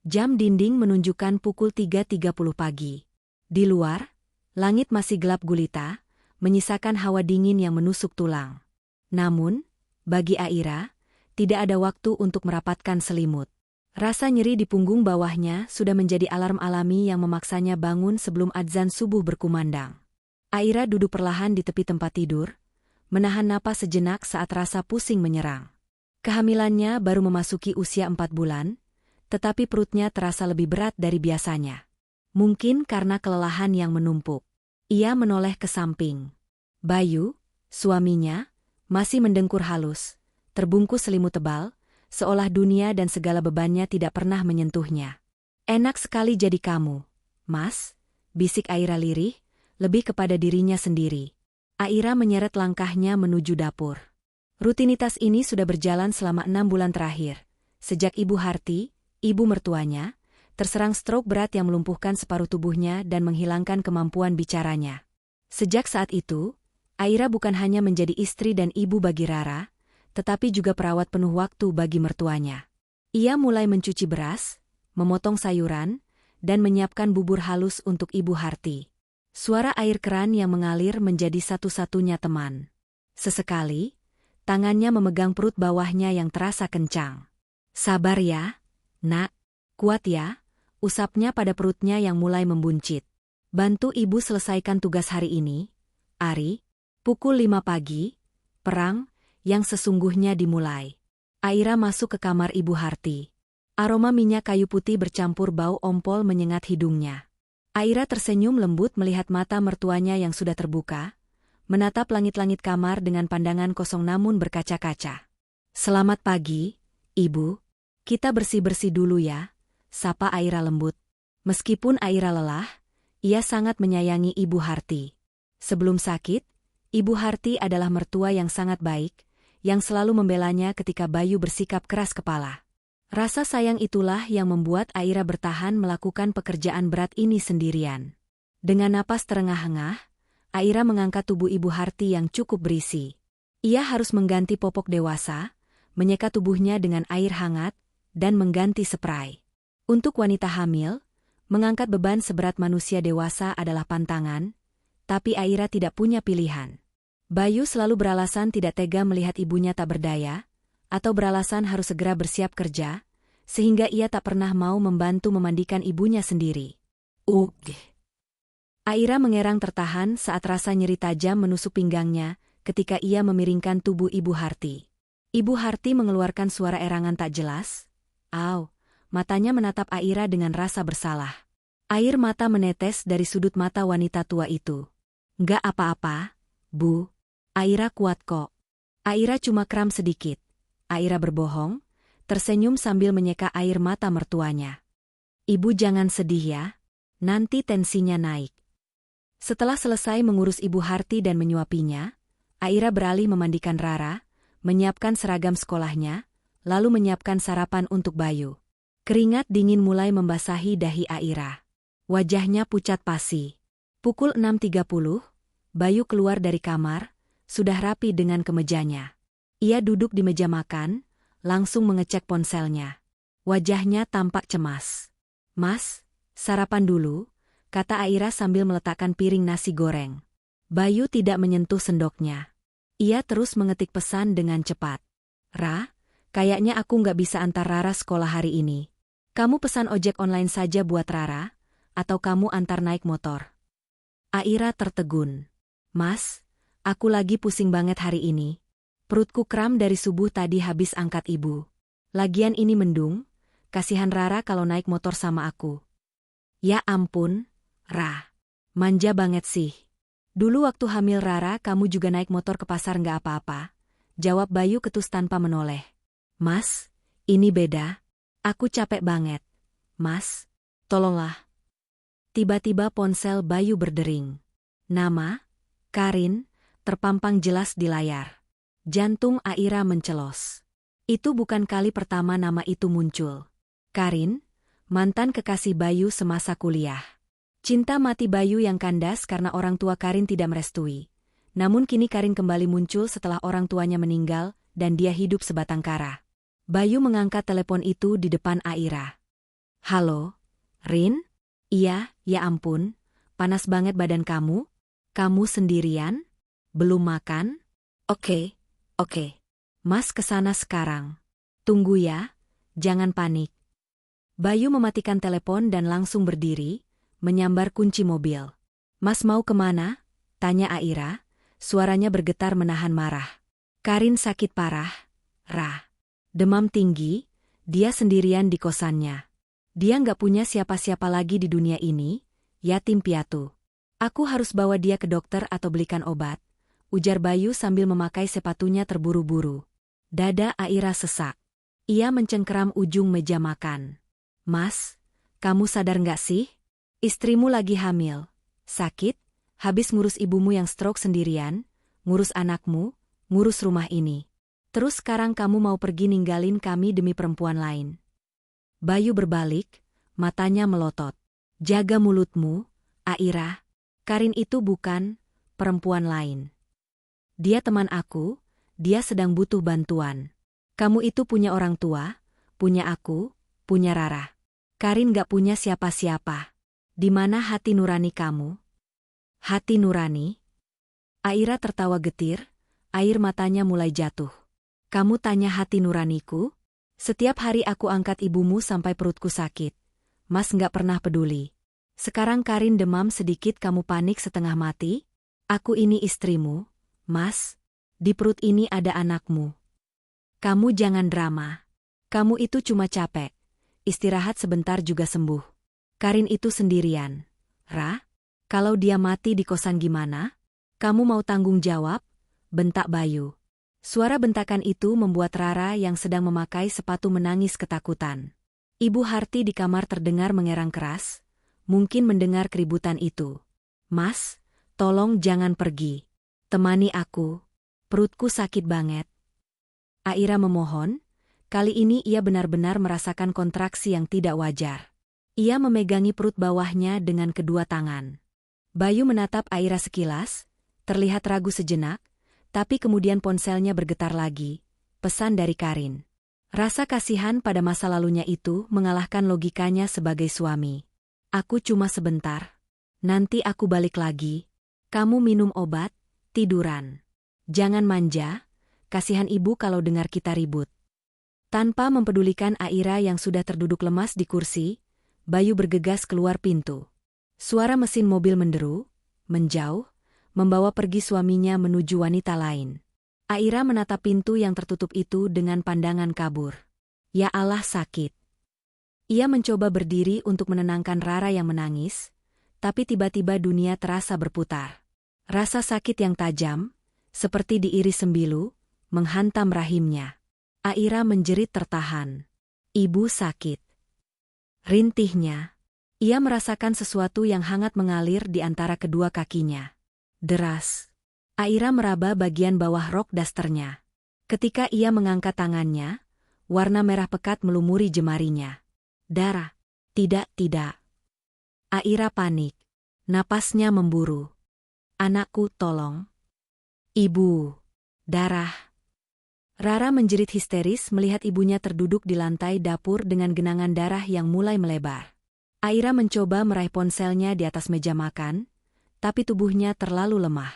Jam dinding menunjukkan pukul 3.30 pagi. Di luar, langit masih gelap gulita, menyisakan hawa dingin yang menusuk tulang. Namun, bagi Aira, tidak ada waktu untuk merapatkan selimut. Rasa nyeri di punggung bawahnya sudah menjadi alarm alami yang memaksanya bangun sebelum adzan subuh berkumandang. Aira duduk perlahan di tepi tempat tidur, menahan napas sejenak saat rasa pusing menyerang. Kehamilannya baru memasuki usia 4 bulan, tetapi perutnya terasa lebih berat dari biasanya. Mungkin karena kelelahan yang menumpuk. Ia menoleh ke samping. Bayu, suaminya, masih mendengkur halus, terbungkus selimut tebal, seolah dunia dan segala bebannya tidak pernah menyentuhnya. "Enak sekali jadi kamu, Mas," bisik Aira lirih, lebih kepada dirinya sendiri. Aira menyeret langkahnya menuju dapur. Rutinitas ini sudah berjalan selama 6 bulan terakhir, sejak Ibu Harti, ibu mertuanya, terserang stroke berat yang melumpuhkan separuh tubuhnya dan menghilangkan kemampuan bicaranya. Sejak saat itu, Aira bukan hanya menjadi istri dan ibu bagi Rara, tetapi juga perawat penuh waktu bagi mertuanya. Ia mulai mencuci beras, memotong sayuran, dan menyiapkan bubur halus untuk Ibu Harti. Suara air keran yang mengalir menjadi satu-satunya teman. Sesekali, tangannya memegang perut bawahnya yang terasa kencang. "Sabar ya, Nak, kuat ya," usapnya pada perutnya yang mulai membuncit. "Bantu ibu selesaikan tugas hari ini, Ari." Pukul 5 pagi, perang yang sesungguhnya dimulai. Aira masuk ke kamar Ibu Harti. Aroma minyak kayu putih bercampur bau ompol menyengat hidungnya. Aira tersenyum lembut melihat mata mertuanya yang sudah terbuka, menatap langit-langit kamar dengan pandangan kosong namun berkaca-kaca. "Selamat pagi, Ibu. Kita bersih-bersih dulu ya," sapa Aira lembut. Meskipun Aira lelah, ia sangat menyayangi Ibu Harti. Sebelum sakit, Ibu Harti adalah mertua yang sangat baik, yang selalu membelanya ketika Bayu bersikap keras kepala. Rasa sayang itulah yang membuat Aira bertahan melakukan pekerjaan berat ini sendirian. Dengan napas terengah-engah, Aira mengangkat tubuh Ibu Harti yang cukup berisi. Ia harus mengganti popok dewasa, menyeka tubuhnya dengan air hangat, dan mengganti spray. Untuk wanita hamil, mengangkat beban seberat manusia dewasa adalah pantangan, tapi Aira tidak punya pilihan. Bayu selalu beralasan tidak tega melihat ibunya tak berdaya, atau beralasan harus segera bersiap kerja, sehingga ia tak pernah mau membantu memandikan ibunya sendiri. Aira mengerang tertahan saat rasa nyeri tajam menusuk pinggangnya ketika ia memiringkan tubuh Ibu Harti. Ibu Harti mengeluarkan suara erangan tak jelas. "Au!" Matanya menatap Aira dengan rasa bersalah. Air mata menetes dari sudut mata wanita tua itu. "Nggak apa-apa, Bu. Aira kuat kok." Aira cuma kram sedikit. Aira berbohong, tersenyum sambil menyeka air mata mertuanya. "Ibu jangan sedih ya, nanti tensinya naik." Setelah selesai mengurus Ibu Harti dan menyuapinya, Aira beralih memandikan Rara, menyiapkan seragam sekolahnya, lalu menyiapkan sarapan untuk Bayu. Keringat dingin mulai membasahi dahi Aira. Wajahnya pucat pasi. Pukul 6.30, Bayu keluar dari kamar, sudah rapi dengan kemejanya. Ia duduk di meja makan, langsung mengecek ponselnya. Wajahnya tampak cemas. "Mas, sarapan dulu," kata Aira sambil meletakkan piring nasi goreng. Bayu tidak menyentuh sendoknya. Ia terus mengetik pesan dengan cepat. "Ra, kayaknya aku nggak bisa antar Rara sekolah hari ini. Kamu pesan ojek online saja buat Rara, atau kamu antar naik motor." Aira tertegun. "Mas, aku lagi pusing banget hari ini. Perutku kram dari subuh tadi habis angkat ibu. Lagian ini mendung, kasihan Rara kalau naik motor sama aku." "Ya ampun, Ra. Manja banget sih. Dulu waktu hamil Rara kamu juga naik motor ke pasar nggak apa-apa," jawab Bayu ketus tanpa menoleh. "Mas, ini beda. Aku capek banget. Mas, tolonglah." Tiba-tiba ponsel Bayu berdering. Nama, Karin, terpampang jelas di layar. Jantung Aira mencelos. Itu bukan kali pertama nama itu muncul. Karin, mantan kekasih Bayu semasa kuliah. Cinta mati Bayu yang kandas karena orang tua Karin tidak merestui. Namun kini Karin kembali muncul setelah orang tuanya meninggal dan dia hidup sebatang kara. Bayu mengangkat telepon itu di depan Aira. Halo, Rin? Iya, ya ampun, panas banget badan kamu? Kamu sendirian? Belum makan? Oke, oke. Mas kesana sekarang. Tunggu ya, jangan panik. Bayu mematikan telepon dan langsung berdiri, menyambar kunci mobil. Mas mau kemana? Tanya Aira, suaranya bergetar menahan marah. Karin sakit parah, Ra. Demam tinggi, dia sendirian di kosannya. Dia nggak punya siapa-siapa lagi di dunia ini, yatim piatu. Aku harus bawa dia ke dokter atau belikan obat, ujar Bayu sambil memakai sepatunya terburu-buru. Dada Aira sesak. Ia mencengkeram ujung meja makan. Mas, kamu sadar nggak sih? Istrimu lagi hamil, sakit, habis ngurus ibumu yang stroke sendirian, ngurus anakmu, ngurus rumah ini. Terus sekarang kamu mau pergi ninggalin kami demi perempuan lain. Bayu berbalik, matanya melotot. Jaga mulutmu, Aira. Karin itu bukan perempuan lain. Dia teman aku, dia sedang butuh bantuan. Kamu itu punya orang tua, punya aku, punya Rara. Karin gak punya siapa-siapa. Di mana hati nurani kamu? Hati nurani? Aira tertawa getir, air matanya mulai jatuh. Kamu tanya hati nuraniku? Setiap hari aku angkat ibumu sampai perutku sakit. Mas gak pernah peduli. Sekarang Karin demam sedikit kamu panik setengah mati? Aku ini istrimu, Mas. Di perut ini ada anakmu. Kamu jangan drama. Kamu itu cuma capek. Istirahat sebentar juga sembuh. Karin itu sendirian. Ra, kalau dia mati di kosan gimana? Kamu mau tanggung jawab? Bentak Bayu. Suara bentakan itu membuat Rara yang sedang memakai sepatu menangis ketakutan. Ibu Harti di kamar terdengar mengerang keras, mungkin mendengar keributan itu. Mas, tolong jangan pergi. Temani aku. Perutku sakit banget. Aira memohon. Kali ini ia benar-benar merasakan kontraksi yang tidak wajar. Ia memegangi perut bawahnya dengan kedua tangan. Bayu menatap Aira sekilas, terlihat ragu sejenak, tapi kemudian ponselnya bergetar lagi. Pesan dari Karin. Rasa kasihan pada masa lalunya itu mengalahkan logikanya sebagai suami. Aku cuma sebentar. Nanti aku balik lagi. Kamu minum obat, tiduran. Jangan manja, kasihan ibu kalau dengar kita ribut. Tanpa mempedulikan Aira yang sudah terduduk lemas di kursi, Bayu bergegas keluar pintu. Suara mesin mobil menderu, menjauh, membawa pergi suaminya menuju wanita lain. Aira menatap pintu yang tertutup itu dengan pandangan kabur. Ya Allah, sakit. Ia mencoba berdiri untuk menenangkan Rara yang menangis, tapi tiba-tiba dunia terasa berputar. Rasa sakit yang tajam, seperti diiris sembilu, menghantam rahimnya. Aira menjerit tertahan. Ibu sakit. Rintihnya. Ia merasakan sesuatu yang hangat mengalir di antara kedua kakinya. Deras. Aira meraba bagian bawah rok dasternya. Ketika ia mengangkat tangannya, warna merah pekat melumuri jemarinya. Darah. Tidak. Aira panik. Napasnya memburu. Anakku, tolong. Ibu. Darah. Rara menjerit histeris melihat ibunya terduduk di lantai dapur dengan genangan darah yang mulai melebar. Aira mencoba meraih ponselnya di atas meja makan, tapi tubuhnya terlalu lemah.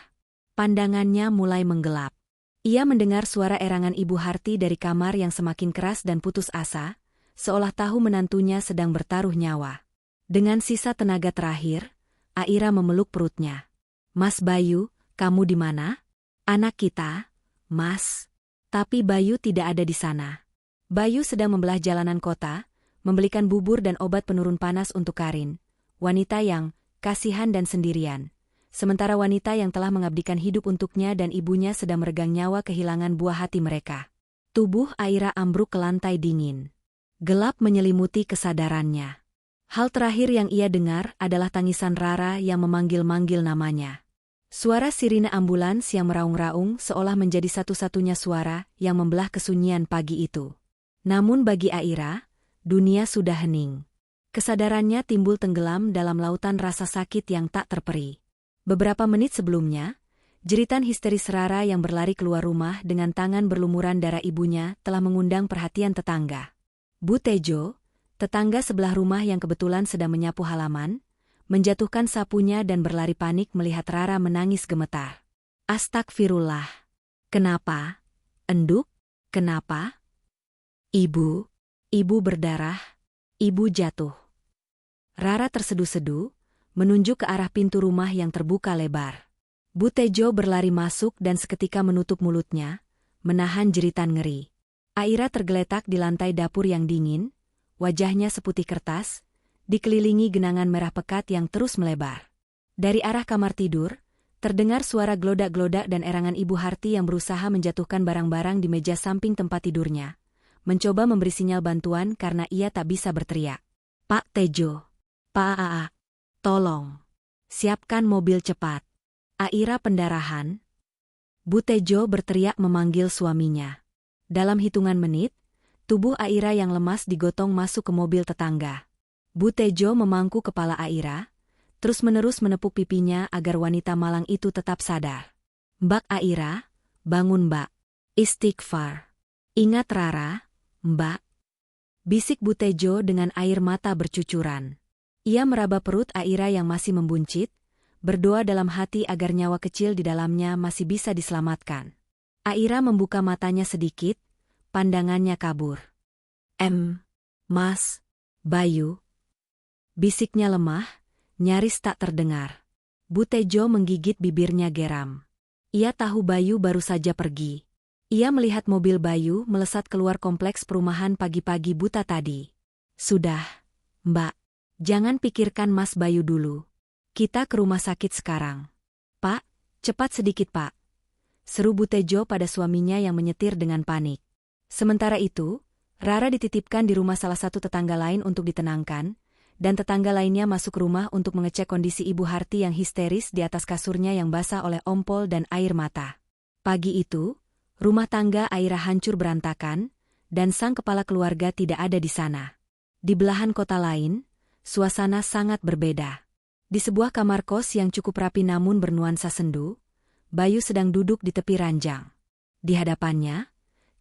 Pandangannya mulai menggelap. Ia mendengar suara erangan Ibu Harti dari kamar yang semakin keras dan putus asa, seolah tahu menantunya sedang bertaruh nyawa. Dengan sisa tenaga terakhir, Aira memeluk perutnya. Mas Bayu, kamu di mana? Anak kita, Mas. Tapi Bayu tidak ada di sana. Bayu sedang membelah jalanan kota, membelikan bubur dan obat penurun panas untuk Karin, wanita yang kasihan dan sendirian. Sementara wanita yang telah mengabdikan hidup untuknya dan ibunya sedang meregang nyawa kehilangan buah hati mereka. Tubuh Aira ambruk ke lantai dingin. Gelap menyelimuti kesadarannya. Hal terakhir yang ia dengar adalah tangisan Rara yang memanggil-manggil namanya. Suara sirine ambulans yang meraung-raung seolah menjadi satu-satunya suara yang membelah kesunyian pagi itu. Namun bagi Aira, dunia sudah hening. Kesadarannya timbul tenggelam dalam lautan rasa sakit yang tak terperi. Beberapa menit sebelumnya, jeritan histeris Rara yang berlari keluar rumah dengan tangan berlumuran darah ibunya telah mengundang perhatian tetangga. Bu Tejo, Tetangga sebelah rumah yang kebetulan sedang menyapu halaman, menjatuhkan sapunya dan berlari panik melihat Rara menangis gemetar. Astagfirullah. Kenapa? Enduk? Kenapa? Ibu? Ibu berdarah? Ibu jatuh. Rara tersedu-sedu, menunjuk ke arah pintu rumah yang terbuka lebar. Bu Tejo berlari masuk dan seketika menutup mulutnya, menahan jeritan ngeri. Aira tergeletak di lantai dapur yang dingin, wajahnya seputih kertas, dikelilingi genangan merah pekat yang terus melebar. Dari arah kamar tidur, terdengar suara gelodak-gelodak dan erangan Ibu Harti yang berusaha menjatuhkan barang-barang di meja samping tempat tidurnya, mencoba memberi sinyal bantuan karena ia tak bisa berteriak. Pak Tejo, Pak Aa, tolong, siapkan mobil cepat. Aira pendarahan. Bu Tejo berteriak memanggil suaminya. Dalam hitungan menit, tubuh Aira yang lemas digotong masuk ke mobil tetangga. Bu Tejo memangku kepala Aira, terus-menerus menepuk pipinya agar wanita malang itu tetap sadar. Mbak Aira, bangun Mbak. Istighfar. Ingat Rara, Mbak. Bisik Bu Tejo dengan air mata bercucuran. Ia meraba perut Aira yang masih membuncit, berdoa dalam hati agar nyawa kecil di dalamnya masih bisa diselamatkan. Aira membuka matanya sedikit, pandangannya kabur. Mas, Bayu. Bisiknya lemah, nyaris tak terdengar. Bu Tejo menggigit bibirnya geram. Ia tahu Bayu baru saja pergi. Ia melihat mobil Bayu melesat keluar kompleks perumahan pagi-pagi buta tadi. Sudah, Mbak. Jangan pikirkan Mas Bayu dulu. Kita ke rumah sakit sekarang. Pak, cepat sedikit Pak. Seru Bu Tejo pada suaminya yang menyetir dengan panik. Sementara itu, Rara dititipkan di rumah salah satu tetangga lain untuk ditenangkan, dan tetangga lainnya masuk rumah untuk mengecek kondisi Ibu Harti yang histeris di atas kasurnya yang basah oleh ompol dan air mata. Pagi itu, rumah tangga Aira hancur berantakan, dan sang kepala keluarga tidak ada di sana. Di belahan kota lain, suasana sangat berbeda. Di sebuah kamar kos yang cukup rapi namun bernuansa sendu, Bayu sedang duduk di tepi ranjang. Di hadapannya,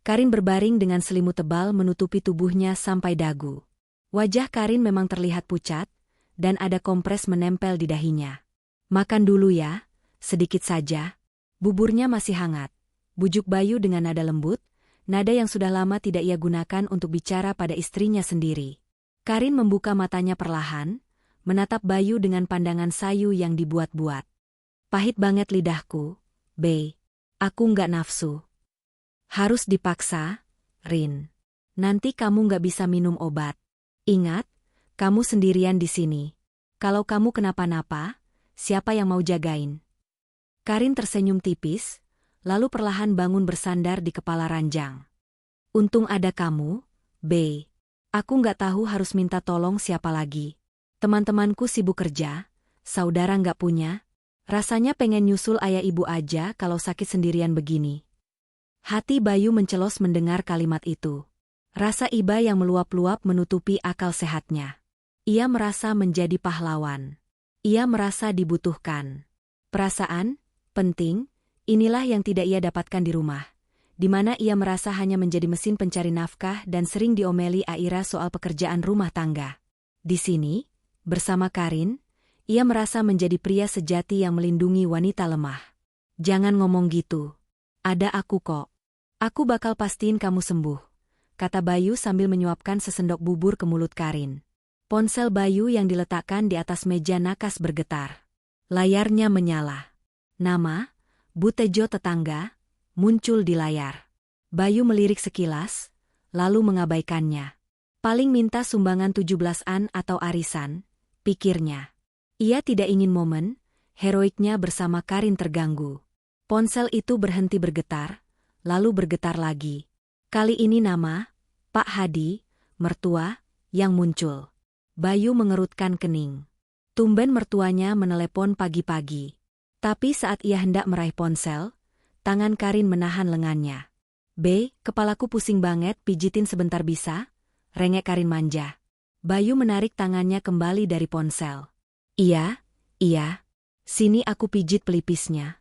Karin berbaring dengan selimut tebal menutupi tubuhnya sampai dagu. Wajah Karin memang terlihat pucat, dan ada kompres menempel di dahinya. Makan dulu ya, sedikit saja. Buburnya masih hangat. Bujuk Bayu dengan nada lembut, nada yang sudah lama tidak ia gunakan untuk bicara pada istrinya sendiri. Karin membuka matanya perlahan, menatap Bayu dengan pandangan sayu yang dibuat-buat. Pahit banget lidahku, Bey. Aku nggak nafsu. Harus dipaksa, Rin. Nanti kamu nggak bisa minum obat. Ingat, kamu sendirian di sini. Kalau kamu kenapa-napa, siapa yang mau jagain? Karin tersenyum tipis, lalu perlahan bangun bersandar di kepala ranjang. Untung ada kamu, Bey. Aku nggak tahu harus minta tolong siapa lagi. Teman-temanku sibuk kerja, saudara nggak punya. Rasanya pengen nyusul ayah ibu aja kalau sakit sendirian begini. Hati Bayu mencelos mendengar kalimat itu. Rasa iba yang meluap-luap menutupi akal sehatnya. Ia merasa menjadi pahlawan. Ia merasa dibutuhkan. Perasaan, penting, inilah yang tidak ia dapatkan di rumah, di mana ia merasa hanya menjadi mesin pencari nafkah dan sering diomeli Aira soal pekerjaan rumah tangga. Di sini, bersama Karin, ia merasa menjadi pria sejati yang melindungi wanita lemah. Jangan ngomong gitu. Ada aku kok. Aku bakal pastiin kamu sembuh, kata Bayu sambil menyuapkan sesendok bubur ke mulut Karin. Ponsel Bayu yang diletakkan di atas meja nakas bergetar. Layarnya menyala. Nama, Bu Tejo tetangga, muncul di layar. Bayu melirik sekilas, lalu mengabaikannya. Paling minta sumbangan 17-an atau arisan, pikirnya. Ia tidak ingin momen heroiknya bersama Karin terganggu. Ponsel itu berhenti bergetar, lalu bergetar lagi. Kali ini nama, Pak Hadi, mertua, yang muncul. Bayu mengerutkan kening. Tumben mertuanya menelepon pagi-pagi. Tapi saat ia hendak meraih ponsel, tangan Karin menahan lengannya. Kepalaku pusing banget, pijitin sebentar bisa? Rengek Karin manja. Bayu menarik tangannya kembali dari ponsel. Iya. Sini aku pijit pelipisnya.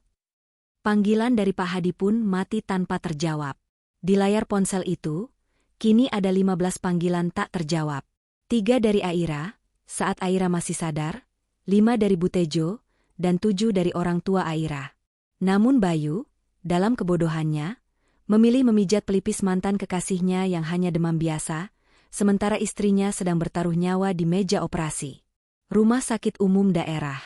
Panggilan dari Pak Hadi pun mati tanpa terjawab. Di layar ponsel itu, kini ada 15 panggilan tak terjawab. 3 dari Aira, saat Aira masih sadar, 5 dari Butejo, dan 7 dari orang tua Aira. Namun Bayu, dalam kebodohannya, memilih memijat pelipis mantan kekasihnya yang hanya demam biasa, sementara istrinya sedang bertaruh nyawa di meja operasi. Rumah Sakit Umum Daerah.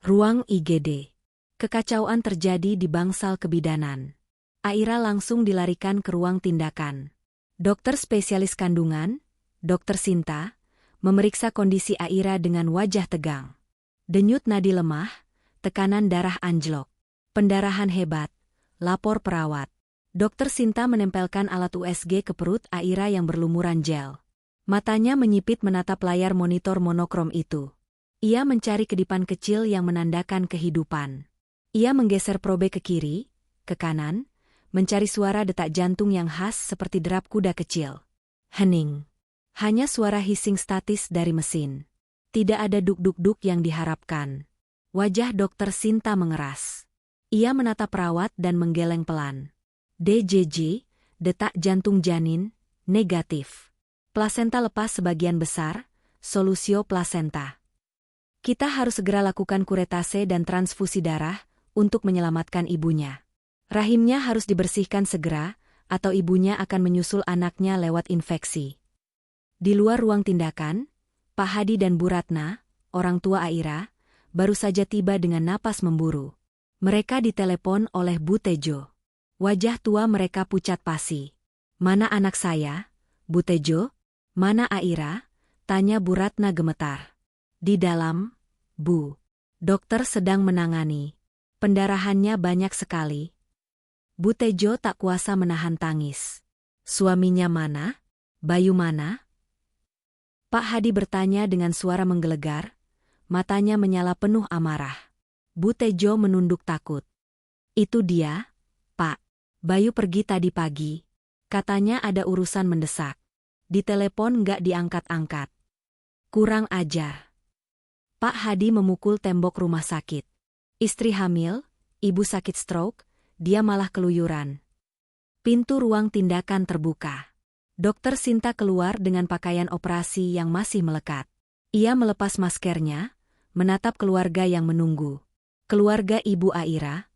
Ruang IGD. Kekacauan terjadi di bangsal kebidanan. Aira langsung dilarikan ke ruang tindakan. Dokter spesialis kandungan, Dr. Sinta, memeriksa kondisi Aira dengan wajah tegang. Denyut nadi lemah, tekanan darah anjlok. Pendarahan hebat, lapor perawat. Dr. Sinta menempelkan alat USG ke perut Aira yang berlumuran gel. Matanya menyipit menatap layar monitor monokrom itu. Ia mencari kedipan kecil yang menandakan kehidupan. Ia menggeser probe ke kiri, ke kanan, mencari suara detak jantung yang khas seperti derap kuda kecil. Hening. Hanya suara hissing statis dari mesin. Tidak ada duk-duk-duk yang diharapkan. Wajah Dr. Sinta mengeras. Ia menatap perawat dan menggeleng pelan. DJJ, detak jantung janin, negatif. Plasenta lepas sebagian besar, solusio plasenta. Kita harus segera lakukan kuretase dan transfusi darah untuk menyelamatkan ibunya. Rahimnya harus dibersihkan segera, atau ibunya akan menyusul anaknya lewat infeksi. Di luar ruang tindakan, Pak Hadi dan Bu Ratna, orang tua Aira, baru saja tiba dengan napas memburu. Mereka ditelepon oleh Bu Tejo. Wajah tua mereka pucat pasi. Mana anak saya, Bu Tejo? Mana Aira? Tanya Bu Ratna gemetar. Di dalam, Bu. Dokter sedang menangani. Pendarahannya banyak sekali. Bu Tejo tak kuasa menahan tangis. Suaminya mana? Bayu mana? Pak Hadi bertanya dengan suara menggelegar, matanya menyala penuh amarah. Bu Tejo menunduk takut. Itu dia, Pak. Bayu pergi tadi pagi. Katanya ada urusan mendesak. Di telepon nggak diangkat-angkat. Kurang ajar. Pak Hadi memukul tembok rumah sakit. Istri hamil, ibu sakit stroke, dia malah keluyuran. Pintu ruang tindakan terbuka. Dokter Sinta keluar dengan pakaian operasi yang masih melekat. Ia melepas maskernya, menatap keluarga yang menunggu. Keluarga Ibu Aira.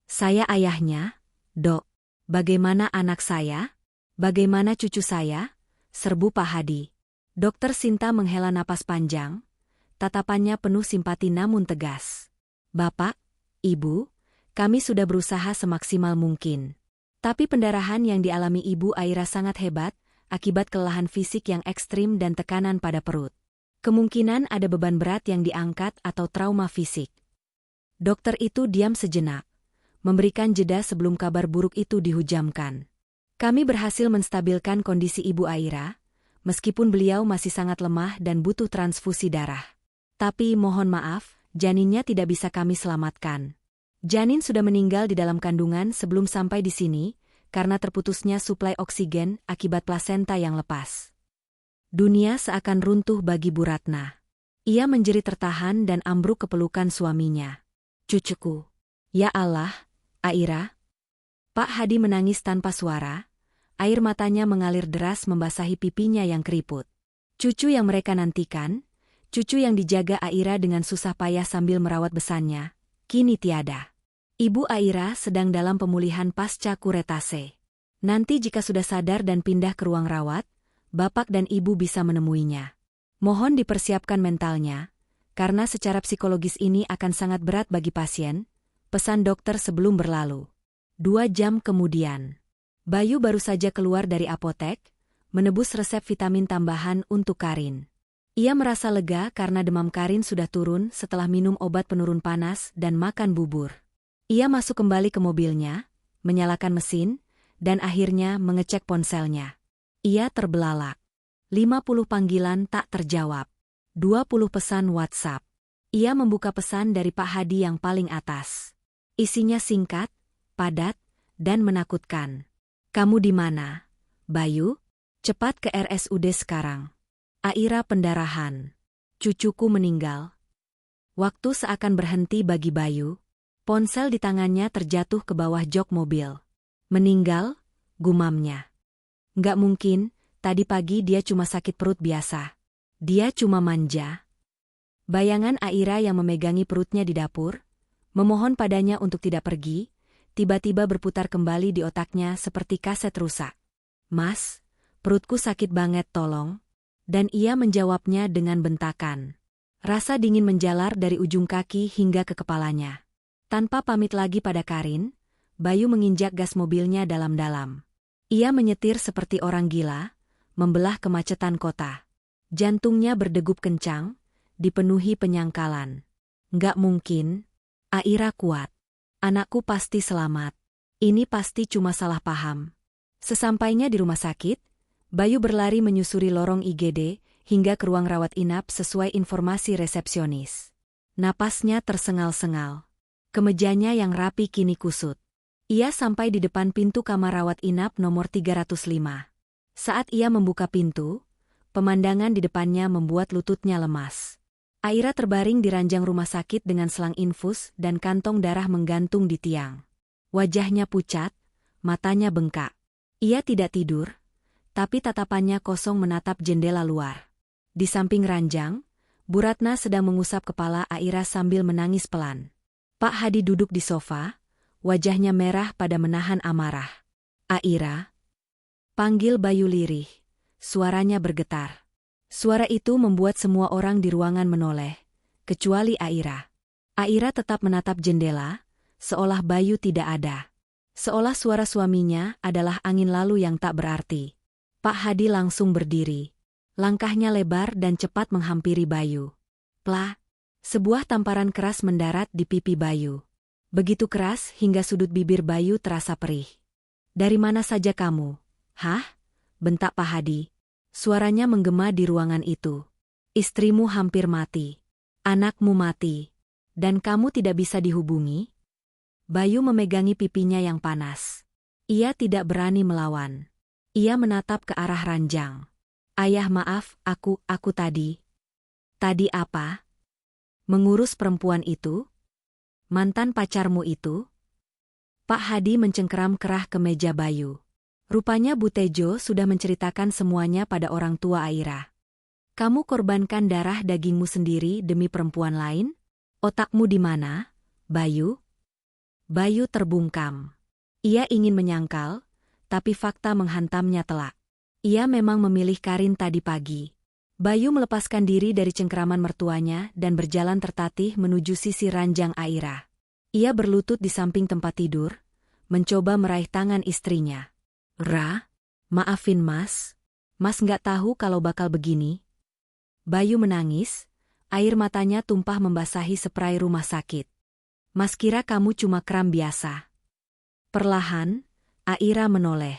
Saya ayahnya, Dok. Bagaimana anak saya? Bagaimana cucu saya? Serbu Pak Hadi. Dokter Sinta menghela napas panjang, tatapannya penuh simpati namun tegas. Bapak, Ibu, kami sudah berusaha semaksimal mungkin. Tapi pendarahan yang dialami Ibu Aira sangat hebat, akibat kelelahan fisik yang ekstrim dan tekanan pada perut. Kemungkinan ada beban berat yang diangkat atau trauma fisik. Dokter itu diam sejenak, memberikan jeda sebelum kabar buruk itu dihujamkan. Kami berhasil menstabilkan kondisi Ibu Aira, meskipun beliau masih sangat lemah dan butuh transfusi darah. Tapi mohon maaf, janinnya tidak bisa kami selamatkan. Janin sudah meninggal di dalam kandungan sebelum sampai di sini, karena terputusnya suplai oksigen akibat plasenta yang lepas. Dunia seakan runtuh bagi Bu Ratna. Ia menjerit tertahan dan ambruk ke pelukan suaminya. Cucuku. Ya Allah, Aira. Pak Hadi menangis tanpa suara, air matanya mengalir deras membasahi pipinya yang keriput. Cucu yang mereka nantikan, cucu yang dijaga Aira dengan susah payah sambil merawat besannya, kini tiada. Ibu Aira sedang dalam pemulihan pasca kuretase. Nanti jika sudah sadar dan pindah ke ruang rawat, Bapak dan Ibu bisa menemuinya. Mohon dipersiapkan mentalnya, karena secara psikologis ini akan sangat berat bagi pasien, pesan dokter sebelum berlalu. 2 jam kemudian, Bayu baru saja keluar dari apotek, menebus resep vitamin tambahan untuk Karin. Ia merasa lega karena demam Karin sudah turun setelah minum obat penurun panas dan makan bubur. Ia masuk kembali ke mobilnya, menyalakan mesin, dan akhirnya mengecek ponselnya. Ia terbelalak. 50 panggilan tak terjawab. 20 pesan WhatsApp. Ia membuka pesan dari Pak Hadi yang paling atas. Isinya singkat, padat, dan menakutkan. Kamu di mana, Bayu? Cepat ke RSUD sekarang. Aira pendarahan. Cucuku meninggal. Waktu seakan berhenti bagi Bayu. Ponsel di tangannya terjatuh ke bawah jok mobil. Meninggal, gumamnya. Nggak mungkin, tadi pagi dia cuma sakit perut biasa. Dia cuma manja. Bayangan Aira yang memegangi perutnya di dapur, memohon padanya untuk tidak pergi, tiba-tiba berputar kembali di otaknya seperti kaset rusak. "Mas, perutku sakit banget tolong." Dan ia menjawabnya dengan bentakan. Rasa dingin menjalar dari ujung kaki hingga ke kepalanya. Tanpa pamit lagi pada Karin, Bayu menginjak gas mobilnya dalam-dalam. Ia menyetir seperti orang gila, membelah kemacetan kota. Jantungnya berdegup kencang, dipenuhi penyangkalan. Nggak mungkin. Aira kuat. Anakku pasti selamat. Ini pasti cuma salah paham. Sesampainya di rumah sakit, Bayu berlari menyusuri lorong IGD hingga ke ruang rawat inap sesuai informasi resepsionis. Napasnya tersengal-sengal. Kemejanya yang rapi kini kusut. Ia sampai di depan pintu kamar rawat inap nomor 305. Saat ia membuka pintu, pemandangan di depannya membuat lututnya lemas. Aira terbaring di ranjang rumah sakit dengan selang infus dan kantong darah menggantung di tiang. Wajahnya pucat, matanya bengkak. Ia tidak tidur, tapi tatapannya kosong menatap jendela luar. Di samping ranjang, Bu Ratna sedang mengusap kepala Aira sambil menangis pelan. Pak Hadi duduk di sofa, wajahnya merah pada menahan amarah. "Aira?" Panggil Bayu lirih. Suaranya bergetar. Suara itu membuat semua orang di ruangan menoleh, kecuali Aira. Aira tetap menatap jendela, seolah Bayu tidak ada. Seolah suara suaminya adalah angin lalu yang tak berarti. Pak Hadi langsung berdiri. Langkahnya lebar dan cepat menghampiri Bayu. Pla! Sebuah tamparan keras mendarat di pipi Bayu. Begitu keras hingga sudut bibir Bayu terasa perih. "Dari mana saja kamu?" "Hah?" bentak Pak Hadi. Suaranya menggema di ruangan itu. "Istrimu hampir mati. Anakmu mati. Dan kamu tidak bisa dihubungi?" Bayu memegangi pipinya yang panas. Ia tidak berani melawan. Ia menatap ke arah ranjang. "Ayah maaf, aku tadi." "Tadi apa?" "Mengurus perempuan itu? Mantan pacarmu itu?" Pak Hadi mencengkeram kerah ke meja Bayu. Rupanya Bu Tejo sudah menceritakan semuanya pada orang tua Aira. "Kamu korbankan darah dagingmu sendiri demi perempuan lain? Otakmu di mana, Bayu?" Bayu terbungkam. Ia ingin menyangkal, tapi fakta menghantamnya telak. Ia memang memilih Karin tadi pagi. Bayu melepaskan diri dari cengkeraman mertuanya dan berjalan tertatih menuju sisi ranjang Aira. Ia berlutut di samping tempat tidur, mencoba meraih tangan istrinya. "Ra, maafin Mas. Mas nggak tahu kalau bakal begini." Bayu menangis, air matanya tumpah membasahi spray rumah sakit. "Mas kira kamu cuma kram biasa." Perlahan, Aira menoleh.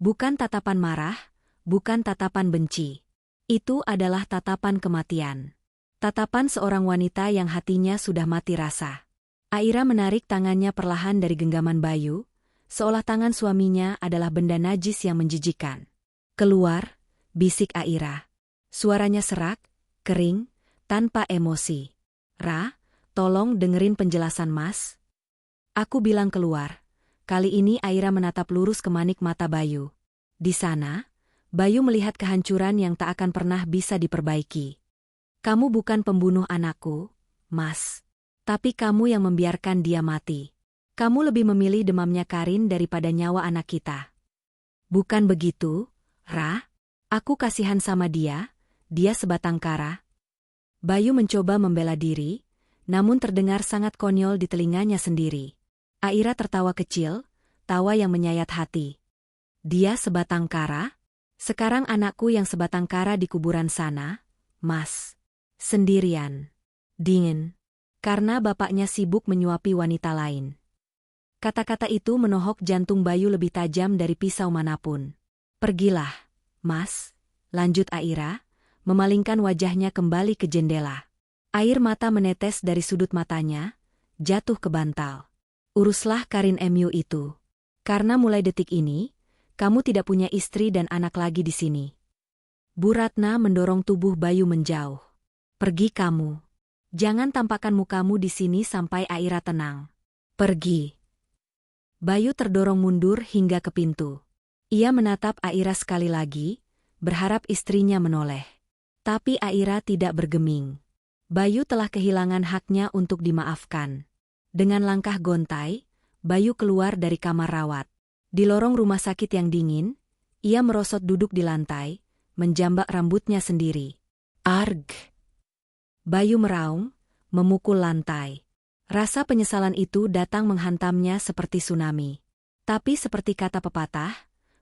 Bukan tatapan marah, bukan tatapan benci. Itu adalah tatapan kematian. Tatapan seorang wanita yang hatinya sudah mati rasa. Aira menarik tangannya perlahan dari genggaman Bayu, seolah tangan suaminya adalah benda najis yang menjijikan. "Keluar," bisik Aira. Suaranya serak, kering, tanpa emosi. "Ra, tolong dengerin penjelasan Mas." "Aku bilang keluar." Kali ini Aira menatap lurus ke manik mata Bayu. Di sana, Bayu melihat kehancuran yang tak akan pernah bisa diperbaiki. "Kamu bukan pembunuh anakku, Mas. Tapi kamu yang membiarkan dia mati. Kamu lebih memilih demamnya Karin daripada nyawa anak kita." "Bukan begitu, Ra. Aku kasihan sama dia sebatang kara." Bayu mencoba membela diri, namun terdengar sangat konyol di telinganya sendiri. Aira tertawa kecil, tawa yang menyayat hati. "Dia sebatang kara? Sekarang anakku yang sebatang kara di kuburan sana, Mas. Sendirian. Dingin. Karena bapaknya sibuk menyuapi wanita lain." Kata-kata itu menohok jantung Bayu lebih tajam dari pisau manapun. "Pergilah, Mas," lanjut Aira, memalingkan wajahnya kembali ke jendela. Air mata menetes dari sudut matanya, jatuh ke bantal. "Uruslah Karin MU itu. Karena mulai detik ini, kamu tidak punya istri dan anak lagi di sini." Bu Ratna mendorong tubuh Bayu menjauh. "Pergi kamu. Jangan tampakkan mukamu di sini sampai Aira tenang. Pergi." Bayu terdorong mundur hingga ke pintu. Ia menatap Aira sekali lagi, berharap istrinya menoleh. Tapi Aira tidak bergeming. Bayu telah kehilangan haknya untuk dimaafkan. Dengan langkah gontai, Bayu keluar dari kamar rawat. Di lorong rumah sakit yang dingin, ia merosot duduk di lantai, menjambak rambutnya sendiri. Arg! Bayu meraung, memukul lantai. Rasa penyesalan itu datang menghantamnya seperti tsunami. Tapi seperti kata pepatah,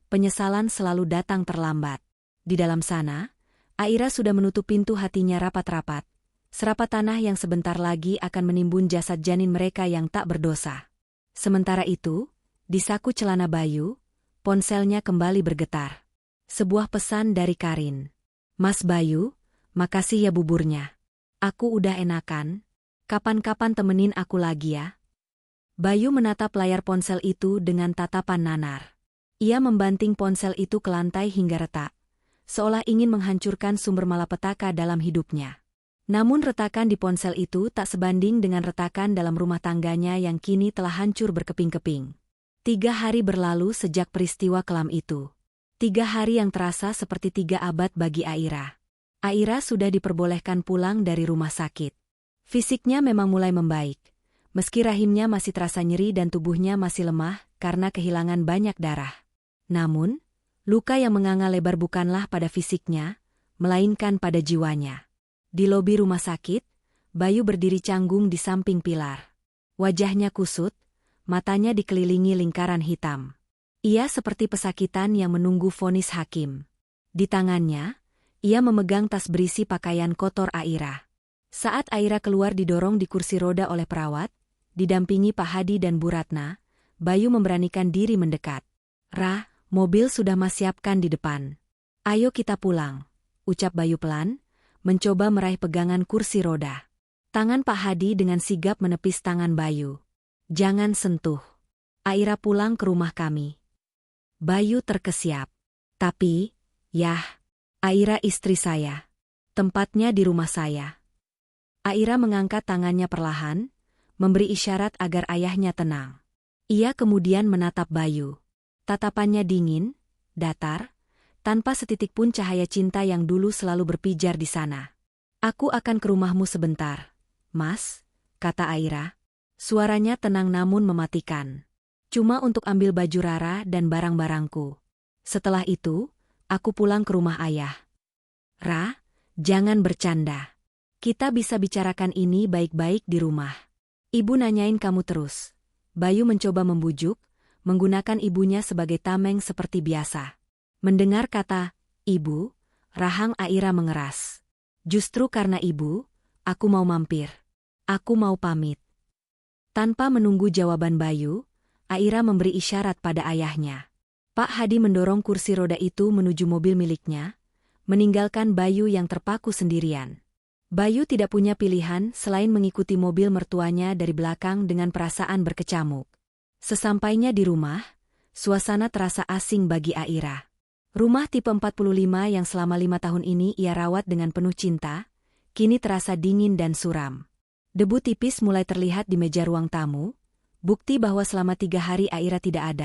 penyesalan selalu datang terlambat. Di dalam sana, Aira sudah menutup pintu hatinya rapat-rapat. Serapat tanah yang sebentar lagi akan menimbun jasad janin mereka yang tak berdosa. Sementara itu, di saku celana Bayu, ponselnya kembali bergetar. Sebuah pesan dari Karin. Mas Bayu, makasih ya buburnya. Aku udah enakan. Kapan-kapan temenin aku lagi ya. Bayu menatap layar ponsel itu dengan tatapan nanar. Ia membanting ponsel itu ke lantai hingga retak, seolah ingin menghancurkan sumber malapetaka dalam hidupnya. Namun retakan di ponsel itu tak sebanding dengan retakan dalam rumah tangganya yang kini telah hancur berkeping-keping. 3 hari berlalu sejak peristiwa kelam itu. 3 hari yang terasa seperti 3 abad bagi Aira. Aira sudah diperbolehkan pulang dari rumah sakit. Fisiknya memang mulai membaik, meski rahimnya masih terasa nyeri dan tubuhnya masih lemah karena kehilangan banyak darah. Namun, luka yang menganga lebar bukanlah pada fisiknya, melainkan pada jiwanya. Di lobi rumah sakit, Bayu berdiri canggung di samping pilar. Wajahnya kusut, matanya dikelilingi lingkaran hitam. Ia seperti pesakitan yang menunggu vonis hakim. Di tangannya, ia memegang tas berisi pakaian kotor Aira. Saat Aira keluar didorong di kursi roda oleh perawat, didampingi Pak Hadi dan Bu Ratna, Bayu memberanikan diri mendekat. "Ra, mobil sudah Mas siapkan di depan. Ayo kita pulang," ucap Bayu pelan, mencoba meraih pegangan kursi roda. Tangan Pak Hadi dengan sigap menepis tangan Bayu. "Jangan sentuh. Aira pulang ke rumah kami." Bayu terkesiap. "Tapi, yah, Aira istri saya. Tempatnya di rumah saya." Aira mengangkat tangannya perlahan, memberi isyarat agar ayahnya tenang. Ia kemudian menatap Bayu. Tatapannya dingin, datar, tanpa setitik pun cahaya cinta yang dulu selalu berpijar di sana. "Aku akan ke rumahmu sebentar, Mas," kata Aira. Suaranya tenang namun mematikan. "Cuma untuk ambil baju Rara dan barang-barangku. Setelah itu, aku pulang ke rumah ayah." "Ra, jangan bercanda. Kita bisa bicarakan ini baik-baik di rumah. Ibu nanyain kamu terus." Bayu mencoba membujuk, menggunakan ibunya sebagai tameng seperti biasa. Mendengar kata, "Ibu," rahang Aira mengeras. "Justru karena ibu, aku mau mampir. Aku mau pamit." Tanpa menunggu jawaban Bayu, Aira memberi isyarat pada ayahnya. Pak Hadi mendorong kursi roda itu menuju mobil miliknya, meninggalkan Bayu yang terpaku sendirian. Bayu tidak punya pilihan selain mengikuti mobil mertuanya dari belakang dengan perasaan berkecamuk. Sesampainya di rumah, suasana terasa asing bagi Aira. Rumah tipe 45 yang selama 5 tahun ini ia rawat dengan penuh cinta, kini terasa dingin dan suram. Debu tipis mulai terlihat di meja ruang tamu, bukti bahwa selama 3 hari Aira tidak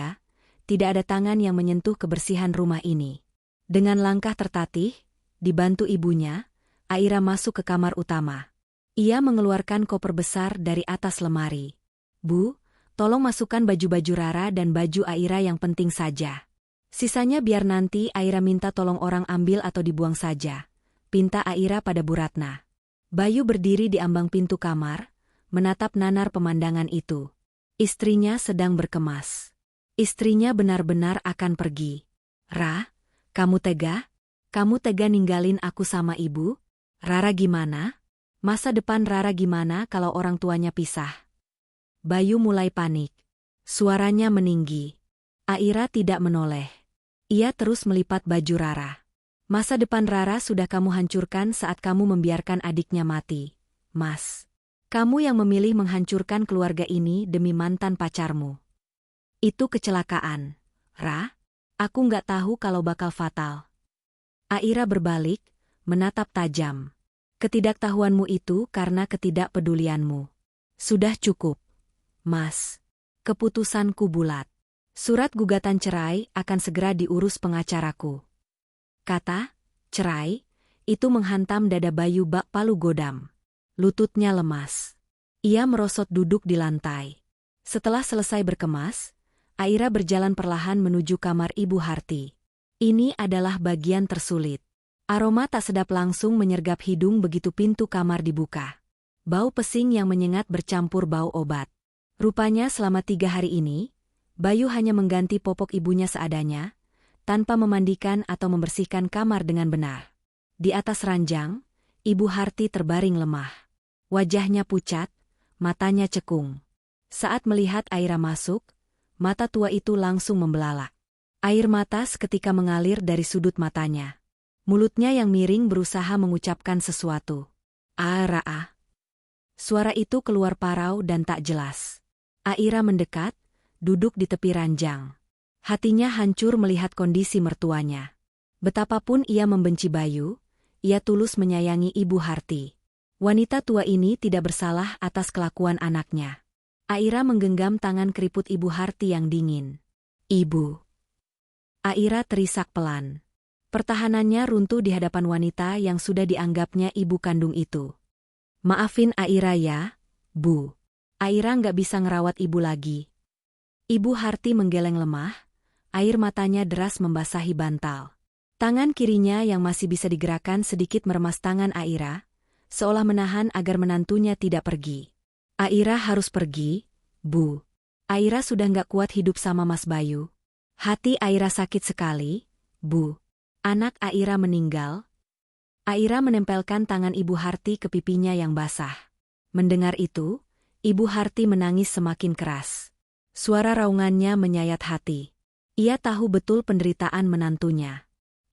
ada tangan yang menyentuh kebersihan rumah ini. Dengan langkah tertatih, dibantu ibunya, Aira masuk ke kamar utama. Ia mengeluarkan koper besar dari atas lemari. "Bu, tolong masukkan baju-baju Rara dan baju Aira yang penting saja. Sisanya biar nanti Aira minta tolong orang ambil atau dibuang saja," pinta Aira pada Bu Ratna. Bayu berdiri di ambang pintu kamar, menatap nanar pemandangan itu. Istrinya sedang berkemas. Istrinya benar-benar akan pergi. "Ra, kamu tega? Kamu tega ninggalin aku sama ibu? Rara gimana? Masa depan Rara gimana kalau orang tuanya pisah?" Bayu mulai panik. Suaranya meninggi. Aira tidak menoleh. Ia terus melipat baju Rara. "Masa depan Rara sudah kamu hancurkan saat kamu membiarkan adiknya mati, Mas. Kamu yang memilih menghancurkan keluarga ini demi mantan pacarmu. Itu kecelakaan, Ra. Aku nggak tahu kalau bakal fatal." Aira berbalik, menatap tajam. "Ketidaktahuanmu itu karena ketidakpedulianmu. Sudah cukup, Mas. Keputusanku bulat. Surat gugatan cerai akan segera diurus pengacaraku." Kata cerai itu menghantam dada Bayu bak palu godam. Lututnya lemas. Ia merosot duduk di lantai. Setelah selesai berkemas, Aira berjalan perlahan menuju kamar Ibu Harti. Ini adalah bagian tersulit. Aroma tak sedap langsung menyergap hidung begitu pintu kamar dibuka. Bau pesing yang menyengat bercampur bau obat. Rupanya selama 3 hari ini, Bayu hanya mengganti popok ibunya seadanya, tanpa memandikan atau membersihkan kamar dengan benar. Di atas ranjang, Ibu Harti terbaring lemah. Wajahnya pucat, matanya cekung. Saat melihat Aira masuk, mata tua itu langsung membelalak. Air mata seketika mengalir dari sudut matanya. Mulutnya yang miring berusaha mengucapkan sesuatu. "Aira." Suara itu keluar parau dan tak jelas. Aira mendekat, duduk di tepi ranjang. Hatinya hancur melihat kondisi mertuanya. Betapapun ia membenci Bayu, ia tulus menyayangi Ibu Harti. Wanita tua ini tidak bersalah atas kelakuan anaknya. Aira menggenggam tangan keriput Ibu Harti yang dingin. "Ibu." Aira terisak pelan. Pertahanannya runtuh di hadapan wanita yang sudah dianggapnya ibu kandung itu. "Maafin Aira ya, Bu. Aira nggak bisa ngerawat ibu lagi." Ibu Harti menggeleng lemah, air matanya deras membasahi bantal. Tangan kirinya yang masih bisa digerakkan sedikit meremas tangan Aira, seolah menahan agar menantunya tidak pergi. "Aira harus pergi, Bu. Aira sudah nggak kuat hidup sama Mas Bayu." "Hati Aira sakit sekali, Bu. Anak Aira meninggal." Aira menempelkan tangan Ibu Harti ke pipinya yang basah. Mendengar itu, Ibu Harti menangis semakin keras. Suara raungannya menyayat hati. Ia tahu betul penderitaan menantunya.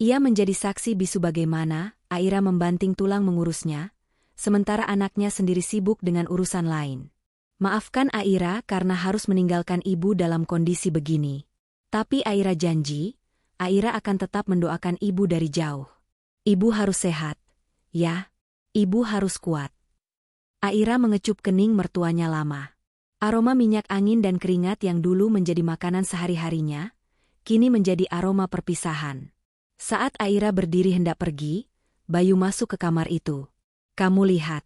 Ia menjadi saksi bisu bagaimana Aira membanting tulang mengurusnya, sementara anaknya sendiri sibuk dengan urusan lain. "Maafkan Aira karena harus meninggalkan ibu dalam kondisi begini. Tapi Aira janji, Aira akan tetap mendoakan ibu dari jauh. Ibu harus sehat, ya. Ibu harus kuat." Aira mengecup kening mertuanya lama. Aroma minyak angin dan keringat yang dulu menjadi makanan sehari-harinya, kini menjadi aroma perpisahan. Saat Aira berdiri hendak pergi, Bayu masuk ke kamar itu. "Kamu lihat,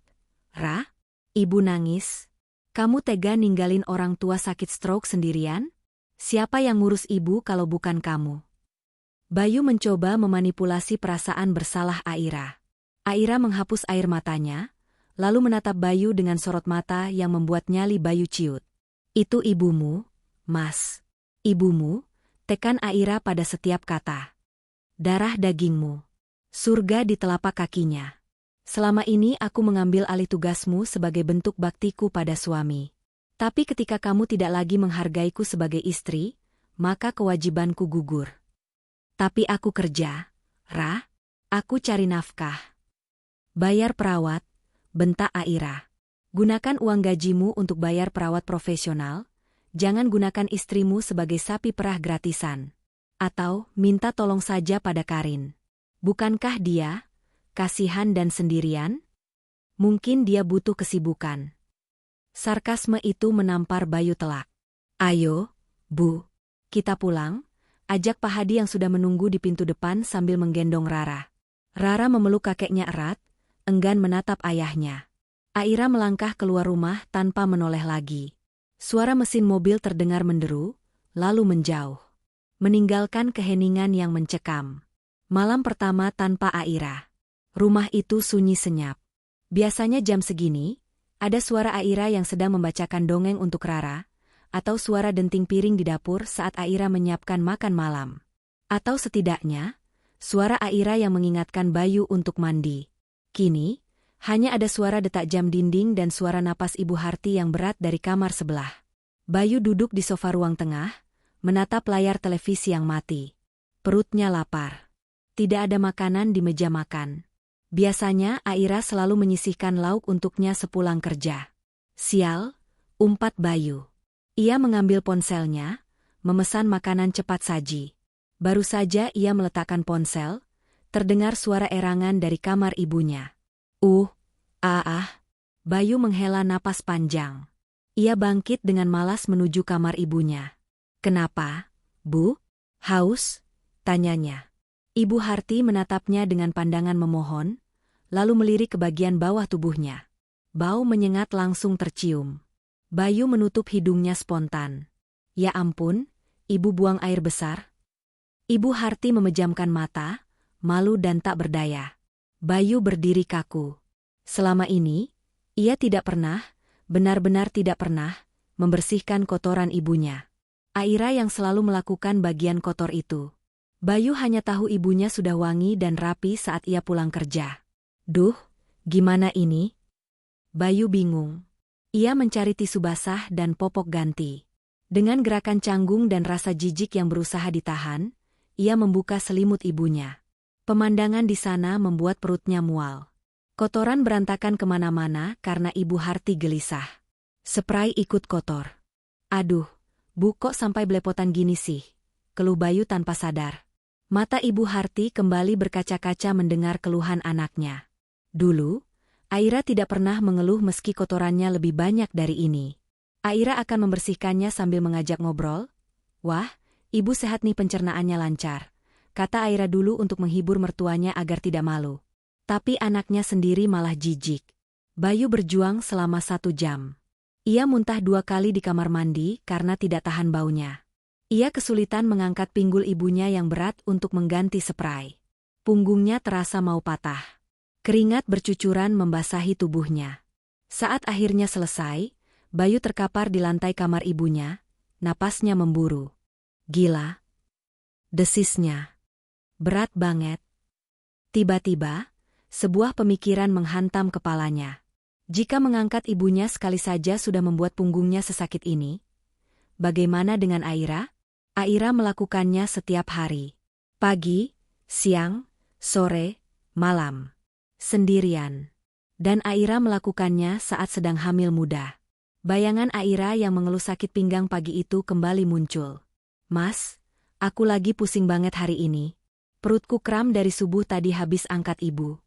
Ra? Ibu nangis. Kamu tega ninggalin orang tua sakit stroke sendirian? Siapa yang ngurus ibu kalau bukan kamu?" Bayu mencoba memanipulasi perasaan bersalah Aira. Aira menghapus air matanya, lalu menatap Bayu dengan sorot mata yang membuat nyali Bayu ciut. "Itu ibumu, Mas. Ibumu," tekan Aira pada setiap kata. "Darah dagingmu. Surga di telapak kakinya. Selama ini aku mengambil alih tugasmu sebagai bentuk baktiku pada suami. Tapi ketika kamu tidak lagi menghargaiku sebagai istri, maka kewajibanku gugur. Tapi aku kerja, Ra. Aku cari nafkah. Bayar perawat," bentak Aira. "Gunakan uang gajimu untuk bayar perawat profesional, jangan gunakan istrimu sebagai sapi perah gratisan. Atau minta tolong saja pada Karin. Bukankah dia kasihan dan sendirian? Mungkin dia butuh kesibukan." Sarkasme itu menampar Bayu telak. "Ayo, Bu. Kita pulang," ajak Pak Hadi yang sudah menunggu di pintu depan sambil menggendong Rara. Rara memeluk kakeknya erat, enggan menatap ayahnya. Aira melangkah keluar rumah tanpa menoleh lagi. Suara mesin mobil terdengar menderu, lalu menjauh. Meninggalkan keheningan yang mencekam. Malam pertama tanpa Aira. Rumah itu sunyi senyap. Biasanya jam segini, ada suara Aira yang sedang membacakan dongeng untuk Rara, atau suara denting piring di dapur saat Aira menyiapkan makan malam. Atau setidaknya, suara Aira yang mengingatkan Bayu untuk mandi. Kini, hanya ada suara detak jam dinding dan suara napas Ibu Harti yang berat dari kamar sebelah. Bayu duduk di sofa ruang tengah, menatap layar televisi yang mati. Perutnya lapar. Tidak ada makanan di meja makan. Biasanya Aira selalu menyisihkan lauk untuknya sepulang kerja. "Sial," umpat Bayu. Ia mengambil ponselnya, memesan makanan cepat saji. Baru saja ia meletakkan ponsel, terdengar suara erangan dari kamar ibunya. Bayu menghela napas panjang. Ia bangkit dengan malas menuju kamar ibunya. "Kenapa, Bu? Haus?" tanyanya. Ibu Harti menatapnya dengan pandangan memohon, lalu melirik ke bagian bawah tubuhnya. Bau menyengat langsung tercium. Bayu menutup hidungnya spontan. Ya ampun, ibu buang air besar. Ibu Harti memejamkan mata, malu dan tak berdaya. Bayu berdiri kaku. Selama ini, ia tidak pernah, benar-benar tidak pernah, membersihkan kotoran ibunya. Aira yang selalu melakukan bagian kotor itu. Bayu hanya tahu ibunya sudah wangi dan rapi saat ia pulang kerja. Duh, gimana ini? Bayu bingung. Ia mencari tisu basah dan popok ganti. Dengan gerakan canggung dan rasa jijik yang berusaha ditahan, ia membuka selimut ibunya. Pemandangan di sana membuat perutnya mual. Kotoran berantakan kemana-mana karena Ibu Harti gelisah. Spray ikut kotor. Aduh, Bu kok sampai belepotan gini sih? Keluh Bayu tanpa sadar. Mata Ibu Harti kembali berkaca-kaca mendengar keluhan anaknya. Dulu, Aira tidak pernah mengeluh meski kotorannya lebih banyak dari ini. Aira akan membersihkannya sambil mengajak ngobrol. Wah, ibu sehat nih, pencernaannya lancar, kata Aira dulu untuk menghibur mertuanya agar tidak malu. Tapi anaknya sendiri malah jijik. Bayu berjuang selama 1 jam. Ia muntah 2 kali di kamar mandi karena tidak tahan baunya. Ia kesulitan mengangkat pinggul ibunya yang berat untuk mengganti spray. Punggungnya terasa mau patah. Keringat bercucuran membasahi tubuhnya. Saat akhirnya selesai, Bayu terkapar di lantai kamar ibunya, napasnya memburu. Gila. Desisnya. Berat banget. Tiba-tiba, sebuah pemikiran menghantam kepalanya. Jika mengangkat ibunya sekali saja sudah membuat punggungnya sesakit ini, bagaimana dengan Aira? Aira melakukannya setiap hari. Pagi, siang, sore, malam. Sendirian. Dan Aira melakukannya saat sedang hamil muda. Bayangan Aira yang mengeluh sakit pinggang pagi itu kembali muncul. Mas, aku lagi pusing banget hari ini. Perutku kram dari subuh tadi habis angkat ibu.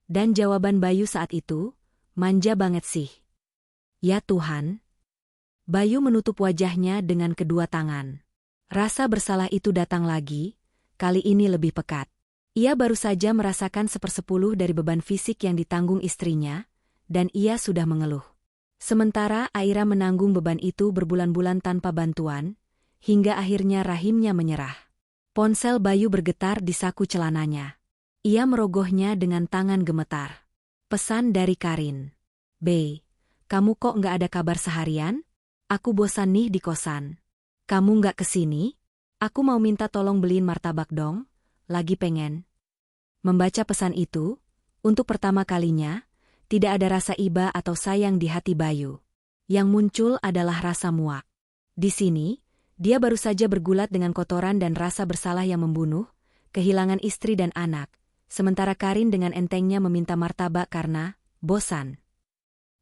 Dan jawaban Bayu saat itu, manja banget sih. Ya Tuhan. Bayu menutup wajahnya dengan kedua tangan. Rasa bersalah itu datang lagi, kali ini lebih pekat. Ia baru saja merasakan 1/10 dari beban fisik yang ditanggung istrinya, dan ia sudah mengeluh. Sementara Aira menanggung beban itu berbulan-bulan tanpa bantuan, hingga akhirnya rahimnya menyerah. Ponsel Bayu bergetar di saku celananya. Ia merogohnya dengan tangan gemetar. Pesan dari Karin. B, kamu kok nggak ada kabar seharian? Aku bosan nih di kosan. Kamu nggak kesini? Aku mau minta tolong beliin martabak dong, lagi pengen. Membaca pesan itu, untuk pertama kalinya, tidak ada rasa iba atau sayang di hati Bayu. Yang muncul adalah rasa muak. Di sini, dia baru saja bergulat dengan kotoran dan rasa bersalah yang membunuh, kehilangan istri dan anak. Sementara Karin dengan entengnya meminta martabak karena bosan.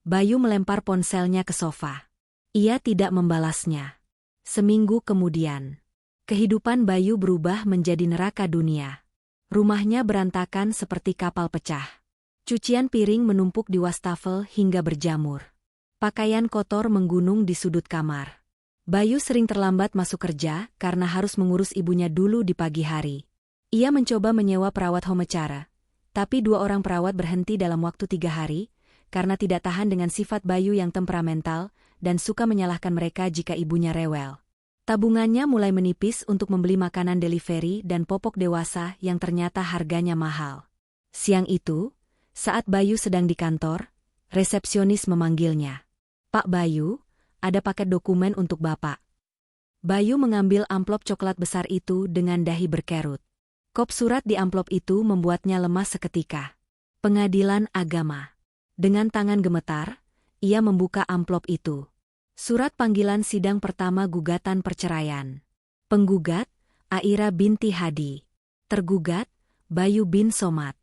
Bayu melempar ponselnya ke sofa. Ia tidak membalasnya. Seminggu kemudian, kehidupan Bayu berubah menjadi neraka dunia. Rumahnya berantakan seperti kapal pecah. Cucian piring menumpuk di wastafel hingga berjamur. Pakaian kotor menggunung di sudut kamar. Bayu sering terlambat masuk kerja karena harus mengurus ibunya dulu di pagi hari. Ia mencoba menyewa perawat home care, tapi 2 orang perawat berhenti dalam waktu 3 hari, karena tidak tahan dengan sifat Bayu yang temperamental dan suka menyalahkan mereka jika ibunya rewel. Tabungannya mulai menipis untuk membeli makanan delivery dan popok dewasa yang ternyata harganya mahal. Siang itu, saat Bayu sedang di kantor, resepsionis memanggilnya. Pak Bayu, ada paket dokumen untuk Bapak. Bayu mengambil amplop coklat besar itu dengan dahi berkerut. Kop surat di amplop itu membuatnya lemas seketika. Pengadilan Agama. Dengan tangan gemetar, ia membuka amplop itu. Surat panggilan sidang pertama gugatan perceraian. Penggugat, Aira binti Hadi. Tergugat, Bayu bin Somad.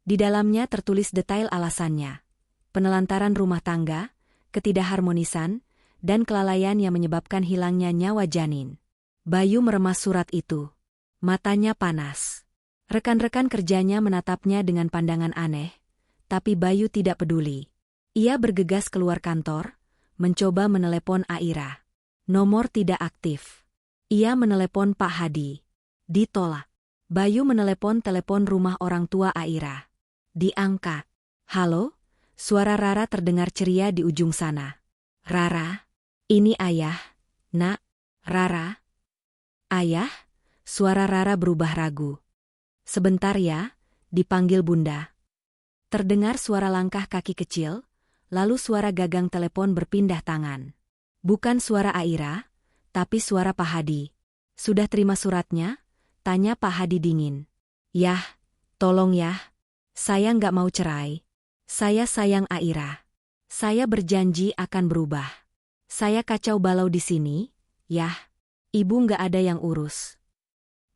Di dalamnya tertulis detail alasannya. Penelantaran rumah tangga, ketidakharmonisan, dan kelalaian yang menyebabkan hilangnya nyawa janin. Bayu meremas surat itu. Matanya panas. Rekan-rekan kerjanya menatapnya dengan pandangan aneh, tapi Bayu tidak peduli. Ia bergegas keluar kantor, mencoba menelepon Aira. Nomor tidak aktif. Ia menelepon Pak Hadi. Ditolak. Bayu menelepon telepon rumah orang tua Aira. Diangkat. Halo? Suara Rara terdengar ceria di ujung sana. Rara? Ini ayah, nak. Rara? Ayah? Suara Rara berubah ragu. Sebentar ya, dipanggil bunda. Terdengar suara langkah kaki kecil, lalu suara gagang telepon berpindah tangan. Bukan suara Aira, tapi suara Pak Hadi. Sudah terima suratnya? Tanya Pak Hadi dingin. Yah, tolong yah. Saya nggak mau cerai. Saya sayang Aira. Saya berjanji akan berubah. Saya kacau balau di sini, yah. Ibu nggak ada yang urus.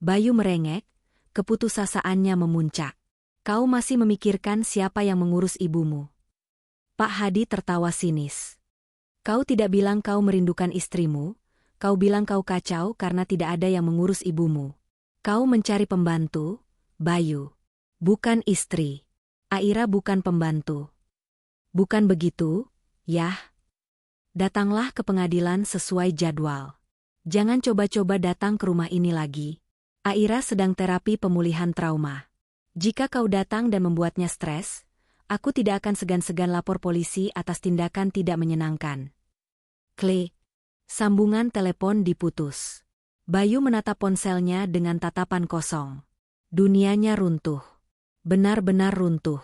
Bayu merengek, keputusasaannya memuncak. Kau masih memikirkan siapa yang mengurus ibumu? Pak Hadi tertawa sinis. Kau tidak bilang kau merindukan istrimu, kau bilang kau kacau karena tidak ada yang mengurus ibumu. Kau mencari pembantu, Bayu. Bukan istri. Aira bukan pembantu. Bukan begitu, yah. Datanglah ke pengadilan sesuai jadwal. Jangan coba-coba datang ke rumah ini lagi. Aira sedang terapi pemulihan trauma. Jika kau datang dan membuatnya stres, aku tidak akan segan-segan lapor polisi atas tindakan tidak menyenangkan. Klik. Sambungan telepon diputus. Bayu menatap ponselnya dengan tatapan kosong. Dunianya runtuh. Benar-benar runtuh.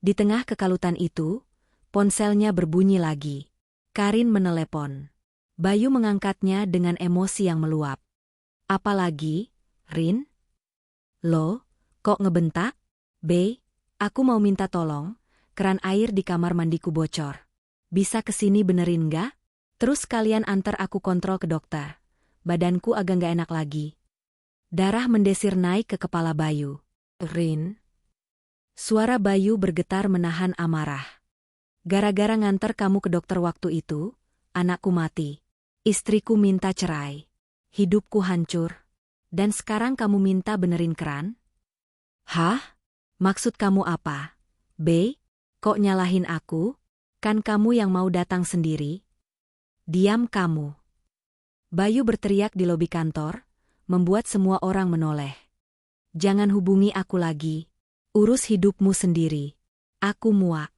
Di tengah kekalutan itu, ponselnya berbunyi lagi. Karin menelepon. Bayu mengangkatnya dengan emosi yang meluap. Apalagi, Rin? Lo, kok ngebentak? B, aku mau minta tolong, keran air di kamar mandiku bocor. Bisa kesini benerin nggak? Terus kalian antar aku kontrol ke dokter. Badanku agak nggak enak lagi. Darah mendesir naik ke kepala Bayu. Rin? Suara Bayu bergetar menahan amarah. Gara-gara nganter kamu ke dokter waktu itu, anakku mati. Istriku minta cerai. Hidupku hancur. Dan sekarang kamu minta benerin keran? Hah? Maksud kamu apa? B, kok nyalahin aku? Kan kamu yang mau datang sendiri? Diam kamu. Bayu berteriak di lobi kantor, membuat semua orang menoleh. Jangan hubungi aku lagi. Urus hidupmu sendiri. Aku muak.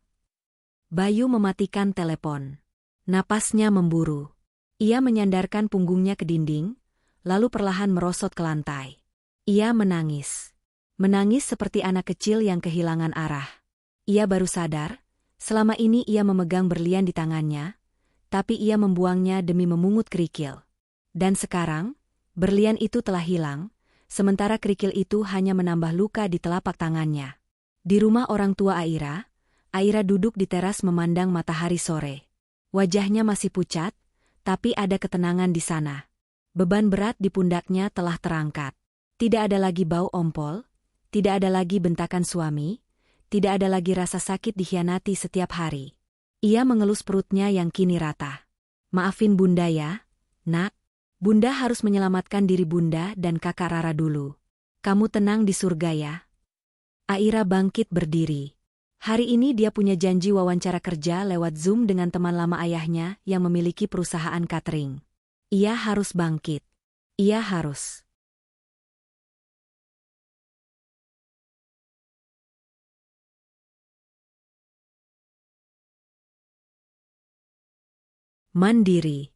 Bayu mematikan telepon. Napasnya memburu. Ia menyandarkan punggungnya ke dinding, lalu perlahan merosot ke lantai. Ia menangis. Menangis seperti anak kecil yang kehilangan arah. Ia baru sadar, selama ini ia memegang berlian di tangannya, tapi ia membuangnya demi memungut kerikil. Dan sekarang, berlian itu telah hilang, sementara kerikil itu hanya menambah luka di telapak tangannya. Di rumah orang tua Aira, Aira duduk di teras memandang matahari sore. Wajahnya masih pucat, tapi ada ketenangan di sana. Beban berat di pundaknya telah terangkat. Tidak ada lagi bau ompol, tidak ada lagi bentakan suami, tidak ada lagi rasa sakit dikhianati setiap hari. Ia mengelus perutnya yang kini rata. Maafin bunda ya, nak. Bunda harus menyelamatkan diri bunda dan kakak Rara dulu. Kamu tenang di surga ya. Aira bangkit berdiri. Hari ini dia punya janji wawancara kerja lewat Zoom dengan teman lama ayahnya yang memiliki perusahaan catering. Ia harus bangkit. Ia harus. Mandiri.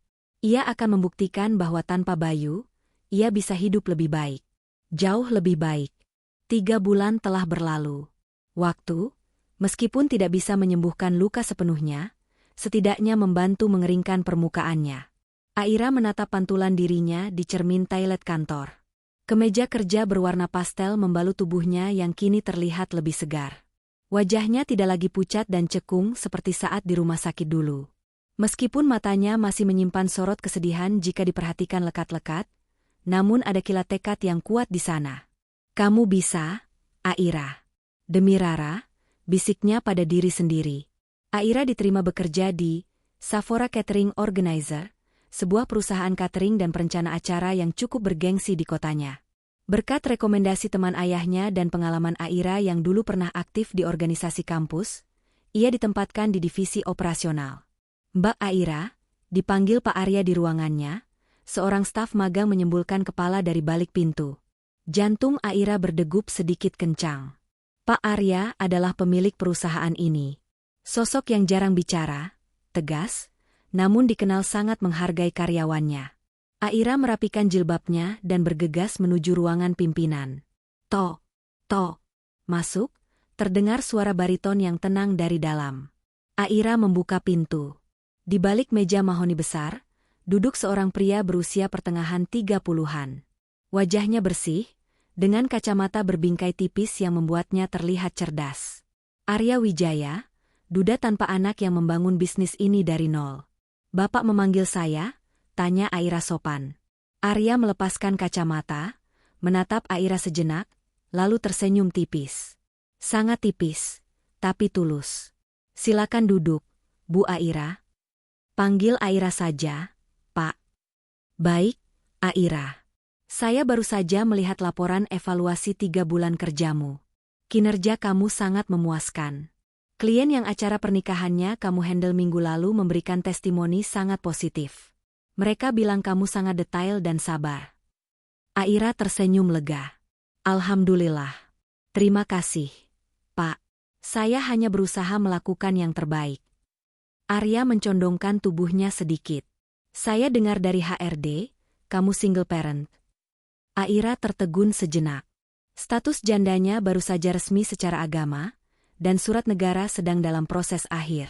Ia akan membuktikan bahwa tanpa Bayu, ia bisa hidup lebih baik. Jauh lebih baik. 3 bulan telah berlalu. Waktu, meskipun tidak bisa menyembuhkan luka sepenuhnya, setidaknya membantu mengeringkan permukaannya. Aira menatap pantulan dirinya di cermin toilet kantor. Kemeja kerja berwarna pastel membalut tubuhnya yang kini terlihat lebih segar. Wajahnya tidak lagi pucat dan cekung seperti saat di rumah sakit dulu. Meskipun matanya masih menyimpan sorot kesedihan jika diperhatikan lekat-lekat, namun ada kilat tekad yang kuat di sana. Kamu bisa, Aira. Demi Rara, bisiknya pada diri sendiri. Aira diterima bekerja di Sephora Catering Organizer, sebuah perusahaan catering dan perencana acara yang cukup bergengsi di kotanya. Berkat rekomendasi teman ayahnya dan pengalaman Aira yang dulu pernah aktif di organisasi kampus, ia ditempatkan di divisi operasional. Mbak Aira, dipanggil Pak Arya di ruangannya, seorang staf magang menyembulkan kepala dari balik pintu. Jantung Aira berdegup sedikit kencang. Pak Arya adalah pemilik perusahaan ini. Sosok yang jarang bicara, tegas, namun dikenal sangat menghargai karyawannya. Aira merapikan jilbabnya dan bergegas menuju ruangan pimpinan. "To, masuk," terdengar suara bariton yang tenang dari dalam. Aira membuka pintu. Di balik meja mahoni besar, duduk seorang pria berusia pertengahan 30-an. Wajahnya bersih, dengan kacamata berbingkai tipis yang membuatnya terlihat cerdas. Arya Wijaya, duda tanpa anak yang membangun bisnis ini dari nol. "Bapak memanggil saya?" tanya Aira sopan. Arya melepaskan kacamata, menatap Aira sejenak, lalu tersenyum tipis. Sangat tipis, tapi tulus. "Silakan duduk, Bu Aira." "Panggil Aira saja, Pak." "Baik, Aira. Saya baru saja melihat laporan evaluasi 3 bulan kerjamu. Kinerja kamu sangat memuaskan. Klien yang acara pernikahannya kamu handle minggu lalu memberikan testimoni sangat positif. Mereka bilang kamu sangat detail dan sabar." Aira tersenyum lega. "Alhamdulillah. Terima kasih, Pak. Saya hanya berusaha melakukan yang terbaik." Arya mencondongkan tubuhnya sedikit. "Saya dengar dari HRD, kamu single parent." Aira tertegun sejenak. Status jandanya baru saja resmi secara agama, dan surat negara sedang dalam proses akhir.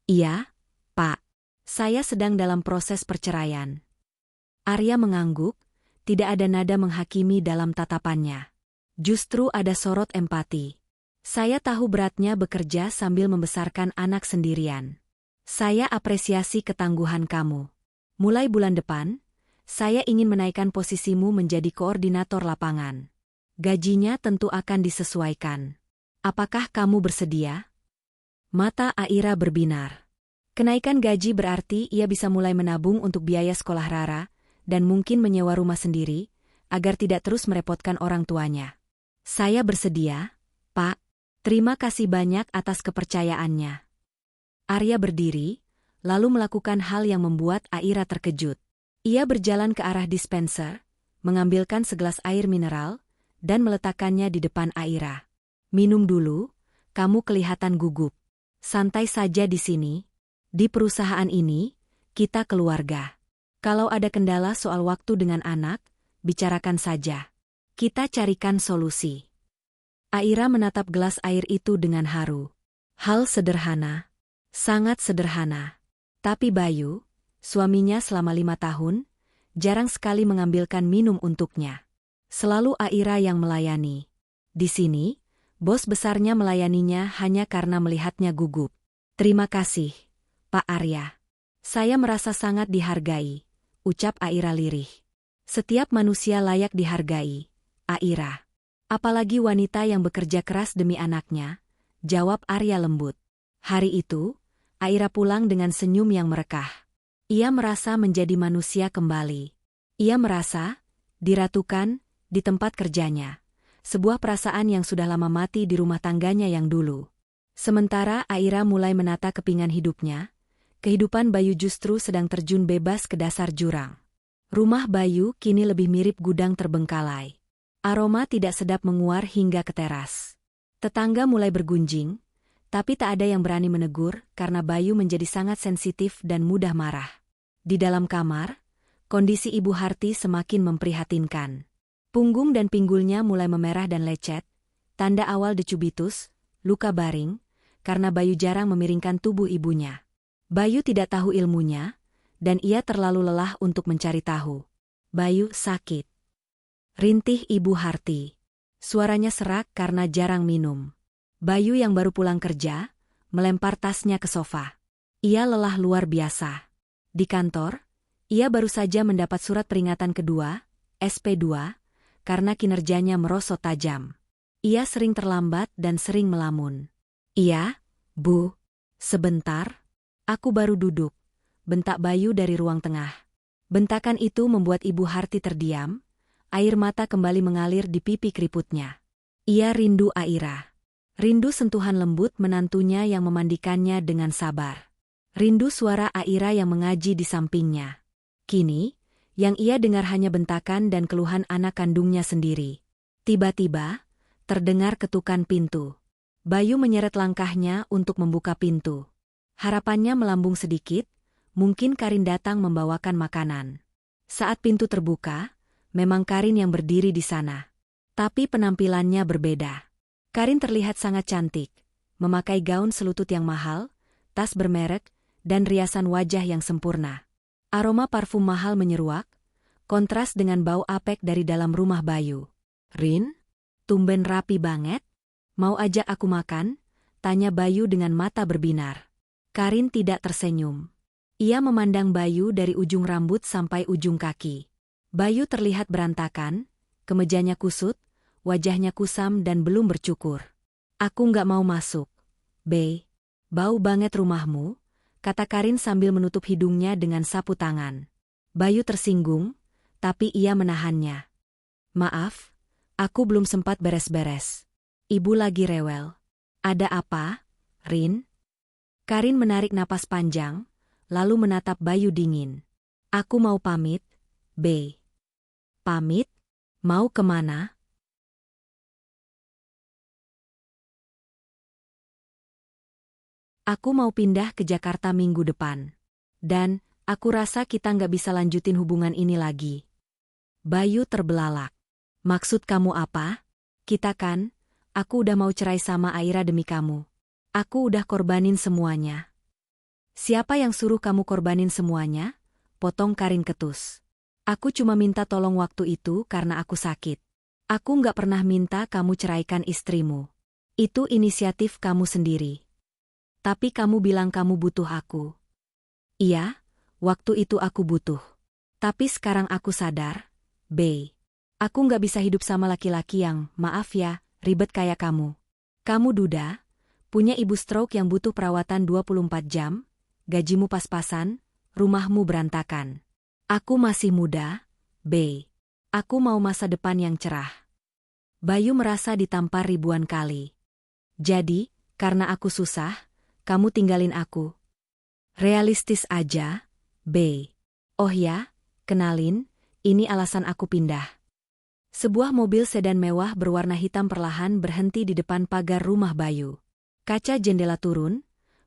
"Iya, Pak. Saya sedang dalam proses perceraian." Arya mengangguk, tidak ada nada menghakimi dalam tatapannya. Justru ada sorot empati. "Saya tahu beratnya bekerja sambil membesarkan anak sendirian. Saya apresiasi ketangguhan kamu. Mulai bulan depan, saya ingin menaikkan posisimu menjadi koordinator lapangan. Gajinya tentu akan disesuaikan. Apakah kamu bersedia?" Mata Aira berbinar. Kenaikan gaji berarti ia bisa mulai menabung untuk biaya sekolah Rara, dan mungkin menyewa rumah sendiri, agar tidak terus merepotkan orang tuanya. "Saya bersedia, Pak. Terima kasih banyak atas kepercayaannya." Arya berdiri, lalu melakukan hal yang membuat Aira terkejut. Ia berjalan ke arah dispenser, mengambilkan segelas air mineral, dan meletakkannya di depan Aira. "Minum dulu, kamu kelihatan gugup. Santai saja di sini. Di perusahaan ini, kita keluarga. Kalau ada kendala soal waktu dengan anak, bicarakan saja. Kita carikan solusi." Aira menatap gelas air itu dengan haru. Hal sederhana. Sangat sederhana. Tapi Bayu, suaminya selama 5 tahun, jarang sekali mengambilkan minum untuknya. Selalu Aira yang melayani. Di sini, bos besarnya melayaninya hanya karena melihatnya gugup. "Terima kasih, Pak Arya. Saya merasa sangat dihargai," ucap Aira lirih. "Setiap manusia layak dihargai, Aira. Apalagi wanita yang bekerja keras demi anaknya," jawab Arya lembut. Hari itu, Aira pulang dengan senyum yang merekah. Ia merasa menjadi manusia kembali. Ia merasa diratukan di tempat kerjanya. Sebuah perasaan yang sudah lama mati di rumah tangganya yang dulu. Sementara Aira mulai menata kepingan hidupnya, kehidupan Bayu justru sedang terjun bebas ke dasar jurang. Rumah Bayu kini lebih mirip gudang terbengkalai. Aroma tidak sedap menguar hingga ke teras. Tetangga mulai bergunjing, tapi tak ada yang berani menegur karena Bayu menjadi sangat sensitif dan mudah marah. Di dalam kamar, kondisi Ibu Harti semakin memprihatinkan. Punggung dan pinggulnya mulai memerah dan lecet, tanda awal decubitus, luka baring, karena Bayu jarang memiringkan tubuh ibunya. Bayu tidak tahu ilmunya, dan ia terlalu lelah untuk mencari tahu. "Bayu sakit," rintih Ibu Harti. Suaranya serak karena jarang minum. Bayu yang baru pulang kerja, melempar tasnya ke sofa. Ia lelah luar biasa. Di kantor, ia baru saja mendapat surat peringatan kedua, SP2, karena kinerjanya merosot tajam. Ia sering terlambat dan sering melamun. "Iya, Bu. Sebentar. Aku baru duduk," bentak Bayu dari ruang tengah. Bentakan itu membuat Ibu Harti terdiam, air mata kembali mengalir di pipi keriputnya. Ia rindu Aira. Rindu sentuhan lembut menantunya yang memandikannya dengan sabar. Rindu suara Aira yang mengaji di sampingnya. Kini, yang ia dengar hanya bentakan dan keluhan anak kandungnya sendiri. Tiba-tiba, terdengar ketukan pintu. Bayu menyeret langkahnya untuk membuka pintu. Harapannya melambung sedikit, mungkin Karin datang membawakan makanan. Saat pintu terbuka, memang Karin yang berdiri di sana. Tapi penampilannya berbeda. Karin terlihat sangat cantik, memakai gaun selutut yang mahal, tas bermerek, dan riasan wajah yang sempurna. Aroma parfum mahal menyeruak, kontras dengan bau apek dari dalam rumah Bayu. "Rin? Tumben rapi banget? Mau ajak aku makan?" tanya Bayu dengan mata berbinar. Karin tidak tersenyum. Ia memandang Bayu dari ujung rambut sampai ujung kaki. Bayu terlihat berantakan, kemejanya kusut, wajahnya kusam dan belum bercukur. "Aku nggak mau masuk. Bau banget rumahmu," kata Karin sambil menutup hidungnya dengan sapu tangan. Bayu tersinggung, tapi ia menahannya. "Maaf, aku belum sempat beres-beres. Ibu lagi rewel." "Ada apa, Rin?" Karin menarik napas panjang, lalu menatap Bayu dingin. "Aku mau pamit, Pamit? Mau kemana?" "Aku mau pindah ke Jakarta minggu depan. Dan, aku rasa kita nggak bisa lanjutin hubungan ini lagi." Bayu terbelalak. "Maksud kamu apa? Aku udah mau cerai sama Aira demi kamu. Aku udah korbanin semuanya." "Siapa yang suruh kamu korbanin semuanya?" potong Karin ketus. "Aku cuma minta tolong waktu itu karena aku sakit. Aku nggak pernah minta kamu ceraikan istrimu. Itu inisiatif kamu sendiri. Tapi kamu bilang kamu butuh aku." "Iya, waktu itu aku butuh. Tapi sekarang aku sadar, aku nggak bisa hidup sama laki-laki yang, maaf ya, ribet kayak kamu. Kamu duda, punya ibu stroke yang butuh perawatan 24 jam, gajimu pas-pasan, rumahmu berantakan. Aku masih muda, Aku mau masa depan yang cerah." Bayu merasa ditampar ribuan kali. "Jadi, karena aku susah, kamu tinggalin aku?" "Realistis aja, Oh ya, kenalin, ini alasan aku pindah." Sebuah mobil sedan mewah berwarna hitam perlahan berhenti di depan pagar rumah Bayu. Kaca jendela turun,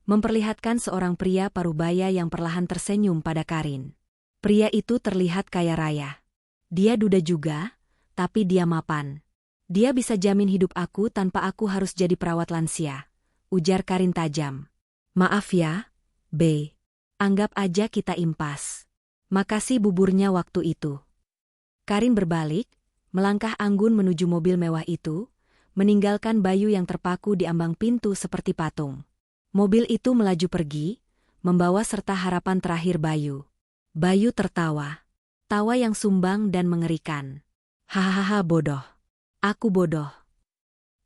memperlihatkan seorang pria parubaya yang perlahan tersenyum pada Karin. Pria itu terlihat kaya raya. Dia duda juga, tapi dia mapan. "Dia bisa jamin hidup aku tanpa aku harus jadi perawat lansia," ujar Karin tajam. "Maaf ya, Anggap aja kita impas. Makasih buburnya waktu itu." Karin berbalik, melangkah anggun menuju mobil mewah itu, meninggalkan Bayu yang terpaku di ambang pintu seperti patung. Mobil itu melaju pergi, membawa serta harapan terakhir Bayu. Bayu tertawa. Tawa yang sumbang dan mengerikan. "Hahaha bodoh. Aku bodoh."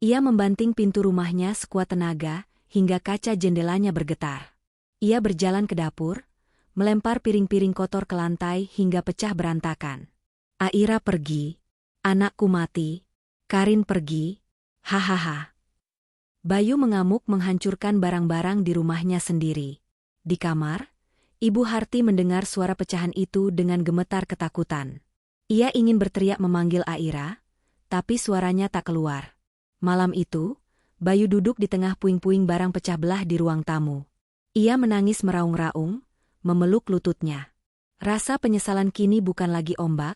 Ia membanting pintu rumahnya sekuat tenaga, hingga kaca jendelanya bergetar. Ia berjalan ke dapur, melempar piring-piring kotor ke lantai hingga pecah berantakan. "Aira pergi. Anakku mati. Karin pergi. Hahaha." Bayu mengamuk menghancurkan barang-barang di rumahnya sendiri. Di kamar, Ibu Harti mendengar suara pecahan itu dengan gemetar ketakutan. Ia ingin berteriak memanggil Aira, tapi suaranya tak keluar. Malam itu, Bayu duduk di tengah puing-puing barang pecah belah di ruang tamu. Ia menangis meraung-raung, memeluk lututnya. Rasa penyesalan kini bukan lagi ombak,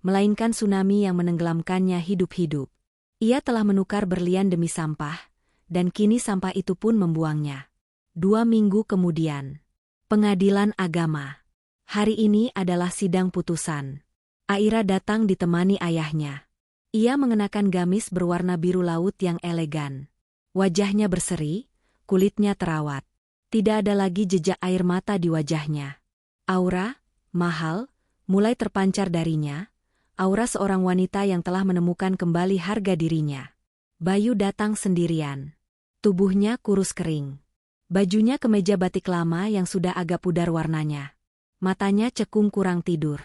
melainkan tsunami yang menenggelamkannya hidup-hidup. Ia telah menukar berlian demi sampah, dan kini sampah itu pun membuangnya. 2 minggu kemudian. Pengadilan agama. Hari ini adalah sidang putusan. Aira datang ditemani ayahnya. Ia mengenakan gamis berwarna biru laut yang elegan. Wajahnya berseri, kulitnya terawat. Tidak ada lagi jejak air mata di wajahnya. Aura, mahal, mulai terpancar darinya, aura seorang wanita yang telah menemukan kembali harga dirinya. Bayu datang sendirian. Tubuhnya kurus kering. Bajunya kemeja batik lama yang sudah agak pudar warnanya. Matanya cekung kurang tidur.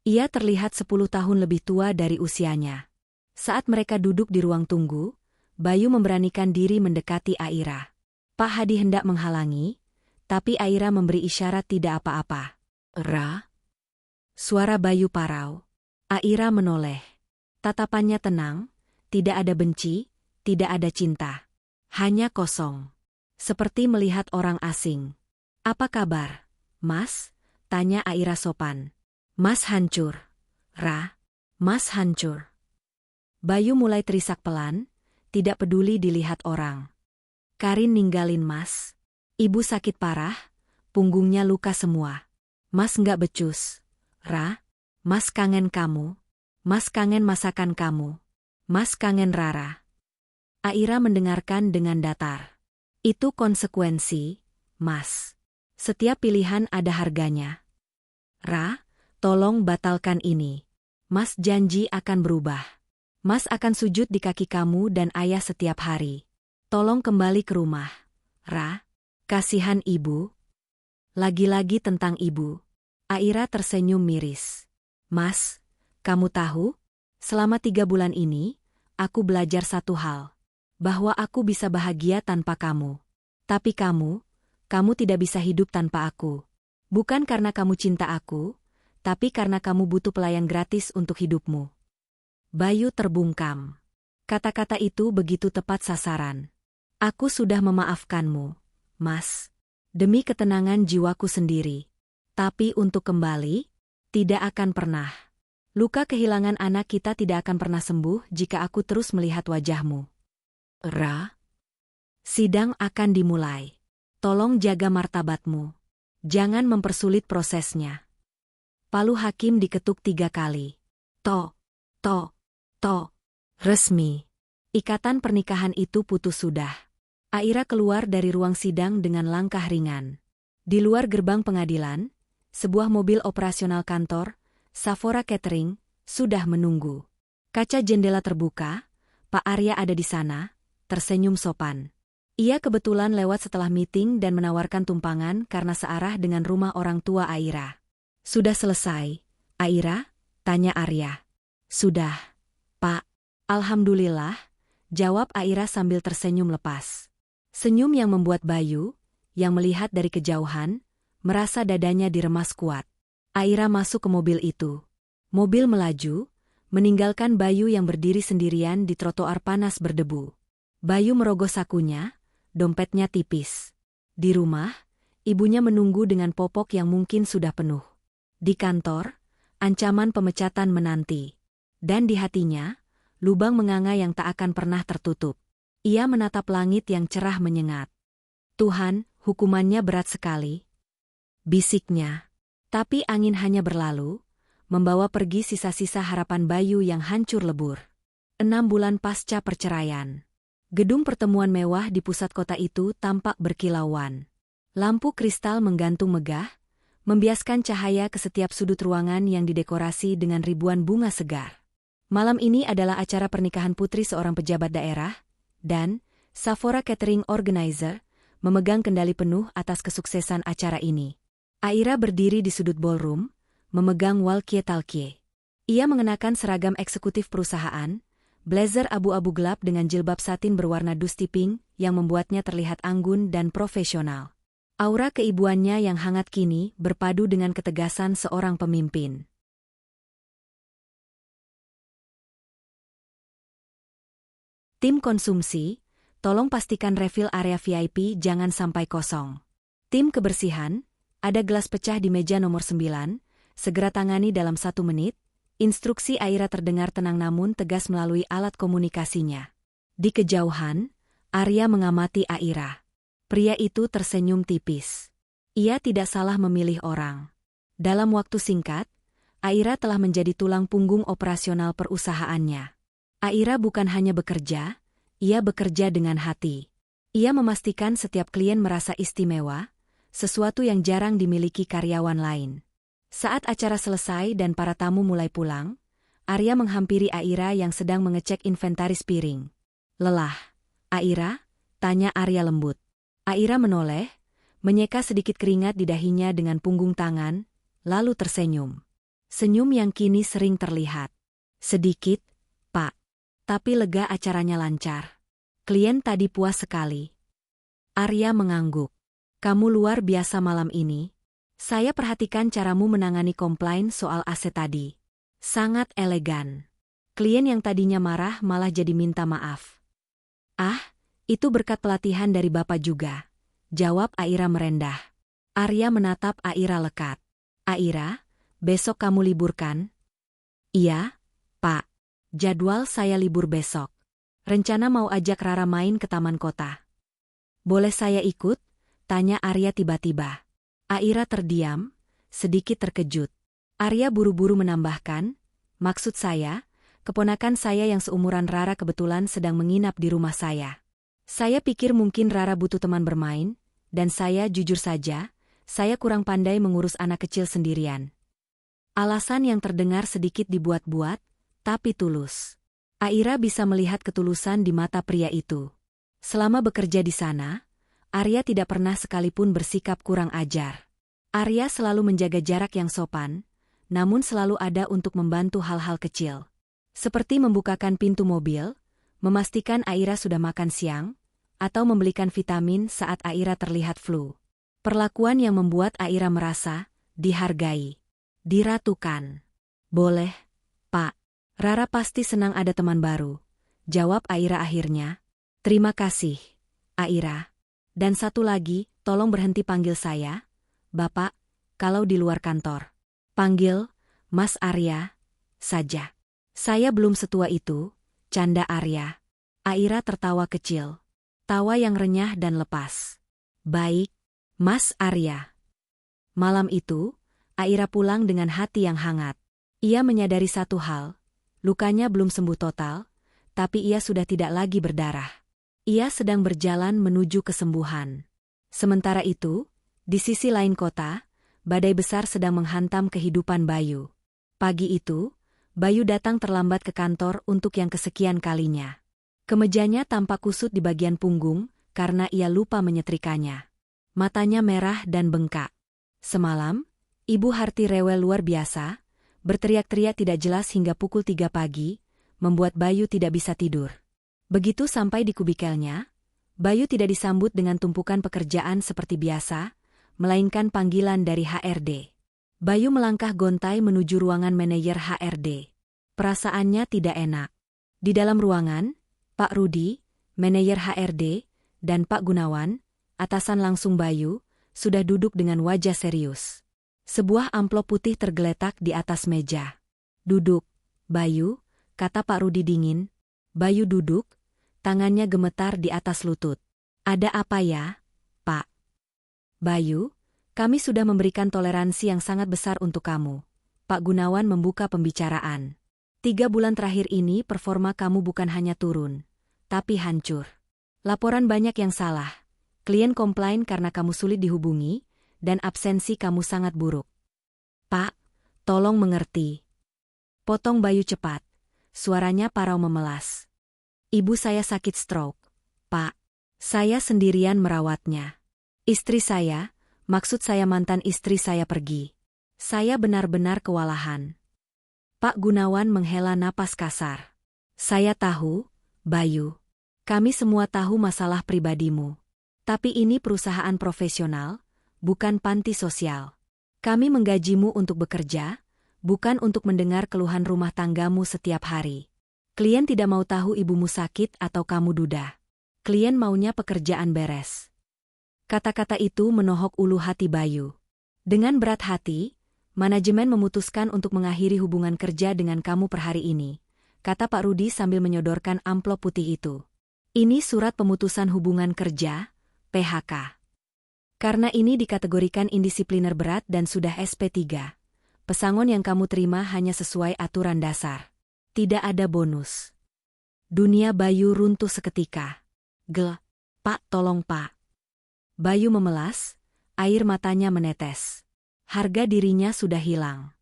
Ia terlihat 10 tahun lebih tua dari usianya. Saat mereka duduk di ruang tunggu, Bayu memberanikan diri mendekati Aira. Pak Hadi hendak menghalangi, tapi Aira memberi isyarat tidak apa-apa. Suara Bayu parau. Aira menoleh. Tatapannya tenang, tidak ada benci, tidak ada cinta. Hanya kosong. Seperti melihat orang asing. Apa kabar, Mas? Tanya Aira sopan. Mas hancur. Ra, Mas hancur. Bayu mulai terisak pelan, tidak peduli dilihat orang. Karin ninggalin Mas. Ibu sakit parah, punggungnya luka semua. Mas nggak becus. Ra, Mas kangen kamu. Mas kangen masakan kamu. Mas kangen Rara. Aira mendengarkan dengan datar. Itu konsekuensi, Mas. Setiap pilihan ada harganya. Ra, tolong batalkan ini. Mas janji akan berubah. Mas akan sujud di kaki kamu dan ayah setiap hari. Tolong kembali ke rumah. Ra, kasihan ibu. Lagi-lagi tentang ibu. Aira tersenyum miris. Mas, kamu tahu? Selama 3 bulan ini, aku belajar satu hal. Bahwa aku bisa bahagia tanpa kamu. Tapi kamu tidak bisa hidup tanpa aku. Bukan karena kamu cinta aku, tapi karena kamu butuh pelayan gratis untuk hidupmu. Bayu terbungkam. Kata-kata itu begitu tepat sasaran. Aku sudah memaafkanmu, Mas. Demi ketenangan jiwaku sendiri. Tapi untuk kembali, tidak akan pernah. Luka kehilangan anak kita tidak akan pernah sembuh jika aku terus melihat wajahmu. Ra, sidang akan dimulai. Tolong jaga martabatmu. Jangan mempersulit prosesnya. Palu hakim diketuk 3 kali. To. Resmi. Ikatan pernikahan itu putus sudah. Aira keluar dari ruang sidang dengan langkah ringan. Di luar gerbang pengadilan, sebuah mobil operasional kantor, Safora Catering, sudah menunggu. Kaca jendela terbuka, Pak Arya ada di sana, tersenyum sopan. Ia kebetulan lewat setelah meeting dan menawarkan tumpangan karena searah dengan rumah orang tua Aira. Sudah selesai, Aira? Tanya Arya. Sudah, Pak. Alhamdulillah, jawab Aira sambil tersenyum lepas. Senyum yang membuat Bayu, yang melihat dari kejauhan, merasa dadanya diremas kuat. Aira masuk ke mobil itu. Mobil melaju, meninggalkan Bayu yang berdiri sendirian di trotoar panas berdebu. Bayu merogoh sakunya, dompetnya tipis. Di rumah, ibunya menunggu dengan popok yang mungkin sudah penuh. Di kantor, ancaman pemecatan menanti. Dan di hatinya, lubang menganga yang tak akan pernah tertutup. Ia menatap langit yang cerah menyengat. Tuhan, hukumannya berat sekali. Bisiknya. Tapi angin hanya berlalu, membawa pergi sisa-sisa harapan Bayu yang hancur lebur. 6 bulan pasca perceraian. Gedung pertemuan mewah di pusat kota itu tampak berkilauan. Lampu kristal menggantung megah, membiaskan cahaya ke setiap sudut ruangan yang didekorasi dengan ribuan bunga segar. Malam ini adalah acara pernikahan putri seorang pejabat daerah, dan Safora Catering Organizer memegang kendali penuh atas kesuksesan acara ini. Aira berdiri di sudut ballroom, memegang walkie-talkie. Ia mengenakan seragam eksekutif perusahaan, blazer abu-abu gelap dengan jilbab satin berwarna dusty pink yang membuatnya terlihat anggun dan profesional. Aura keibuannya yang hangat kini berpadu dengan ketegasan seorang pemimpin. Tim konsumsi, tolong pastikan refill area VIP jangan sampai kosong. Tim kebersihan, ada gelas pecah di meja nomor 9, segera tangani dalam 1 menit. Instruksi Aira terdengar tenang namun tegas melalui alat komunikasinya. Di kejauhan, Arya mengamati Aira. Pria itu tersenyum tipis. Ia tidak salah memilih orang. Dalam waktu singkat, Aira telah menjadi tulang punggung operasional perusahaannya. Aira bukan hanya bekerja, ia bekerja dengan hati. Ia memastikan setiap klien merasa istimewa, sesuatu yang jarang dimiliki karyawan lain. Saat acara selesai dan para tamu mulai pulang, Arya menghampiri Aira yang sedang mengecek inventaris piring. Lelah, Aira? Tanya Arya lembut. Aira menoleh, menyeka sedikit keringat di dahinya dengan punggung tangan, lalu tersenyum. Senyum yang kini sering terlihat. Sedikit, Pak. Tapi lega acaranya lancar. Klien tadi puas sekali. Arya mengangguk. Kamu luar biasa malam ini. Saya perhatikan caramu menangani komplain soal aset tadi. Sangat elegan. Klien yang tadinya marah malah jadi minta maaf. Ah, itu berkat pelatihan dari Bapak juga, jawab Aira merendah. Arya menatap Aira lekat. Aira, besok kamu libur kan? Iya, Pak. Jadwal saya libur besok. Rencana mau ajak Rara main ke taman kota. Boleh saya ikut? Tanya Arya tiba-tiba. Aira terdiam, sedikit terkejut. Arya buru-buru menambahkan, maksud saya, keponakan saya yang seumuran Rara kebetulan sedang menginap di rumah saya. Saya pikir mungkin Rara butuh teman bermain, dan saya jujur saja, saya kurang pandai mengurus anak kecil sendirian. Alasan yang terdengar sedikit dibuat-buat, tapi tulus. Aira bisa melihat ketulusan di mata pria itu. Selama bekerja di sana, Arya tidak pernah sekalipun bersikap kurang ajar. Arya selalu menjaga jarak yang sopan, namun selalu ada untuk membantu hal-hal kecil. Seperti membukakan pintu mobil, memastikan Aira sudah makan siang, atau membelikan vitamin saat Aira terlihat flu. Perlakuan yang membuat Aira merasa dihargai, diratukan. Boleh, Pak. Rara pasti senang ada teman baru, jawab Aira akhirnya. Terima kasih, Aira. Dan satu lagi, tolong berhenti panggil saya, Bapak, kalau di luar kantor. Panggil, Mas Arya, saja. Saya belum setua itu, canda Arya. Aira tertawa kecil. Tawa yang renyah dan lepas. Baik, Mas Arya. Malam itu, Aira pulang dengan hati yang hangat. Ia menyadari satu hal, lukanya belum sembuh total, tapi ia sudah tidak lagi berdarah. Ia sedang berjalan menuju kesembuhan. Sementara itu, di sisi lain kota, badai besar sedang menghantam kehidupan Bayu. Pagi itu, Bayu datang terlambat ke kantor untuk yang kesekian kalinya. Kemejanya tampak kusut di bagian punggung karena ia lupa menyetrikanya. Matanya merah dan bengkak. Semalam, Ibu Harti rewel luar biasa, berteriak-teriak tidak jelas hingga pukul 3 pagi, membuat Bayu tidak bisa tidur. Begitu sampai di kubikelnya, Bayu tidak disambut dengan tumpukan pekerjaan seperti biasa, melainkan panggilan dari HRD. Bayu melangkah gontai menuju ruangan manajer HRD. Perasaannya tidak enak. Di dalam ruangan, Pak Rudi, manajer HRD, dan Pak Gunawan, atasan langsung Bayu, sudah duduk dengan wajah serius. Sebuah amplop putih tergeletak di atas meja. Duduk, Bayu, kata Pak Rudi dingin. Bayu duduk, tangannya gemetar di atas lutut. Ada apa ya, Pak? Bayu, kami sudah memberikan toleransi yang sangat besar untuk kamu. Pak Gunawan membuka pembicaraan. 3 bulan terakhir ini performa kamu bukan hanya turun, tapi hancur. Laporan banyak yang salah. Klien komplain karena kamu sulit dihubungi, dan absensi kamu sangat buruk. Pak, tolong mengerti. Potong Bayu cepat. Suaranya parau memelas. Ibu saya sakit stroke, Pak. Saya sendirian merawatnya. Istri saya, maksud saya mantan istri saya pergi. Saya benar-benar kewalahan. Pak Gunawan menghela napas kasar. Saya tahu, Bayu. Kami semua tahu masalah pribadimu. Tapi ini perusahaan profesional, bukan panti sosial. Kami menggajimu untuk bekerja, bukan untuk mendengar keluhan rumah tanggamu setiap hari. Klien tidak mau tahu ibumu sakit atau kamu duda. Klien maunya pekerjaan beres. Kata-kata itu menohok ulu hati Bayu. Dengan berat hati, manajemen memutuskan untuk mengakhiri hubungan kerja dengan kamu per hari ini, kata Pak Rudi sambil menyodorkan amplop putih itu. Ini surat pemutusan hubungan kerja, PHK. Karena ini dikategorikan indisipliner berat dan sudah SP3. Pesangon yang kamu terima hanya sesuai aturan dasar. Tidak ada bonus. Dunia Bayu runtuh seketika. Pak, tolong Pak. Bayu memelas, air matanya menetes. Harga dirinya sudah hilang.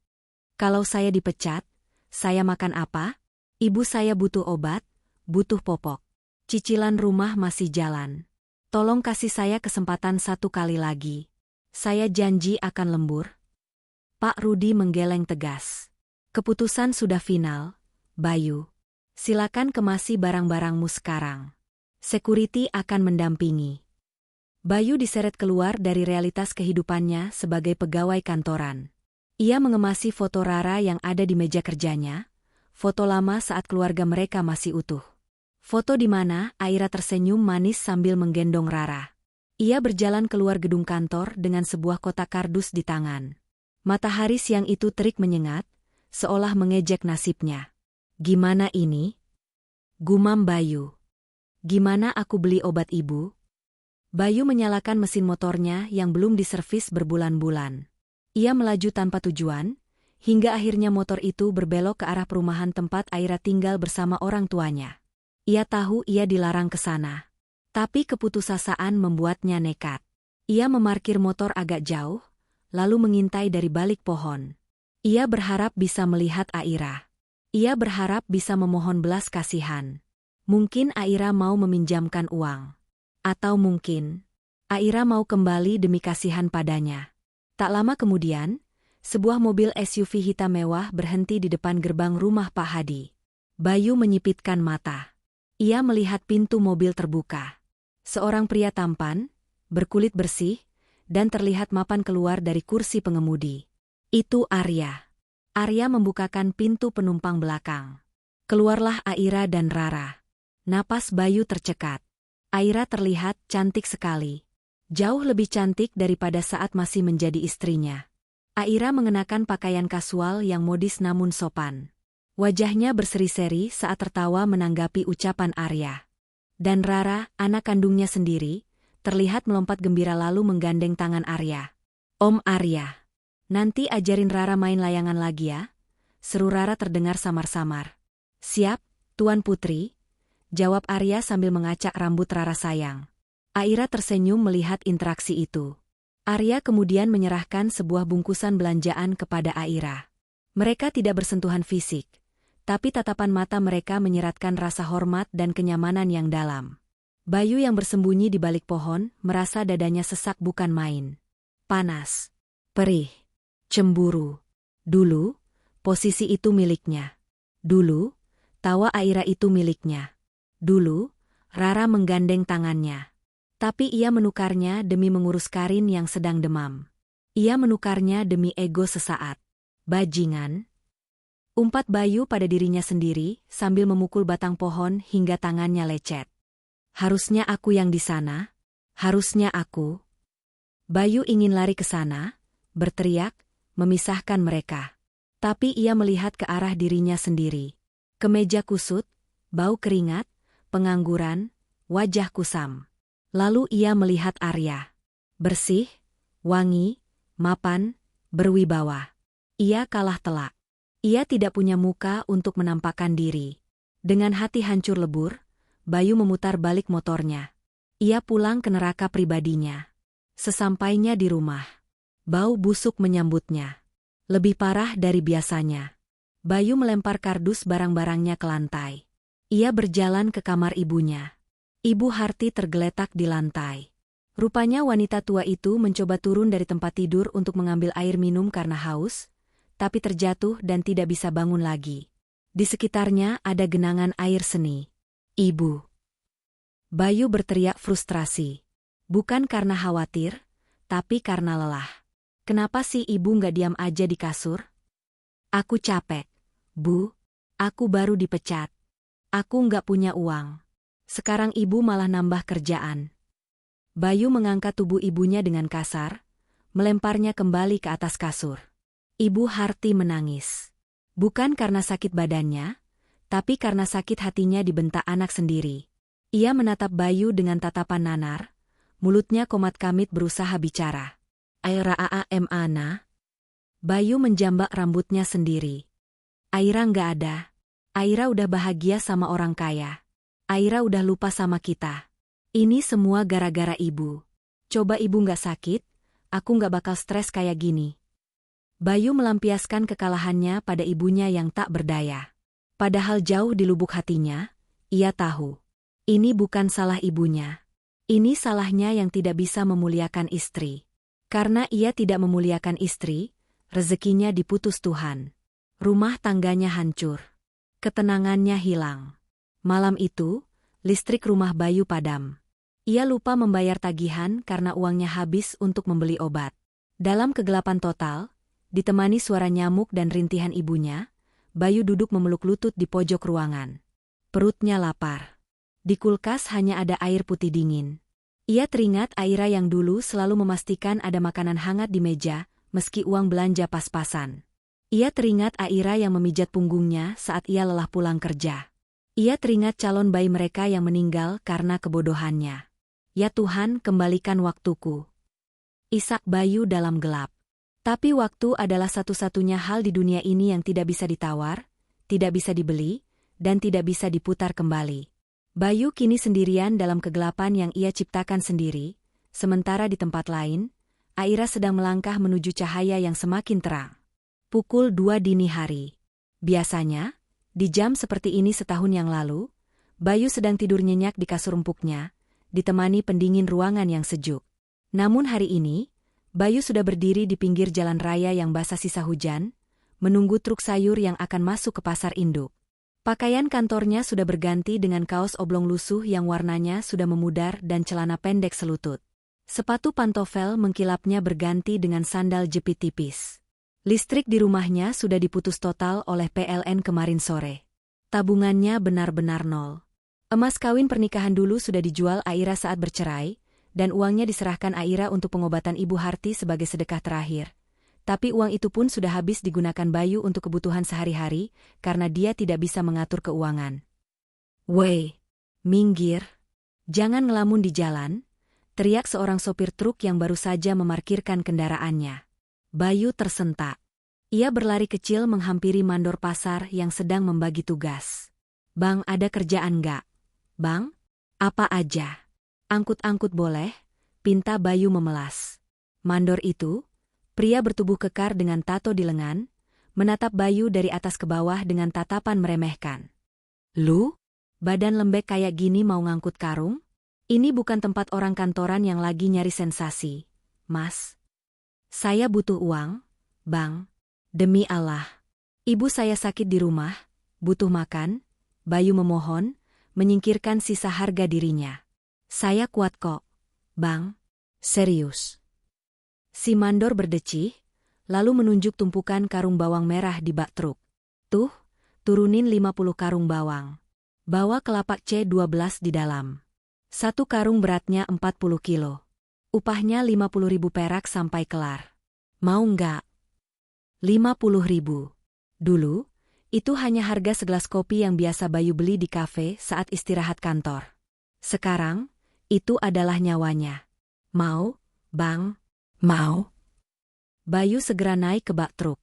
Kalau saya dipecat, saya makan apa? Ibu saya butuh obat, butuh popok. Cicilan rumah masih jalan. Tolong kasih saya kesempatan 1 kali lagi. Saya janji akan lembur. Pak Rudi menggeleng tegas. Keputusan sudah final, Bayu. Silakan kemasi barang-barangmu sekarang. Security akan mendampingi. Bayu diseret keluar dari realitas kehidupannya sebagai pegawai kantoran. Ia mengemasi foto Rara yang ada di meja kerjanya, foto lama saat keluarga mereka masih utuh. Foto di mana Aira tersenyum manis sambil menggendong Rara. Ia berjalan keluar gedung kantor dengan sebuah kotak kardus di tangan. Matahari siang itu terik menyengat, seolah mengejek nasibnya. "Gimana ini?" gumam Bayu. "Gimana aku beli obat ibu?" Bayu menyalakan mesin motornya yang belum diservis berbulan-bulan. Ia melaju tanpa tujuan, hingga akhirnya motor itu berbelok ke arah perumahan tempat Aira tinggal bersama orang tuanya. Ia tahu ia dilarang ke sana. Tapi keputusasaan membuatnya nekat. Ia memarkir motor agak jauh, lalu mengintai dari balik pohon. Ia berharap bisa melihat Aira. Ia berharap bisa memohon belas kasihan. Mungkin Aira mau meminjamkan uang. Atau mungkin Aira mau kembali demi kasihan padanya. Tak lama kemudian, sebuah mobil SUV hitam mewah berhenti di depan gerbang rumah Pak Hadi. Bayu menyipitkan mata. Ia melihat pintu mobil terbuka. Seorang pria tampan, berkulit bersih, dan terlihat mapan keluar dari kursi pengemudi. Itu Arya. Arya membukakan pintu penumpang belakang. Keluarlah Aira dan Rara. Napas Bayu tercekat. Aira terlihat cantik sekali. Jauh lebih cantik daripada saat masih menjadi istrinya. Aira mengenakan pakaian kasual yang modis namun sopan. Wajahnya berseri-seri saat tertawa menanggapi ucapan Arya. Dan Rara, anak kandungnya sendiri, terlihat melompat gembira lalu menggandeng tangan Arya. "Om Arya, nanti ajarin Rara main layangan lagi ya?" seru Rara terdengar samar-samar. "Siap, Tuan Putri," jawab Arya sambil mengacak rambut Rara sayang. Aira tersenyum melihat interaksi itu. Arya kemudian menyerahkan sebuah bungkusan belanjaan kepada Aira. Mereka tidak bersentuhan fisik, tapi tatapan mata mereka menyeratkan rasa hormat dan kenyamanan yang dalam. Bayu yang bersembunyi di balik pohon merasa dadanya sesak bukan main. Panas, perih, cemburu. Dulu, posisi itu miliknya. Dulu, tawa Aira itu miliknya. Dulu, Rara menggandeng tangannya. Tapi ia menukarnya demi mengurus Karin yang sedang demam. Ia menukarnya demi ego sesaat. Bajingan. Umpat Bayu pada dirinya sendiri sambil memukul batang pohon hingga tangannya lecet. Harusnya aku yang di sana. Harusnya aku. Bayu ingin lari ke sana, berteriak, memisahkan mereka. Tapi ia melihat ke arah dirinya sendiri. Kemeja kusut, bau keringat, pengangguran, wajah kusam. Lalu ia melihat Arya. Bersih, wangi, mapan, berwibawa. Ia kalah telak. Ia tidak punya muka untuk menampakkan diri. Dengan hati hancur lebur, Bayu memutar balik motornya. Ia pulang ke neraka pribadinya. Sesampainya di rumah, bau busuk menyambutnya. Lebih parah dari biasanya. Bayu melempar kardus barang-barangnya ke lantai. Ia berjalan ke kamar ibunya. Ibu Harti tergeletak di lantai. Rupanya wanita tua itu mencoba turun dari tempat tidur untuk mengambil air minum karena haus, tapi terjatuh dan tidak bisa bangun lagi. Di sekitarnya ada genangan air seni. "Ibu!" Bayu berteriak frustrasi. Bukan karena khawatir, tapi karena lelah. "Kenapa sih ibu nggak diam aja di kasur?" "Aku capek, Bu. Aku baru dipecat. Aku nggak punya uang. Sekarang ibu malah nambah kerjaan." Bayu mengangkat tubuh ibunya dengan kasar, melemparnya kembali ke atas kasur. Ibu Harti menangis. Bukan karena sakit badannya, tapi karena sakit hatinya dibentak anak sendiri. Ia menatap Bayu dengan tatapan nanar, mulutnya komat-kamit berusaha bicara. "Aira aamana." Bayu menjambak rambutnya sendiri. "Aira nggak ada. Aira udah bahagia sama orang kaya. Aira udah lupa sama kita. Ini semua gara-gara ibu. Coba ibu nggak sakit, aku nggak bakal stres kayak gini." Bayu melampiaskan kekalahannya pada ibunya yang tak berdaya. Padahal jauh di lubuk hatinya, ia tahu. Ini bukan salah ibunya. Ini salahnya yang tidak bisa memuliakan istri. Karena ia tidak memuliakan istri, rezekinya diputus Tuhan. Rumah tangganya hancur. Ketenangannya hilang. Malam itu, listrik rumah Bayu padam. Ia lupa membayar tagihan karena uangnya habis untuk membeli obat. Dalam kegelapan total, ditemani suara nyamuk dan rintihan ibunya, Bayu duduk memeluk lutut di pojok ruangan. Perutnya lapar. Di kulkas hanya ada air putih dingin. Ia teringat Aira yang dulu selalu memastikan ada makanan hangat di meja, meski uang belanja pas-pasan. Ia teringat Aira yang memijat punggungnya saat ia lelah pulang kerja. Ia teringat calon bayi mereka yang meninggal karena kebodohannya. Ya Tuhan, kembalikan waktuku. Isak Bayu dalam gelap. Tapi waktu adalah satu-satunya hal di dunia ini yang tidak bisa ditawar, tidak bisa dibeli, dan tidak bisa diputar kembali. Bayu kini sendirian dalam kegelapan yang ia ciptakan sendiri, sementara di tempat lain, Aira sedang melangkah menuju cahaya yang semakin terang. Pukul 2 dini hari. Biasanya, di jam seperti ini setahun yang lalu, Bayu sedang tidur nyenyak di kasur empuknya, ditemani pendingin ruangan yang sejuk. Namun hari ini, Bayu sudah berdiri di pinggir jalan raya yang basah sisa hujan, menunggu truk sayur yang akan masuk ke pasar induk. Pakaian kantornya sudah berganti dengan kaos oblong lusuh yang warnanya sudah memudar dan celana pendek selutut. Sepatu pantofel mengkilapnya berganti dengan sandal jepit tipis. Listrik di rumahnya sudah diputus total oleh PLN kemarin sore. Tabungannya benar-benar nol. Emas kawin pernikahan dulu sudah dijual Aira saat bercerai, dan uangnya diserahkan Aira untuk pengobatan Ibu Harti sebagai sedekah terakhir. Tapi uang itu pun sudah habis digunakan Bayu untuk kebutuhan sehari-hari, karena dia tidak bisa mengatur keuangan. "Woi, minggir. Jangan ngelamun di jalan," teriak seorang sopir truk yang baru saja memarkirkan kendaraannya. Bayu tersentak. Ia berlari kecil menghampiri mandor pasar yang sedang membagi tugas. "Bang, ada kerjaan nggak?" "Bang? Apa aja?" "Angkut-angkut boleh?" pinta Bayu memelas. Mandor itu, pria bertubuh kekar dengan tato di lengan, menatap Bayu dari atas ke bawah dengan tatapan meremehkan. "Lu? Badan lembek kayak gini mau ngangkut karung? Ini bukan tempat orang kantoran yang lagi nyari sensasi, Mas. Saya butuh uang, Bang. Demi Allah. Ibu saya sakit di rumah, butuh makan." Bayu memohon, menyingkirkan sisa harga dirinya. "Saya kuat kok, Bang. Serius." Si mandor berdecih, lalu menunjuk tumpukan karung bawang merah di bak truk. "Tuh, turunin 50 karung bawang. Bawa kelapa C12 di dalam. Satu karung beratnya 40 kilo. Upahnya 50.000 perak sampai kelar. Mau nggak?" 50.000. Dulu, itu hanya harga segelas kopi yang biasa Bayu beli di kafe saat istirahat kantor. Sekarang, itu adalah nyawanya. "Mau, Bang? Mau?" Bayu segera naik ke bak truk.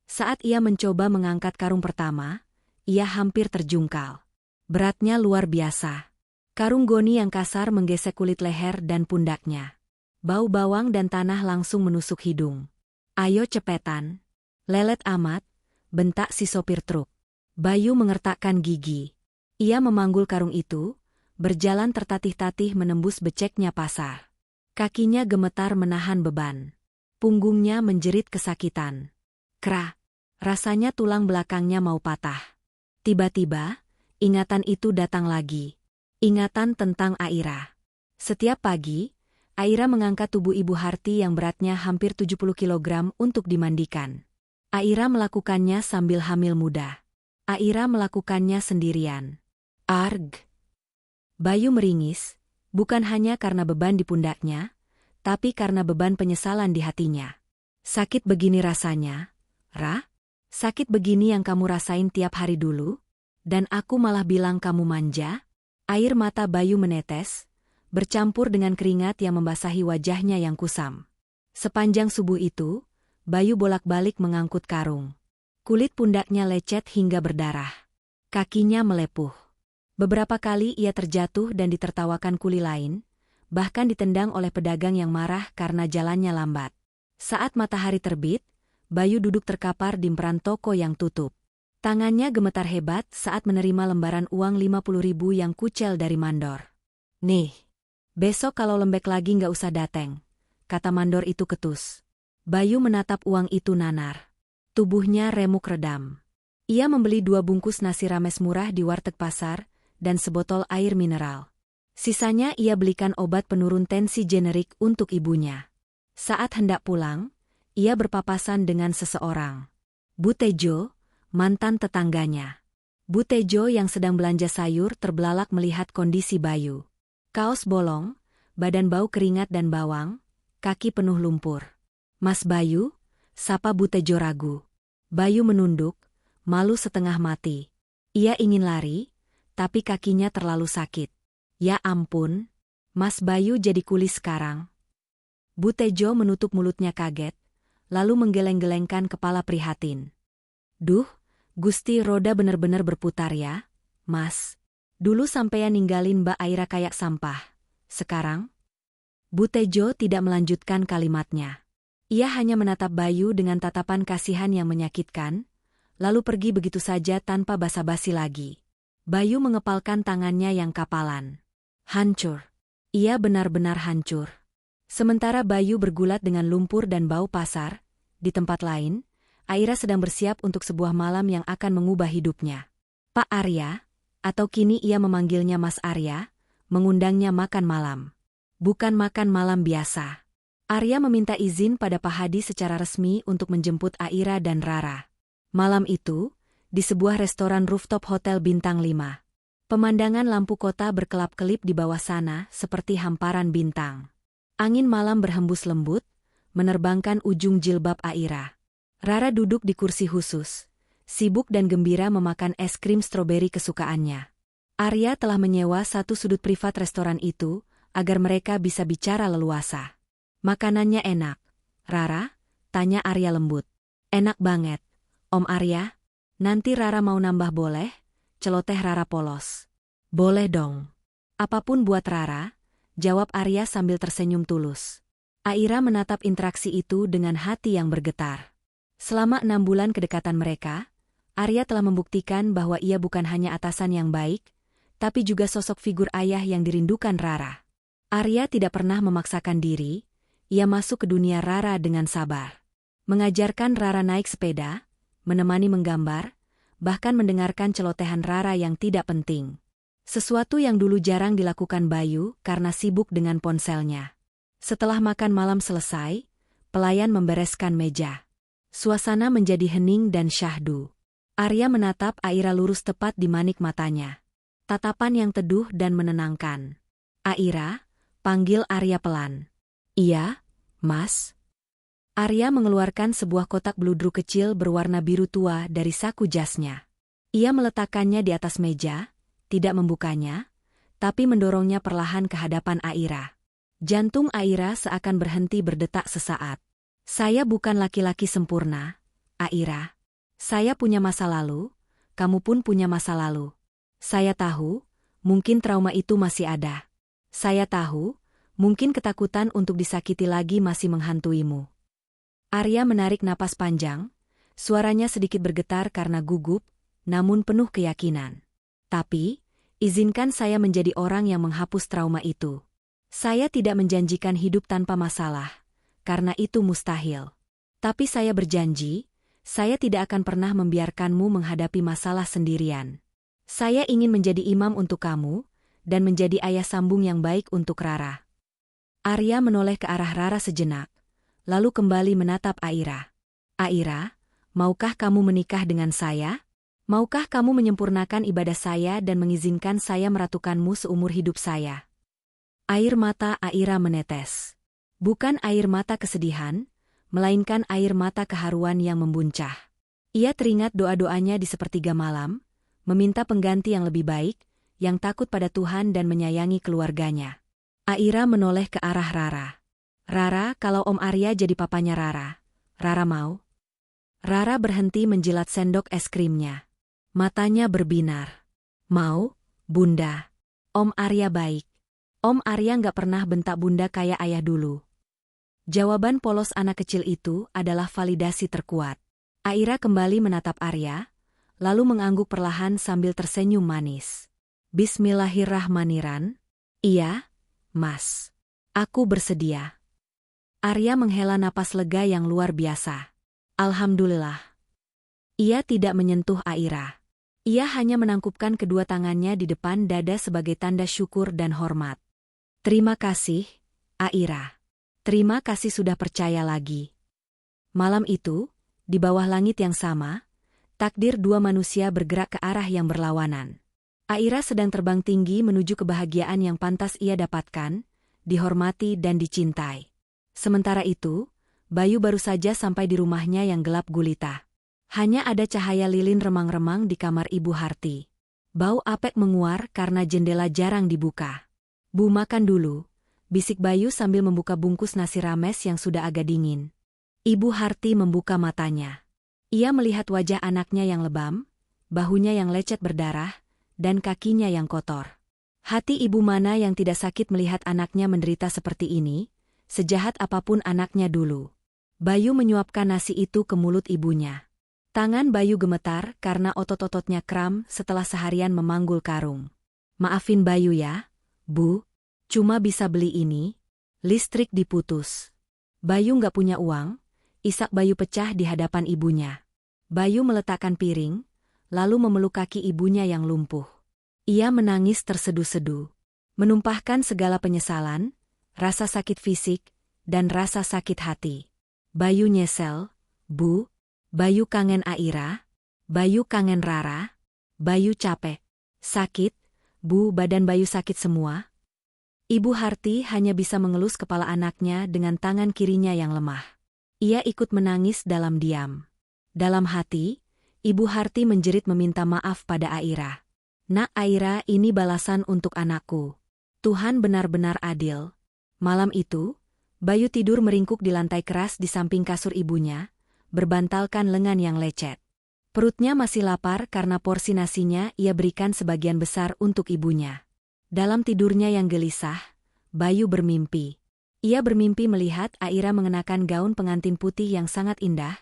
Saat ia mencoba mengangkat karung pertama, ia hampir terjungkal. Beratnya luar biasa. Karung goni yang kasar menggesek kulit leher dan pundaknya. Bau bawang dan tanah langsung menusuk hidung. "Ayo cepetan. Lelet amat," bentak si sopir truk. Bayu mengertakkan gigi. Ia memanggul karung itu, berjalan tertatih-tatih menembus beceknya pasar. Kakinya gemetar menahan beban. Punggungnya menjerit kesakitan. Kra! Rasanya tulang belakangnya mau patah. Tiba-tiba, ingatan itu datang lagi. Ingatan tentang Aira. Setiap pagi, Aira mengangkat tubuh Ibu Harti yang beratnya hampir 70 kg untuk dimandikan. Aira melakukannya sambil hamil muda. Aira melakukannya sendirian. Arg! Bayu meringis, bukan hanya karena beban di pundaknya, tapi karena beban penyesalan di hatinya. "Sakit begini rasanya, Ra? Sakit begini yang kamu rasain tiap hari dulu? Dan aku malah bilang kamu manja?" Air mata Bayu menetes, bercampur dengan keringat yang membasahi wajahnya yang kusam. Sepanjang subuh itu, Bayu bolak-balik mengangkut karung. Kulit pundaknya lecet hingga berdarah. Kakinya melepuh. Beberapa kali ia terjatuh dan ditertawakan kuli lain, bahkan ditendang oleh pedagang yang marah karena jalannya lambat. Saat matahari terbit, Bayu duduk terkapar di emperan toko yang tutup. Tangannya gemetar hebat saat menerima lembaran uang 50.000 yang kucel dari mandor. "Nih, besok kalau lembek lagi nggak usah dateng," kata mandor itu ketus. Bayu menatap uang itu nanar. Tubuhnya remuk redam. Ia membeli 2 bungkus nasi rames murah di warteg pasar dan sebotol air mineral. Sisanya ia belikan obat penurun tensi generik untuk ibunya. Saat hendak pulang, ia berpapasan dengan seseorang. "Bu Tejo, mantan tetangganya. Bu Tejo yang sedang belanja sayur terbelalak melihat kondisi Bayu. Kaos bolong, badan bau keringat dan bawang, kaki penuh lumpur. "Mas Bayu?" sapa Bu Tejo ragu. Bayu menunduk, malu setengah mati. Ia ingin lari, tapi kakinya terlalu sakit. "Ya ampun, Mas Bayu jadi kuli sekarang." Bu Tejo menutup mulutnya kaget, lalu menggeleng-gelengkan kepala prihatin. "Duh, Gusti roda bener-bener berputar ya, Mas. Dulu sampean ninggalin Mbak Aira kayak sampah. Sekarang?" Bu Tejo tidak melanjutkan kalimatnya. Ia hanya menatap Bayu dengan tatapan kasihan yang menyakitkan, lalu pergi begitu saja tanpa basa-basi lagi. Bayu mengepalkan tangannya yang kapalan. Hancur. Ia benar-benar hancur. Sementara Bayu bergulat dengan lumpur dan bau pasar, di tempat lain, Aira sedang bersiap untuk sebuah malam yang akan mengubah hidupnya. Pak Arya, atau kini ia memanggilnya Mas Arya, mengundangnya makan malam. Bukan makan malam biasa. Arya meminta izin pada Pak Hadi secara resmi untuk menjemput Aira dan Rara. Malam itu, di sebuah restoran rooftop hotel bintang 5. Pemandangan lampu kota berkelap-kelip di bawah sana seperti hamparan bintang. Angin malam berhembus lembut, menerbangkan ujung jilbab Aira. Rara duduk di kursi khusus, sibuk dan gembira memakan es krim stroberi kesukaannya. Arya telah menyewa satu sudut privat restoran itu, agar mereka bisa bicara leluasa. "Makanannya enak, Rara?" tanya Arya lembut. "Enak banget, Om Arya. Nanti Rara mau nambah boleh?" celoteh Rara polos. "Boleh dong. Apapun buat Rara," jawab Arya sambil tersenyum tulus. Aira menatap interaksi itu dengan hati yang bergetar. Selama 6 bulan kedekatan mereka, Arya telah membuktikan bahwa ia bukan hanya atasan yang baik, tapi juga sosok figur ayah yang dirindukan Rara. Arya tidak pernah memaksakan diri, ia masuk ke dunia Rara dengan sabar. Mengajarkan Rara naik sepeda, menemani menggambar, bahkan mendengarkan celotehan Rara yang tidak penting. Sesuatu yang dulu jarang dilakukan Bayu karena sibuk dengan ponselnya. Setelah makan malam selesai, pelayan membereskan meja. Suasana menjadi hening dan syahdu. Arya menatap Aira lurus tepat di manik matanya. Tatapan yang teduh dan menenangkan. "Aira," panggil Arya pelan. "Iya, Mas." Arya mengeluarkan sebuah kotak bludru kecil berwarna biru tua dari saku jasnya. Ia meletakkannya di atas meja, tidak membukanya, tapi mendorongnya perlahan ke hadapan Aira. Jantung Aira seakan berhenti berdetak sesaat. "Saya bukan laki-laki sempurna, Aira. Saya punya masa lalu, kamu pun punya masa lalu. Saya tahu, mungkin trauma itu masih ada. Saya tahu, mungkin ketakutan untuk disakiti lagi masih menghantuimu." Arya menarik napas panjang, suaranya sedikit bergetar karena gugup, namun penuh keyakinan. "Tapi, izinkan saya menjadi orang yang menghapus trauma itu. Saya tidak menjanjikan hidup tanpa masalah, karena itu mustahil. Tapi saya berjanji, saya tidak akan pernah membiarkanmu menghadapi masalah sendirian. Saya ingin menjadi imam untuk kamu, dan menjadi ayah sambung yang baik untuk Rara." Arya menoleh ke arah Rara sejenak, lalu kembali menatap Aira. "Aira, maukah kamu menikah dengan saya? Maukah kamu menyempurnakan ibadah saya dan mengizinkan saya meratukanmu seumur hidup saya?" Air mata Aira menetes. Bukan air mata kesedihan, melainkan air mata keharuan yang membuncah. Ia teringat doa-doanya di sepertiga malam, meminta pengganti yang lebih baik, yang takut pada Tuhan dan menyayangi keluarganya. Aira menoleh ke arah Rara. "Rara, kalau Om Arya jadi papanya Rara, Rara mau?" Rara berhenti menjilat sendok es krimnya. Matanya berbinar. "Mau, Bunda. Om Arya baik. Om Arya nggak pernah bentak Bunda kayak ayah dulu." Jawaban polos anak kecil itu adalah validasi terkuat. Aira kembali menatap Arya, lalu mengangguk perlahan sambil tersenyum manis. "Bismillahirrahmanirrahim. Iya, Mas. Aku bersedia." Arya menghela napas lega yang luar biasa. Alhamdulillah. Ia tidak menyentuh Aira. Ia hanya menangkupkan kedua tangannya di depan dada sebagai tanda syukur dan hormat. "Terima kasih, Aira. Terima kasih sudah percaya lagi." Malam itu, di bawah langit yang sama, Takdir dua manusia bergerak ke arah yang berlawanan. Aira sedang terbang tinggi menuju kebahagiaan yang pantas ia dapatkan, dihormati dan dicintai. Sementara itu, Bayu baru saja sampai di rumahnya yang gelap gulita. Hanya ada cahaya lilin remang-remang di kamar Ibu Harti. Bau apek menguar karena jendela jarang dibuka. "Bu, makan dulu," bisik Bayu sambil membuka bungkus nasi rames yang sudah agak dingin. Ibu Harti membuka matanya. Ia melihat wajah anaknya yang lebam, bahunya yang lecet berdarah, dan kakinya yang kotor. Hati ibu mana yang tidak sakit melihat anaknya menderita seperti ini, sejahat apapun anaknya dulu. Bayu menyuapkan nasi itu ke mulut ibunya. Tangan Bayu gemetar karena otot-ototnya kram setelah seharian memanggul karung. "Maafin Bayu ya, Bu. Cuma bisa beli ini." Listrik diputus. Bayu nggak punya uang. Isak Bayu pecah di hadapan ibunya. Bayu meletakkan piring, lalu memeluk kaki ibunya yang lumpuh. Ia menangis tersedu-sedu, menumpahkan segala penyesalan, rasa sakit fisik, dan rasa sakit hati. Bayu nyesel, "Bu. Bayu kangen Aira. Bayu kangen Rara. Bayu capek." "Sakit, Bu, badan Bayu sakit semua." Ibu Harti hanya bisa mengelus kepala anaknya dengan tangan kirinya yang lemah. Ia ikut menangis dalam diam. Dalam hati, Ibu Harti menjerit meminta maaf pada Aira. "Nak Aira, ini balasan untuk anakku. Tuhan benar-benar adil." Malam itu, Bayu tidur meringkuk di lantai keras di samping kasur ibunya, berbantalkan lengan yang lecet. Perutnya masih lapar karena porsi nasinya ia berikan sebagian besar untuk ibunya. Dalam tidurnya yang gelisah, Bayu bermimpi. Ia bermimpi melihat Aira mengenakan gaun pengantin putih yang sangat indah,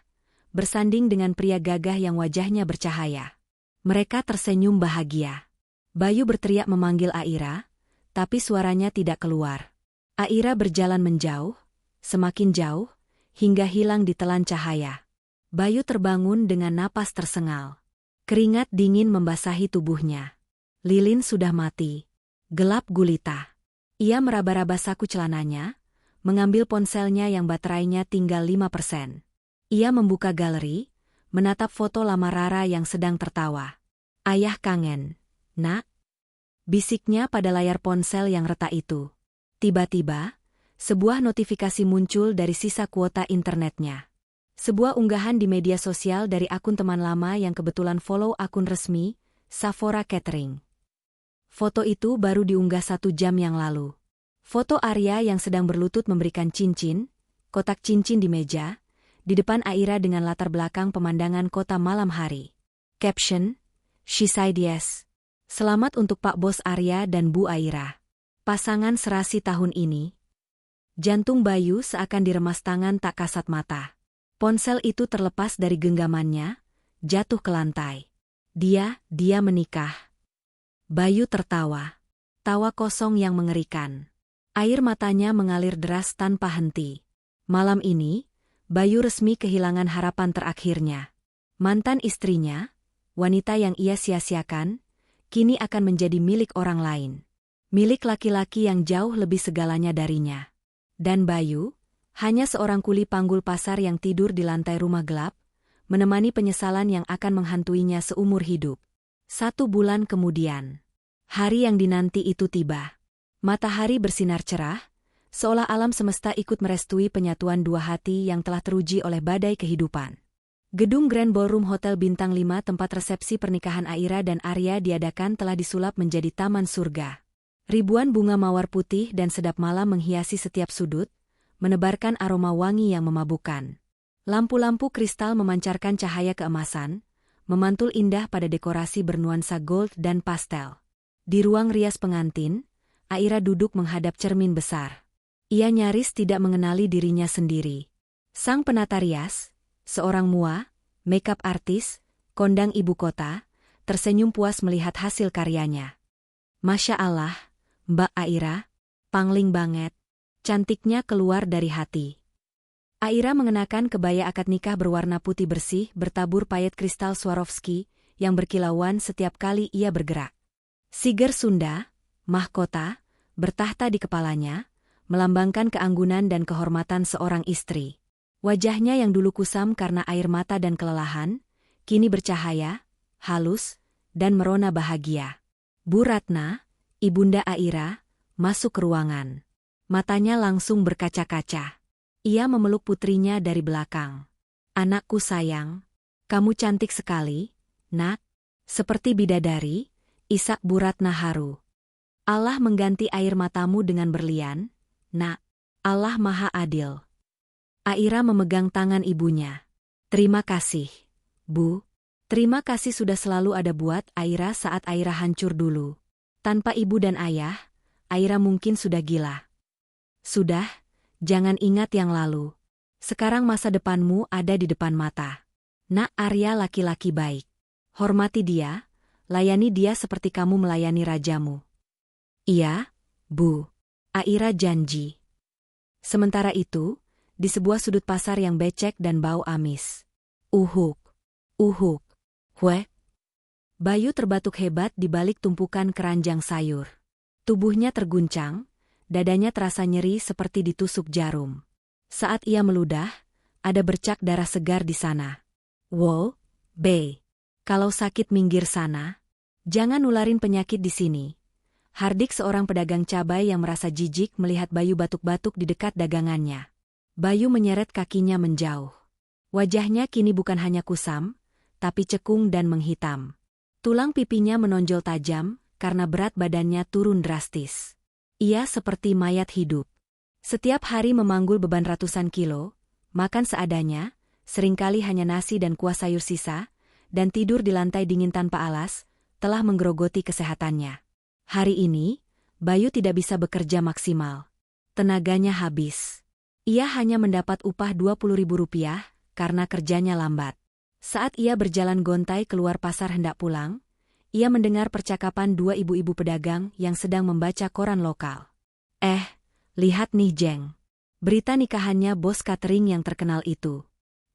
bersanding dengan pria gagah yang wajahnya bercahaya. Mereka tersenyum bahagia. Bayu berteriak memanggil Aira, tapi suaranya tidak keluar. Aira berjalan menjauh, semakin jauh, hingga hilang ditelan cahaya. Bayu terbangun dengan napas tersengal. Keringat dingin membasahi tubuhnya. Lilin sudah mati. Gelap gulita. Ia meraba-raba saku celananya, mengambil ponselnya yang baterainya tinggal 5%. Ia membuka galeri, menatap foto lama Rara yang sedang tertawa. "Ayah kangen, Nak," bisiknya pada layar ponsel yang retak itu. Tiba-tiba, sebuah notifikasi muncul dari sisa kuota internetnya. Sebuah unggahan di media sosial dari akun teman lama yang kebetulan follow akun resmi, Sephora Catering. Foto itu baru diunggah 1 jam yang lalu. Foto Arya yang sedang berlutut memberikan cincin, kotak cincin di meja, di depan Aira dengan latar belakang pemandangan kota malam hari. Caption, "She said yes." Selamat untuk Pak Bos Arya dan Bu Aira. Pasangan serasi tahun ini. Jantung Bayu seakan diremas tangan tak kasat mata. Ponsel itu terlepas dari genggamannya, jatuh ke lantai. Dia menikah. Bayu tertawa. Tawa kosong yang mengerikan. Air matanya mengalir deras tanpa henti. Malam ini, Bayu resmi kehilangan harapan terakhirnya. Mantan istrinya, wanita yang ia sia-siakan, kini akan menjadi milik orang lain. Milik laki-laki yang jauh lebih segalanya darinya. Dan Bayu, hanya seorang kuli panggul pasar yang tidur di lantai rumah gelap, menemani penyesalan yang akan menghantuinya seumur hidup. 1 bulan kemudian, hari yang dinanti itu tiba. Matahari bersinar cerah, seolah alam semesta ikut merestui penyatuan dua hati yang telah teruji oleh badai kehidupan. Gedung Grand Ballroom Hotel Bintang 5 tempat resepsi pernikahan Aira dan Arya diadakan telah disulap menjadi taman surga. Ribuan bunga mawar putih dan sedap malam menghiasi setiap sudut, menebarkan aroma wangi yang memabukkan. Lampu-lampu kristal memancarkan cahaya keemasan, memantul indah pada dekorasi bernuansa gold dan pastel. Di ruang rias pengantin, Aira duduk menghadap cermin besar. Ia nyaris tidak mengenali dirinya sendiri. Sang penata rias, seorang mua, makeup artis, kondang ibu kota, tersenyum puas melihat hasil karyanya. "Masya Allah, Mbak Aira, pangling banget." Cantiknya keluar dari hati. Aira mengenakan kebaya akad nikah berwarna putih bersih bertabur payet kristal Swarovski yang berkilauan setiap kali ia bergerak. Siger Sunda, mahkota, bertahta di kepalanya, melambangkan keanggunan dan kehormatan seorang istri. Wajahnya yang dulu kusam karena air mata dan kelelahan, kini bercahaya, halus, dan merona bahagia. Bu Ratna, Ibunda Aira, masuk ke ruangan. Matanya langsung berkaca-kaca. Ia memeluk putrinya dari belakang. Anakku sayang, kamu cantik sekali, nak. Seperti bidadari, isak Bu Ratna haru. Allah mengganti air matamu dengan berlian, nak. Allah Maha Adil. Aira memegang tangan ibunya. Terima kasih, Bu. Terima kasih sudah selalu ada buat Aira saat Aira hancur dulu. Tanpa ibu dan ayah, Aira mungkin sudah gila. Sudah, jangan ingat yang lalu. Sekarang masa depanmu ada di depan mata. Nak Arya laki-laki baik. Hormati dia, layani dia seperti kamu melayani rajamu. Iya, Bu. Aira janji. Sementara itu, di sebuah sudut pasar yang becek dan bau amis. Uhuk. Uhuk. Hue. Bayu terbatuk hebat di balik tumpukan keranjang sayur. Tubuhnya terguncang, dadanya terasa nyeri seperti ditusuk jarum. Saat ia meludah, ada bercak darah segar di sana. Wow, Bey. Kalau sakit minggir sana. Jangan nularin penyakit di sini. Hardik seorang pedagang cabai yang merasa jijik melihat Bayu batuk-batuk di dekat dagangannya. Bayu menyeret kakinya menjauh. Wajahnya kini bukan hanya kusam, tapi cekung dan menghitam. Tulang pipinya menonjol tajam, karena berat badannya turun drastis. Ia seperti mayat hidup. Setiap hari memanggul beban ratusan kilo, makan seadanya, seringkali hanya nasi dan kuah sayur sisa, dan tidur di lantai dingin tanpa alas, telah menggerogoti kesehatannya. Hari ini, Bayu tidak bisa bekerja maksimal. Tenaganya habis. Ia hanya mendapat upah Rp20.000 karena kerjanya lambat. Saat ia berjalan gontai keluar pasar hendak pulang, ia mendengar percakapan dua ibu-ibu pedagang yang sedang membaca koran lokal. Lihat nih Jeng. Berita nikahannya bos catering yang terkenal itu.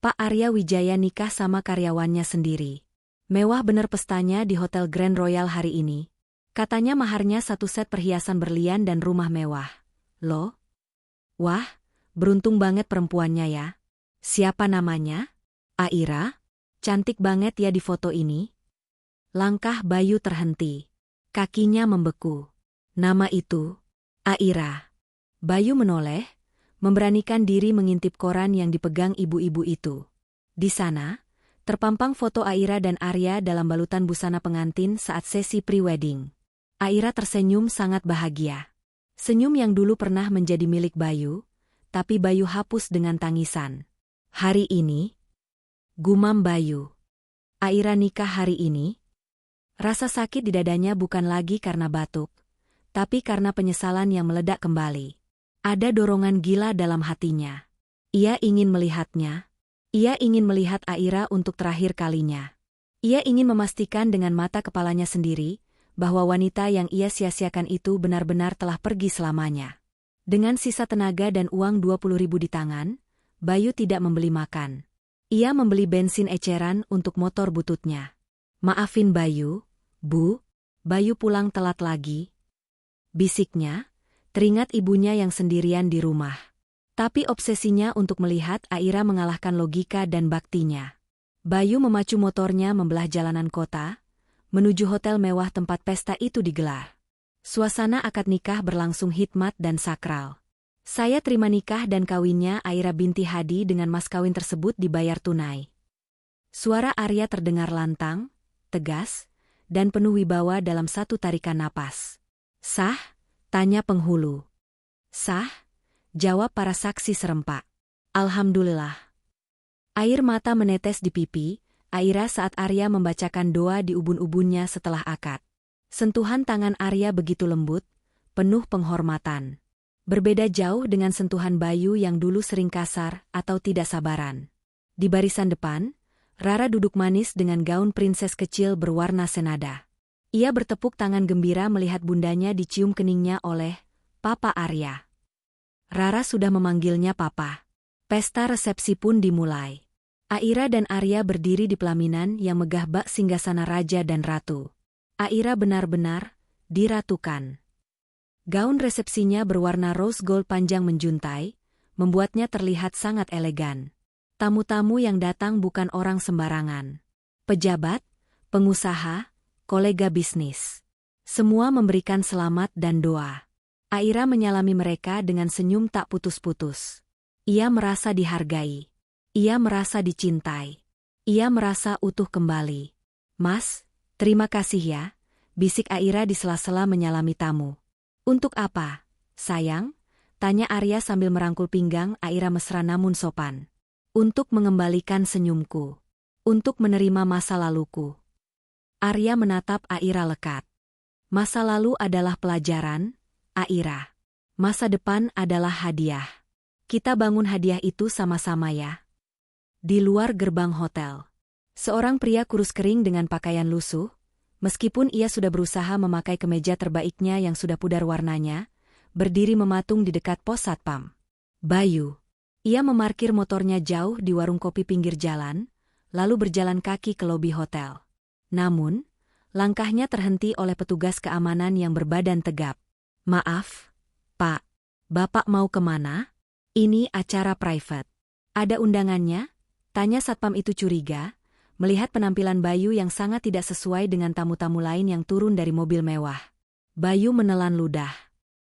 Pak Arya Wijaya nikah sama karyawannya sendiri. Mewah bener pestanya di Hotel Grand Royal hari ini. Katanya maharnya 1 set perhiasan berlian dan rumah mewah. Loh? Wah, beruntung banget perempuannya ya. Siapa namanya? Aira? Cantik banget ya di foto ini. Langkah Bayu terhenti. Kakinya membeku. Nama itu? Aira. Bayu menoleh, memberanikan diri mengintip koran yang dipegang ibu-ibu itu. Di sana, terpampang foto Aira dan Arya dalam balutan busana pengantin saat sesi pre-wedding. Aira tersenyum sangat bahagia. Senyum yang dulu pernah menjadi milik Bayu, tapi Bayu hapus dengan tangisan. Hari ini, gumam Bayu. Aira nikah hari ini. Rasa sakit di dadanya bukan lagi karena batuk, tapi karena penyesalan yang meledak kembali. Ada dorongan gila dalam hatinya. Ia ingin melihatnya. Ia ingin melihat Aira untuk terakhir kalinya. Ia ingin memastikan dengan mata kepalanya sendiri, bahwa wanita yang ia sia-siakan itu benar-benar telah pergi selamanya. Dengan sisa tenaga dan uang 20.000 di tangan, Bayu tidak membeli makan. Ia membeli bensin eceran untuk motor bututnya. Maafin Bayu, Bu, Bayu pulang telat lagi. Bisiknya, teringat ibunya yang sendirian di rumah. Tapi obsesinya untuk melihat Aira mengalahkan logika dan baktinya. Bayu memacu motornya membelah jalanan kota, menuju hotel mewah tempat pesta itu digelar. Suasana akad nikah berlangsung hikmat dan sakral. Saya terima nikah dan kawinnya Aira binti Hadi dengan mas kawin tersebut dibayar tunai. Suara Arya terdengar lantang, tegas, dan penuh wibawa dalam satu tarikan napas. Sah? Tanya penghulu. Sah? Jawab para saksi serempak. Alhamdulillah. Air mata menetes di pipi Aira saat Arya membacakan doa di ubun-ubunnya setelah akad. Sentuhan tangan Arya begitu lembut, penuh penghormatan. Berbeda jauh dengan sentuhan Bayu yang dulu sering kasar atau tidak sabaran. Di barisan depan, Rara duduk manis dengan gaun prinses kecil berwarna senada. Ia bertepuk tangan gembira melihat bundanya dicium keningnya oleh Papa Arya. Rara sudah memanggilnya Papa. Pesta resepsi pun dimulai. Aira dan Arya berdiri di pelaminan yang megah bak singgasana raja dan ratu. Aira benar-benar diratukan. Gaun resepsinya berwarna rose gold panjang menjuntai, membuatnya terlihat sangat elegan. Tamu-tamu yang datang bukan orang sembarangan. pejabat, pengusaha, kolega bisnis. Semua memberikan selamat dan doa. Aira menyalami mereka dengan senyum tak putus-putus. Ia merasa dihargai. Ia merasa dicintai. Ia merasa utuh kembali. "Mas, terima kasih ya," bisik Aira di sela-sela menyalami tamu. "Untuk apa, sayang?" tanya Arya sambil merangkul pinggang Aira mesra namun sopan. "Untuk mengembalikan senyumku. Untuk menerima masa laluku." Arya menatap Aira lekat. "Masa lalu adalah pelajaran, Aira. Masa depan adalah hadiah. Kita bangun hadiah itu sama-sama ya." Di luar gerbang hotel, seorang pria kurus kering dengan pakaian lusuh, meskipun ia sudah berusaha memakai kemeja terbaiknya yang sudah pudar warnanya, berdiri mematung di dekat pos satpam. Bayu. Ia memarkir motornya jauh di warung kopi pinggir jalan, lalu berjalan kaki ke lobi hotel. Namun, langkahnya terhenti oleh petugas keamanan yang berbadan tegap. "Maaf, Pak. Bapak mau kemana?" "Ini acara private. Ada undangannya?" tanya satpam itu curiga, melihat penampilan Bayu yang sangat tidak sesuai dengan tamu-tamu lain yang turun dari mobil mewah. Bayu menelan ludah.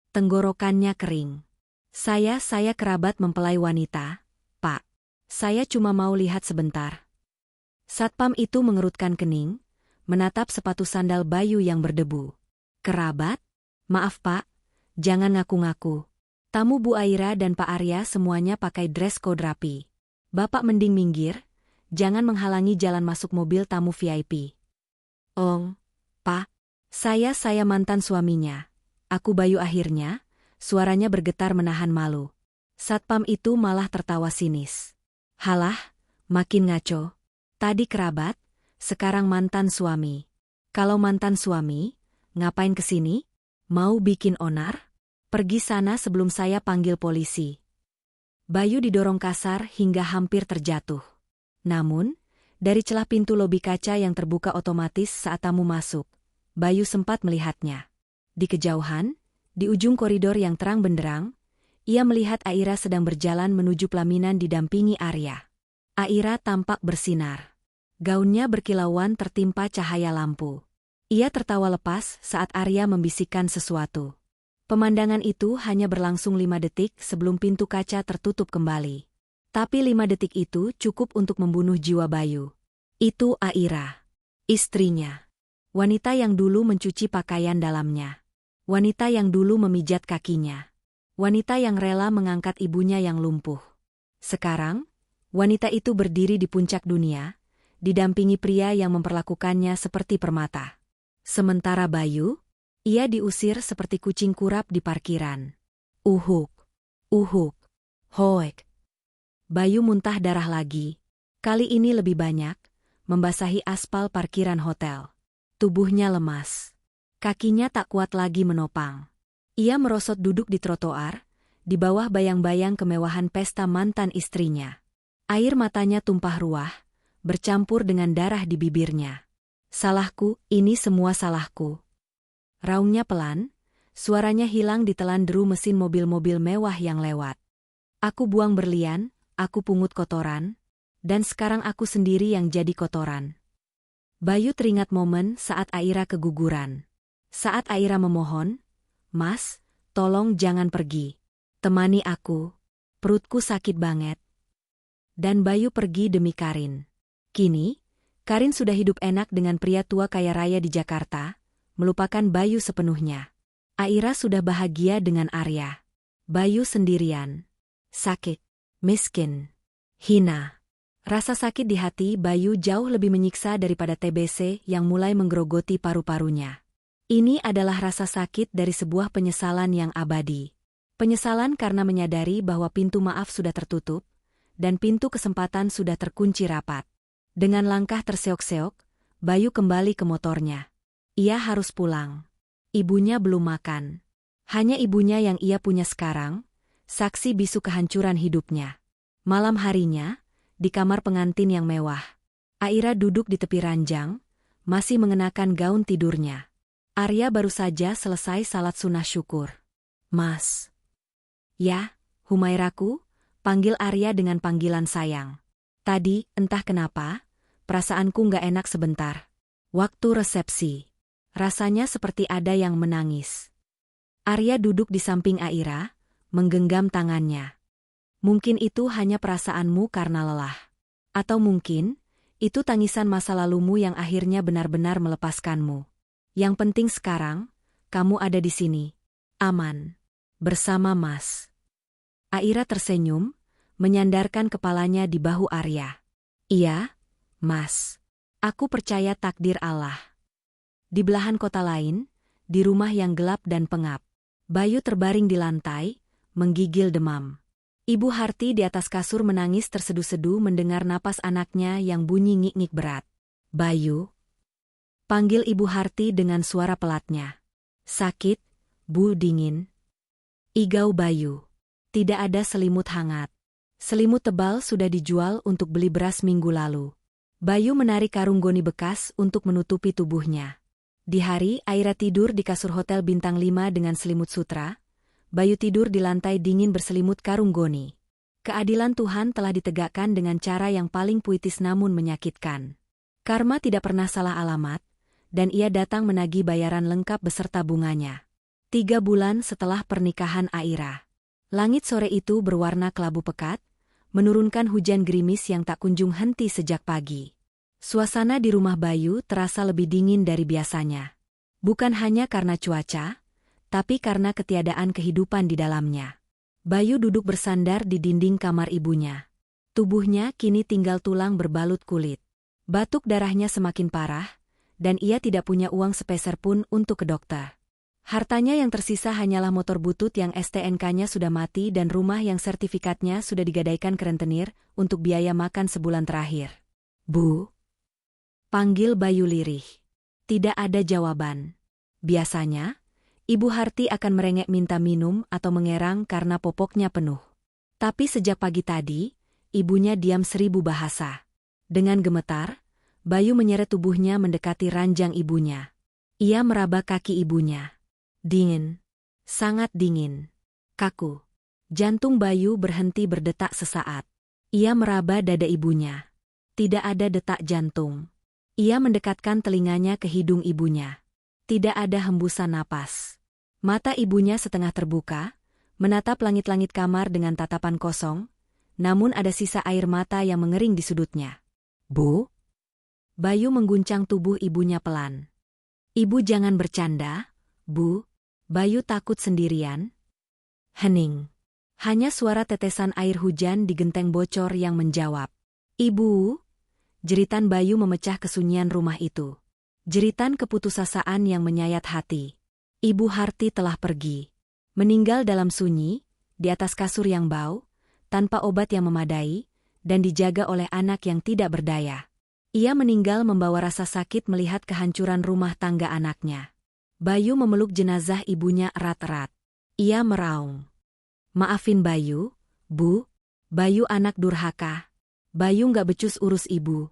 Tenggorokannya kering. Saya kerabat mempelai wanita, Pak. Saya cuma mau lihat sebentar." Satpam itu mengerutkan kening, menatap sepatu sandal Bayu yang berdebu. "Kerabat? Maaf Pak, jangan ngaku-ngaku. Tamu Bu Aira dan Pak Arya semuanya pakai dress code rapi. Bapak mending minggir, jangan menghalangi jalan masuk mobil tamu VIP." Pak, saya mantan suaminya. Aku Bayu." Akhirnya, suaranya bergetar menahan malu. Satpam itu malah tertawa sinis. "Halah, makin ngaco. Tadi kerabat, sekarang mantan suami. Kalau mantan suami, ngapain kesini? Mau bikin onar? Pergi sana sebelum saya panggil polisi." Bayu didorong kasar hingga hampir terjatuh. Namun, dari celah pintu lobi kaca yang terbuka otomatis saat tamu masuk, Bayu sempat melihatnya. Di kejauhan, di ujung koridor yang terang benderang, ia melihat Aira sedang berjalan menuju pelaminan didampingi Arya. Aira tampak bersinar. Gaunnya berkilauan tertimpa cahaya lampu. Ia tertawa lepas saat Arya membisikkan sesuatu. Pemandangan itu hanya berlangsung 5 detik sebelum pintu kaca tertutup kembali. Tapi 5 detik itu cukup untuk membunuh jiwa Bayu. Itu Aira. Istrinya. Wanita yang dulu mencuci pakaian dalamnya. Wanita yang dulu memijat kakinya. Wanita yang rela mengangkat ibunya yang lumpuh. Sekarang, wanita itu berdiri di puncak dunia, didampingi pria yang memperlakukannya seperti permata. Sementara Bayu, ia diusir seperti kucing kurap di parkiran. Uhuk, hoek. Bayu muntah darah lagi. Kali ini lebih banyak, membasahi aspal parkiran hotel. Tubuhnya lemas. Kakinya tak kuat lagi menopang. Ia merosot duduk di trotoar, di bawah bayang-bayang kemewahan pesta mantan istrinya. Air matanya tumpah ruah, bercampur dengan darah di bibirnya. "Salahku, ini semua salahku." Raungnya pelan, suaranya hilang ditelan deru mesin mobil-mobil mewah yang lewat. "Aku buang berlian, aku pungut kotoran, dan sekarang aku sendiri yang jadi kotoran." Bayu teringat momen saat Aira keguguran. Saat Aira memohon, "Mas, tolong jangan pergi. Temani aku. Perutku sakit banget." Dan Bayu pergi demi Karin. Kini, Karin sudah hidup enak dengan pria tua kaya raya di Jakarta, melupakan Bayu sepenuhnya. Aira sudah bahagia dengan Arya. Bayu sendirian. Sakit. Miskin. Hina. Rasa sakit di hati Bayu jauh lebih menyiksa daripada TBC yang mulai menggerogoti paru-parunya. Ini adalah rasa sakit dari sebuah penyesalan yang abadi. Penyesalan karena menyadari bahwa pintu maaf sudah tertutup, dan pintu kesempatan sudah terkunci rapat. Dengan langkah terseok-seok, Bayu kembali ke motornya. Ia harus pulang. Ibunya belum makan. Hanya ibunya yang ia punya sekarang, saksi bisu kehancuran hidupnya. Malam harinya, di kamar pengantin yang mewah, Aira duduk di tepi ranjang, masih mengenakan gaun tidurnya. Arya baru saja selesai salat sunah syukur. "Mas." "Ya, Humairaku," panggil Arya dengan panggilan sayang. Tadi, entah kenapa, perasaanku nggak enak sebentar. Waktu resepsi. Rasanya seperti ada yang menangis. Arya duduk di samping Aira, menggenggam tangannya. Mungkin itu hanya perasaanmu karena lelah. Atau mungkin, itu tangisan masa lalumu yang akhirnya benar-benar melepaskanmu. Yang penting sekarang, kamu ada di sini. Aman. Bersama Mas. Aira tersenyum, menyandarkan kepalanya di bahu Arya. Iya, Mas. Aku percaya takdir Allah. Di belahan kota lain, di rumah yang gelap dan pengap, Bayu terbaring di lantai, menggigil demam. Ibu Harti di atas kasur menangis terseduh-seduh mendengar napas anaknya yang bunyi ngik-ngik berat. Bayu. Panggil Ibu Harti dengan suara pelatnya. Sakit, Bu, dingin. Igau Bayu. Tidak ada selimut hangat. Selimut tebal sudah dijual untuk beli beras minggu lalu. Bayu menarik karung goni bekas untuk menutupi tubuhnya. Di hari Aira tidur di kasur hotel bintang 5 dengan selimut sutra, Bayu tidur di lantai dingin berselimut karung goni. Keadilan Tuhan telah ditegakkan dengan cara yang paling puitis namun menyakitkan. Karma tidak pernah salah alamat, dan ia datang menagih bayaran lengkap beserta bunganya. 3 bulan setelah pernikahan Aira. Langit sore itu berwarna kelabu pekat, menurunkan hujan gerimis yang tak kunjung henti sejak pagi. Suasana di rumah Bayu terasa lebih dingin dari biasanya. Bukan hanya karena cuaca, tapi karena ketiadaan kehidupan di dalamnya. Bayu duduk bersandar di dinding kamar ibunya. Tubuhnya kini tinggal tulang berbalut kulit. Batuk darahnya semakin parah, dan ia tidak punya uang sepeser pun untuk ke dokter. Hartanya yang tersisa hanyalah motor butut yang STNK-nya sudah mati dan rumah yang sertifikatnya sudah digadaikan ke rentenir untuk biaya makan sebulan terakhir. Bu. Panggil Bayu lirih. Tidak ada jawaban. Biasanya, Ibu Harti akan merengek minta minum atau mengerang karena popoknya penuh. Tapi sejak pagi tadi, ibunya diam 1000 bahasa. Dengan gemetar, Bayu menyeret tubuhnya mendekati ranjang ibunya. Ia meraba kaki ibunya. Dingin. Sangat dingin. Kaku. Jantung Bayu berhenti berdetak sesaat. Ia meraba dada ibunya. Tidak ada detak jantung. Ia mendekatkan telinganya ke hidung ibunya. Tidak ada hembusan napas. Mata ibunya setengah terbuka, menatap langit-langit kamar dengan tatapan kosong, namun ada sisa air mata yang mengering di sudutnya. Bu? Bayu mengguncang tubuh ibunya pelan. Ibu jangan bercanda, Bu. Bayu takut sendirian. Hening. Hanya suara tetesan air hujan di genteng bocor yang menjawab. Ibu? Jeritan Bayu memecah kesunyian rumah itu. Jeritan keputusasaan yang menyayat hati. Ibu Harti telah pergi. Meninggal dalam sunyi, di atas kasur yang bau, tanpa obat yang memadai, dan dijaga oleh anak yang tidak berdaya. Ia meninggal membawa rasa sakit melihat kehancuran rumah tangga anaknya. Bayu memeluk jenazah ibunya erat-erat. Ia meraung. Maafin Bayu, Bu. Bayu anak durhaka. Bayu nggak becus urus ibu.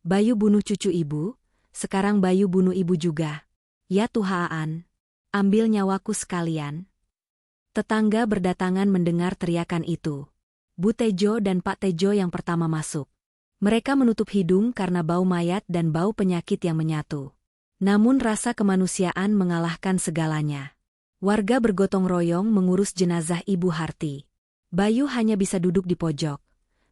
Bayu bunuh cucu ibu, sekarang Bayu bunuh ibu juga. Ya Tuhaan, ambil nyawaku sekalian. Tetangga berdatangan mendengar teriakan itu. Bu Tejo dan Pak Tejo yang pertama masuk. Mereka menutup hidung karena bau mayat dan bau penyakit yang menyatu. Namun rasa kemanusiaan mengalahkan segalanya. Warga bergotong royong mengurus jenazah Ibu Harti. Bayu hanya bisa duduk di pojok.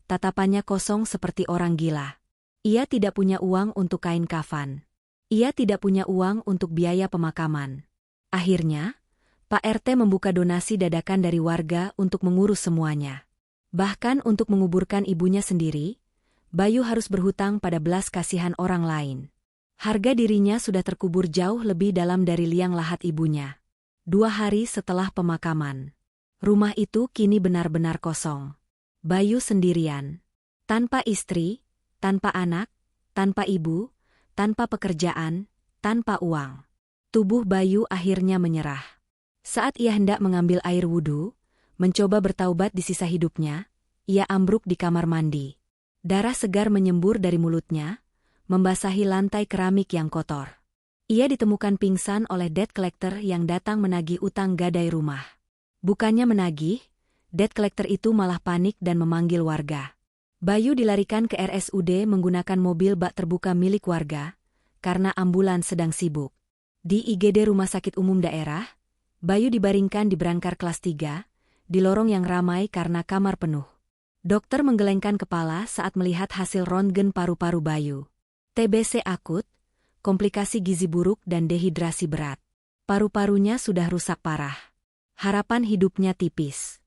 Tatapannya kosong seperti orang gila. Ia tidak punya uang untuk kain kafan. Ia tidak punya uang untuk biaya pemakaman. Akhirnya, Pak RT membuka donasi dadakan dari warga untuk mengurus semuanya. Bahkan untuk menguburkan ibunya sendiri, Bayu harus berhutang pada belas kasihan orang lain. Harga dirinya sudah terkubur jauh lebih dalam dari liang lahat ibunya. 2 hari setelah pemakaman, rumah itu kini benar-benar kosong. Bayu sendirian. Tanpa istri, tanpa anak, tanpa ibu, tanpa pekerjaan, tanpa uang. Tubuh Bayu akhirnya menyerah. Saat ia hendak mengambil air wudhu, mencoba bertaubat di sisa hidupnya, ia ambruk di kamar mandi. Darah segar menyembur dari mulutnya, membasahi lantai keramik yang kotor. Ia ditemukan pingsan oleh debt collector yang datang menagih utang gadai rumah. Bukannya menagih, debt collector itu malah panik dan memanggil warga. Bayu dilarikan ke RSUD menggunakan mobil bak terbuka milik warga, karena ambulans sedang sibuk. Di IGD Rumah Sakit Umum Daerah, Bayu dibaringkan di brankar kelas 3, di lorong yang ramai karena kamar penuh. Dokter menggelengkan kepala saat melihat hasil röntgen paru-paru Bayu. TBC akut, komplikasi gizi buruk dan dehidrasi berat. Paru-parunya sudah rusak parah. Harapan hidupnya tipis.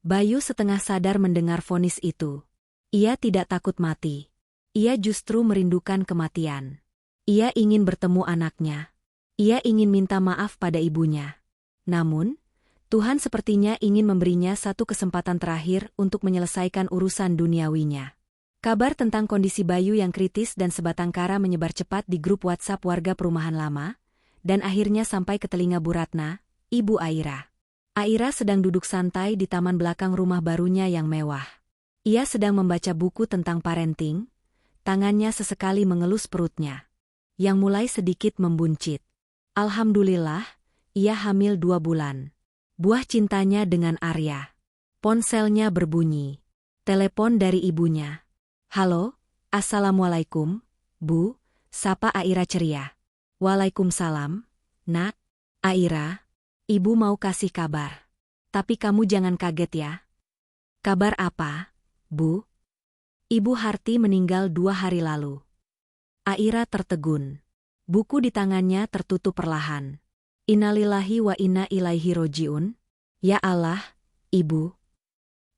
Bayu setengah sadar mendengar vonis itu. Ia tidak takut mati. Ia justru merindukan kematian. Ia ingin bertemu anaknya. Ia ingin minta maaf pada ibunya. Namun, Tuhan sepertinya ingin memberinya satu kesempatan terakhir untuk menyelesaikan urusan duniawinya. Kabar tentang kondisi Bayu yang kritis dan sebatang kara menyebar cepat di grup WhatsApp warga perumahan lama, dan akhirnya sampai ke telinga Bu Ratna, Ibu Aira. Aira sedang duduk santai di taman belakang rumah barunya yang mewah. Ia sedang membaca buku tentang parenting, tangannya sesekali mengelus perutnya, yang mulai sedikit membuncit. Alhamdulillah, ia hamil 2 bulan. Buah cintanya dengan Arya. Ponselnya berbunyi. Telepon dari ibunya. Halo, Assalamualaikum, Bu, sapa Aira ceria. Waalaikumsalam, Nak. Aira, Ibu mau kasih kabar. Tapi kamu jangan kaget ya. Kabar apa, Bu? Ibu Harti meninggal 2 hari lalu. Aira tertegun. Buku di tangannya tertutup perlahan. Innalillahi wa inna ilaihi roji'un. Ya Allah, Ibu.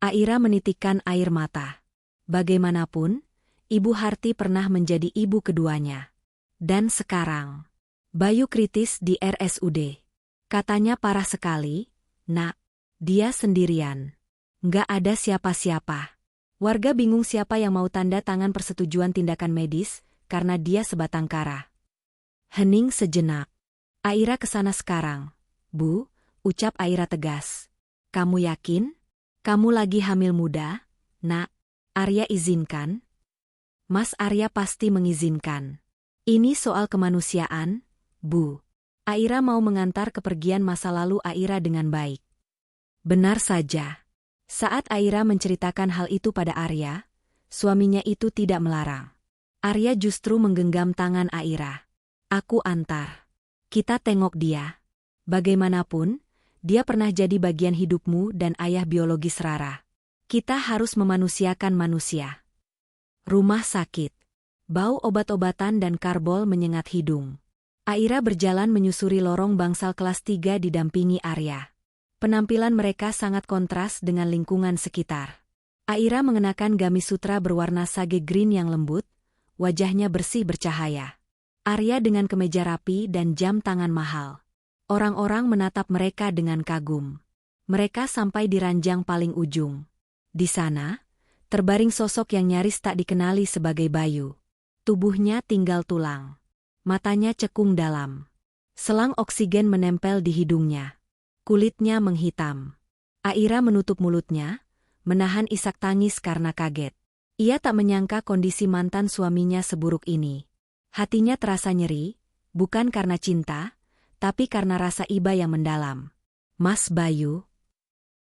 Aira menitikkan air mata. Bagaimanapun, Ibu Harti pernah menjadi ibu keduanya. Dan sekarang, Bayu kritis di RSUD. Katanya parah sekali, Nak. Dia sendirian. Nggak ada siapa-siapa. Warga bingung siapa yang mau tanda tangan persetujuan tindakan medis, karena dia sebatang kara. Hening sejenak. Aira kesana sekarang. Bu, ucap Aira tegas. Kamu yakin? Kamu lagi hamil muda, Nak? Arya izinkan? Mas Arya pasti mengizinkan. Ini soal kemanusiaan, Bu. Aira mau mengantar kepergian masa lalu Aira dengan baik. Benar saja. Saat Aira menceritakan hal itu pada Arya, suaminya itu tidak melarang. Arya justru menggenggam tangan Aira. Aku antar. Kita tengok dia. Bagaimanapun, dia pernah jadi bagian hidupmu dan ayah biologis Rara. Kita harus memanusiakan manusia. Rumah sakit. Bau obat-obatan dan karbol menyengat hidung. Aira berjalan menyusuri lorong bangsal kelas 3 didampingi Arya. Penampilan mereka sangat kontras dengan lingkungan sekitar. Aira mengenakan gamis sutra berwarna sage green yang lembut, wajahnya bersih bercahaya. Arya dengan kemeja rapi dan jam tangan mahal. Orang-orang menatap mereka dengan kagum. Mereka sampai di ranjang paling ujung. Di sana, terbaring sosok yang nyaris tak dikenali sebagai Bayu. Tubuhnya tinggal tulang. Matanya cekung dalam. Selang oksigen menempel di hidungnya. Kulitnya menghitam. Aira menutup mulutnya, menahan isak tangis karena kaget. Ia tak menyangka kondisi mantan suaminya seburuk ini. Hatinya terasa nyeri, bukan karena cinta, tapi karena rasa iba yang mendalam. Mas Bayu?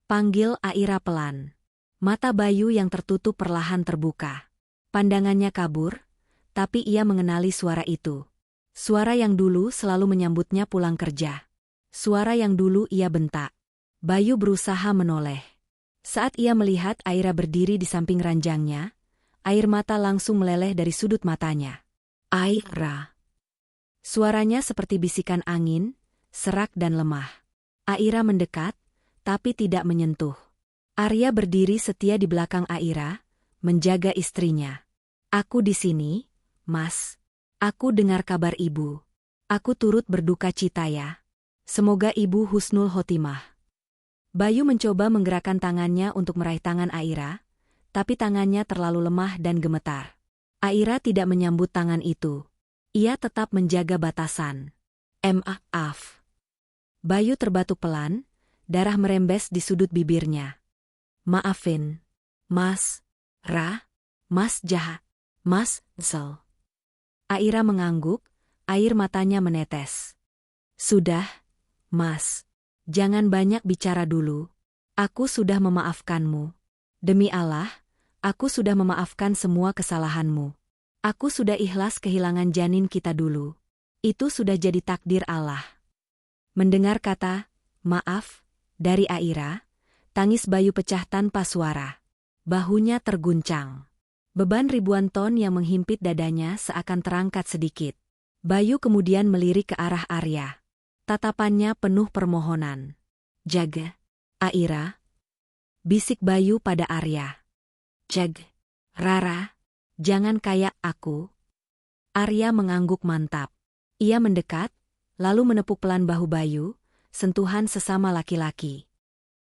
Panggil Aira pelan. Mata Bayu yang tertutup perlahan terbuka. Pandangannya kabur, tapi ia mengenali suara itu. Suara yang dulu selalu menyambutnya pulang kerja. Suara yang dulu ia bentak. Bayu berusaha menoleh. Saat ia melihat Aira berdiri di samping ranjangnya, air mata langsung meleleh dari sudut matanya. Aira. Suaranya seperti bisikan angin, serak dan lemah. Aira mendekat, tapi tidak menyentuh. Arya berdiri setia di belakang Aira, menjaga istrinya. Aku di sini, Mas. Aku dengar kabar ibu. Aku turut berduka cita ya. Semoga ibu husnul khotimah. Bayu mencoba menggerakkan tangannya untuk meraih tangan Aira, tapi tangannya terlalu lemah dan gemetar. Aira tidak menyambut tangan itu. Ia tetap menjaga batasan. Maaf. Bayu terbatuk pelan, darah merembes di sudut bibirnya. Maafin, Mas. Mas jahat. Mas, sel. Aira mengangguk, air matanya menetes. Sudah, Mas. Jangan banyak bicara dulu. Aku sudah memaafkanmu. Demi Allah, Aku sudah memaafkan semua kesalahanmu. Aku sudah ikhlas kehilangan janin kita dulu. Itu sudah jadi takdir Allah. Mendengar kata, maaf, dari Aira, tangis Bayu pecah tanpa suara. Bahunya terguncang. Beban ribuan ton yang menghimpit dadanya seakan terangkat sedikit. Bayu kemudian melirik ke arah Arya. Tatapannya penuh permohonan. Jaga, Aira. Bisik Bayu pada Arya. Jag, Rara, jangan kayak aku. Arya mengangguk mantap. Ia mendekat, lalu menepuk pelan bahu Bayu, sentuhan sesama laki-laki.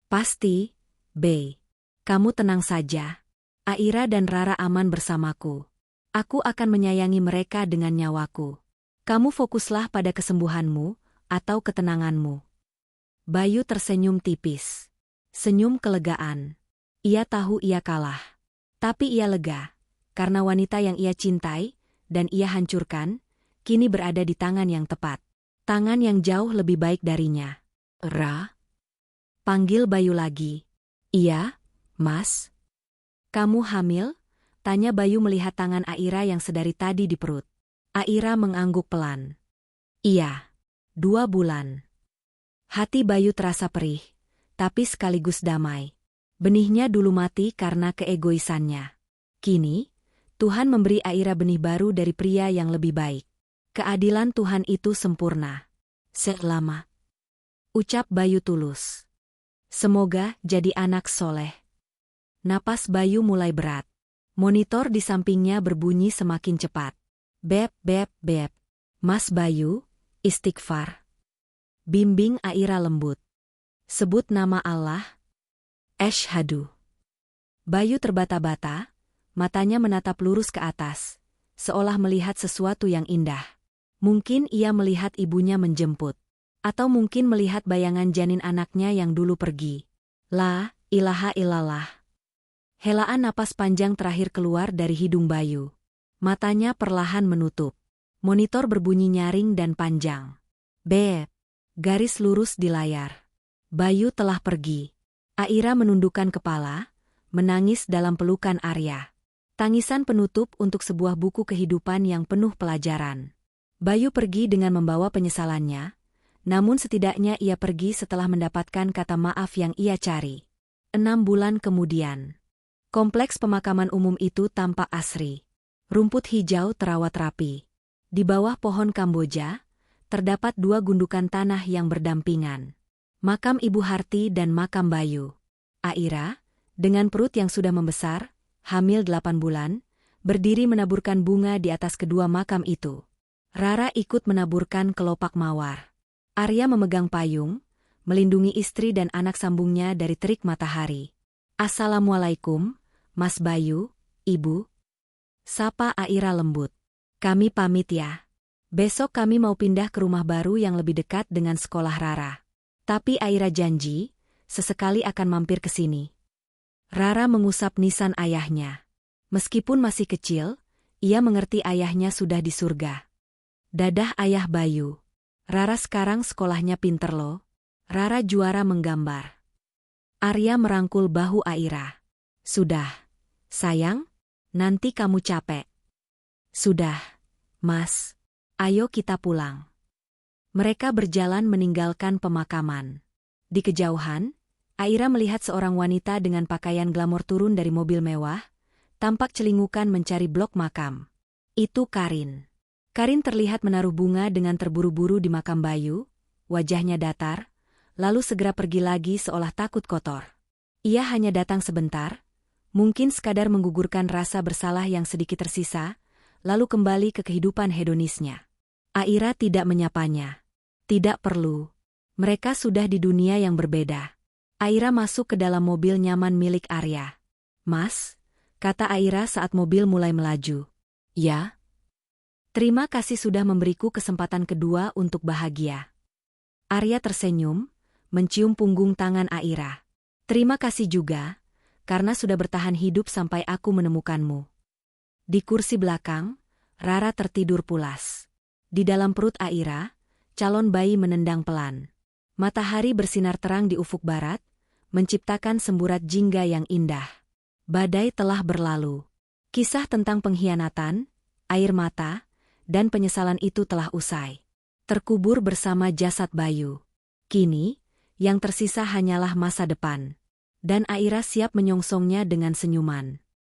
Pasti, Bey. Kamu tenang saja. Aira dan Rara aman bersamaku. Aku akan menyayangi mereka dengan nyawaku. Kamu fokuslah pada kesembuhanmu atau ketenanganmu. Bayu tersenyum tipis. Senyum kelegaan. Ia tahu ia kalah. Tapi ia lega, karena wanita yang ia cintai dan ia hancurkan, kini berada di tangan yang tepat. Tangan yang jauh lebih baik darinya. Ra? Panggil Bayu lagi. Iya, Mas. Kamu hamil? Tanya Bayu melihat tangan Aira yang sedari tadi di perut. Aira mengangguk pelan. Iya, 2 bulan. Hati Bayu terasa perih, tapi sekaligus damai. Benihnya dulu mati karena keegoisannya. Kini, Tuhan memberi Aira benih baru dari pria yang lebih baik. Keadilan Tuhan itu sempurna. Selama. Ucap Bayu tulus. Semoga jadi anak soleh. Napas Bayu mulai berat. Monitor di sampingnya berbunyi semakin cepat. Beb, beb, beb. Mas Bayu, istighfar. Bimbing Aira lembut. Sebut nama Allah. Asyhadu. Bayu terbata-bata, matanya menatap lurus ke atas, seolah melihat sesuatu yang indah. Mungkin ia melihat ibunya menjemput, atau mungkin melihat bayangan janin anaknya yang dulu pergi. La ilaha illallah. Helaan napas panjang terakhir keluar dari hidung Bayu. Matanya perlahan menutup. Monitor berbunyi nyaring dan panjang. Beb. Garis lurus di layar. Bayu telah pergi. Aira menundukkan kepala, menangis dalam pelukan Arya. Tangisan penutup untuk sebuah buku kehidupan yang penuh pelajaran. Bayu pergi dengan membawa penyesalannya, namun setidaknya ia pergi setelah mendapatkan kata maaf yang ia cari. 6 bulan kemudian. Kompleks pemakaman umum itu tampak asri. Rumput hijau terawat rapi. Di bawah pohon Kamboja, terdapat 2 gundukan tanah yang berdampingan. Makam Ibu Harti dan makam Bayu. Aira, dengan perut yang sudah membesar, hamil 8 bulan, berdiri menaburkan bunga di atas kedua makam itu. Rara ikut menaburkan kelopak mawar. Arya memegang payung, melindungi istri dan anak sambungnya dari terik matahari. Assalamualaikum, Mas Bayu, Ibu. Sapa Aira lembut. Kami pamit ya. Besok kami mau pindah ke rumah baru yang lebih dekat dengan sekolah Rara. Tapi Aira janji, sesekali akan mampir ke sini. Rara mengusap nisan ayahnya. Meskipun masih kecil, ia mengerti ayahnya sudah di surga. Dadah ayah Bayu. Rara sekarang sekolahnya pinter loh. Rara juara menggambar. Arya merangkul bahu Aira. Sudah, sayang, nanti kamu capek. Sudah, Mas. Ayo kita pulang. Mereka berjalan meninggalkan pemakaman. Di kejauhan, Aira melihat seorang wanita dengan pakaian glamor turun dari mobil mewah, tampak celingukan mencari blok makam. Itu Karin. Karin terlihat menaruh bunga dengan terburu-buru di makam Bayu, wajahnya datar, lalu segera pergi lagi seolah takut kotor. Ia hanya datang sebentar, mungkin sekadar menggugurkan rasa bersalah yang sedikit tersisa, lalu kembali ke kehidupan hedonisnya. Aira tidak menyapanya. Tidak perlu. Mereka sudah di dunia yang berbeda. Aira masuk ke dalam mobil nyaman milik Arya. Mas, kata Aira saat mobil mulai melaju. Ya. Terima kasih sudah memberiku kesempatan kedua untuk bahagia. Arya tersenyum, mencium punggung tangan Aira. Terima kasih juga, karena sudah bertahan hidup sampai aku menemukanmu. Di kursi belakang, Rara tertidur pulas. Di dalam perut Aira, calon bayi menendang pelan. Matahari bersinar terang di ufuk barat, menciptakan semburat jingga yang indah. Badai telah berlalu. Kisah tentang pengkhianatan, air mata, dan penyesalan itu telah usai. Terkubur bersama jasad Bayu. Kini, yang tersisa hanyalah masa depan. Dan Aira siap menyongsongnya dengan senyuman.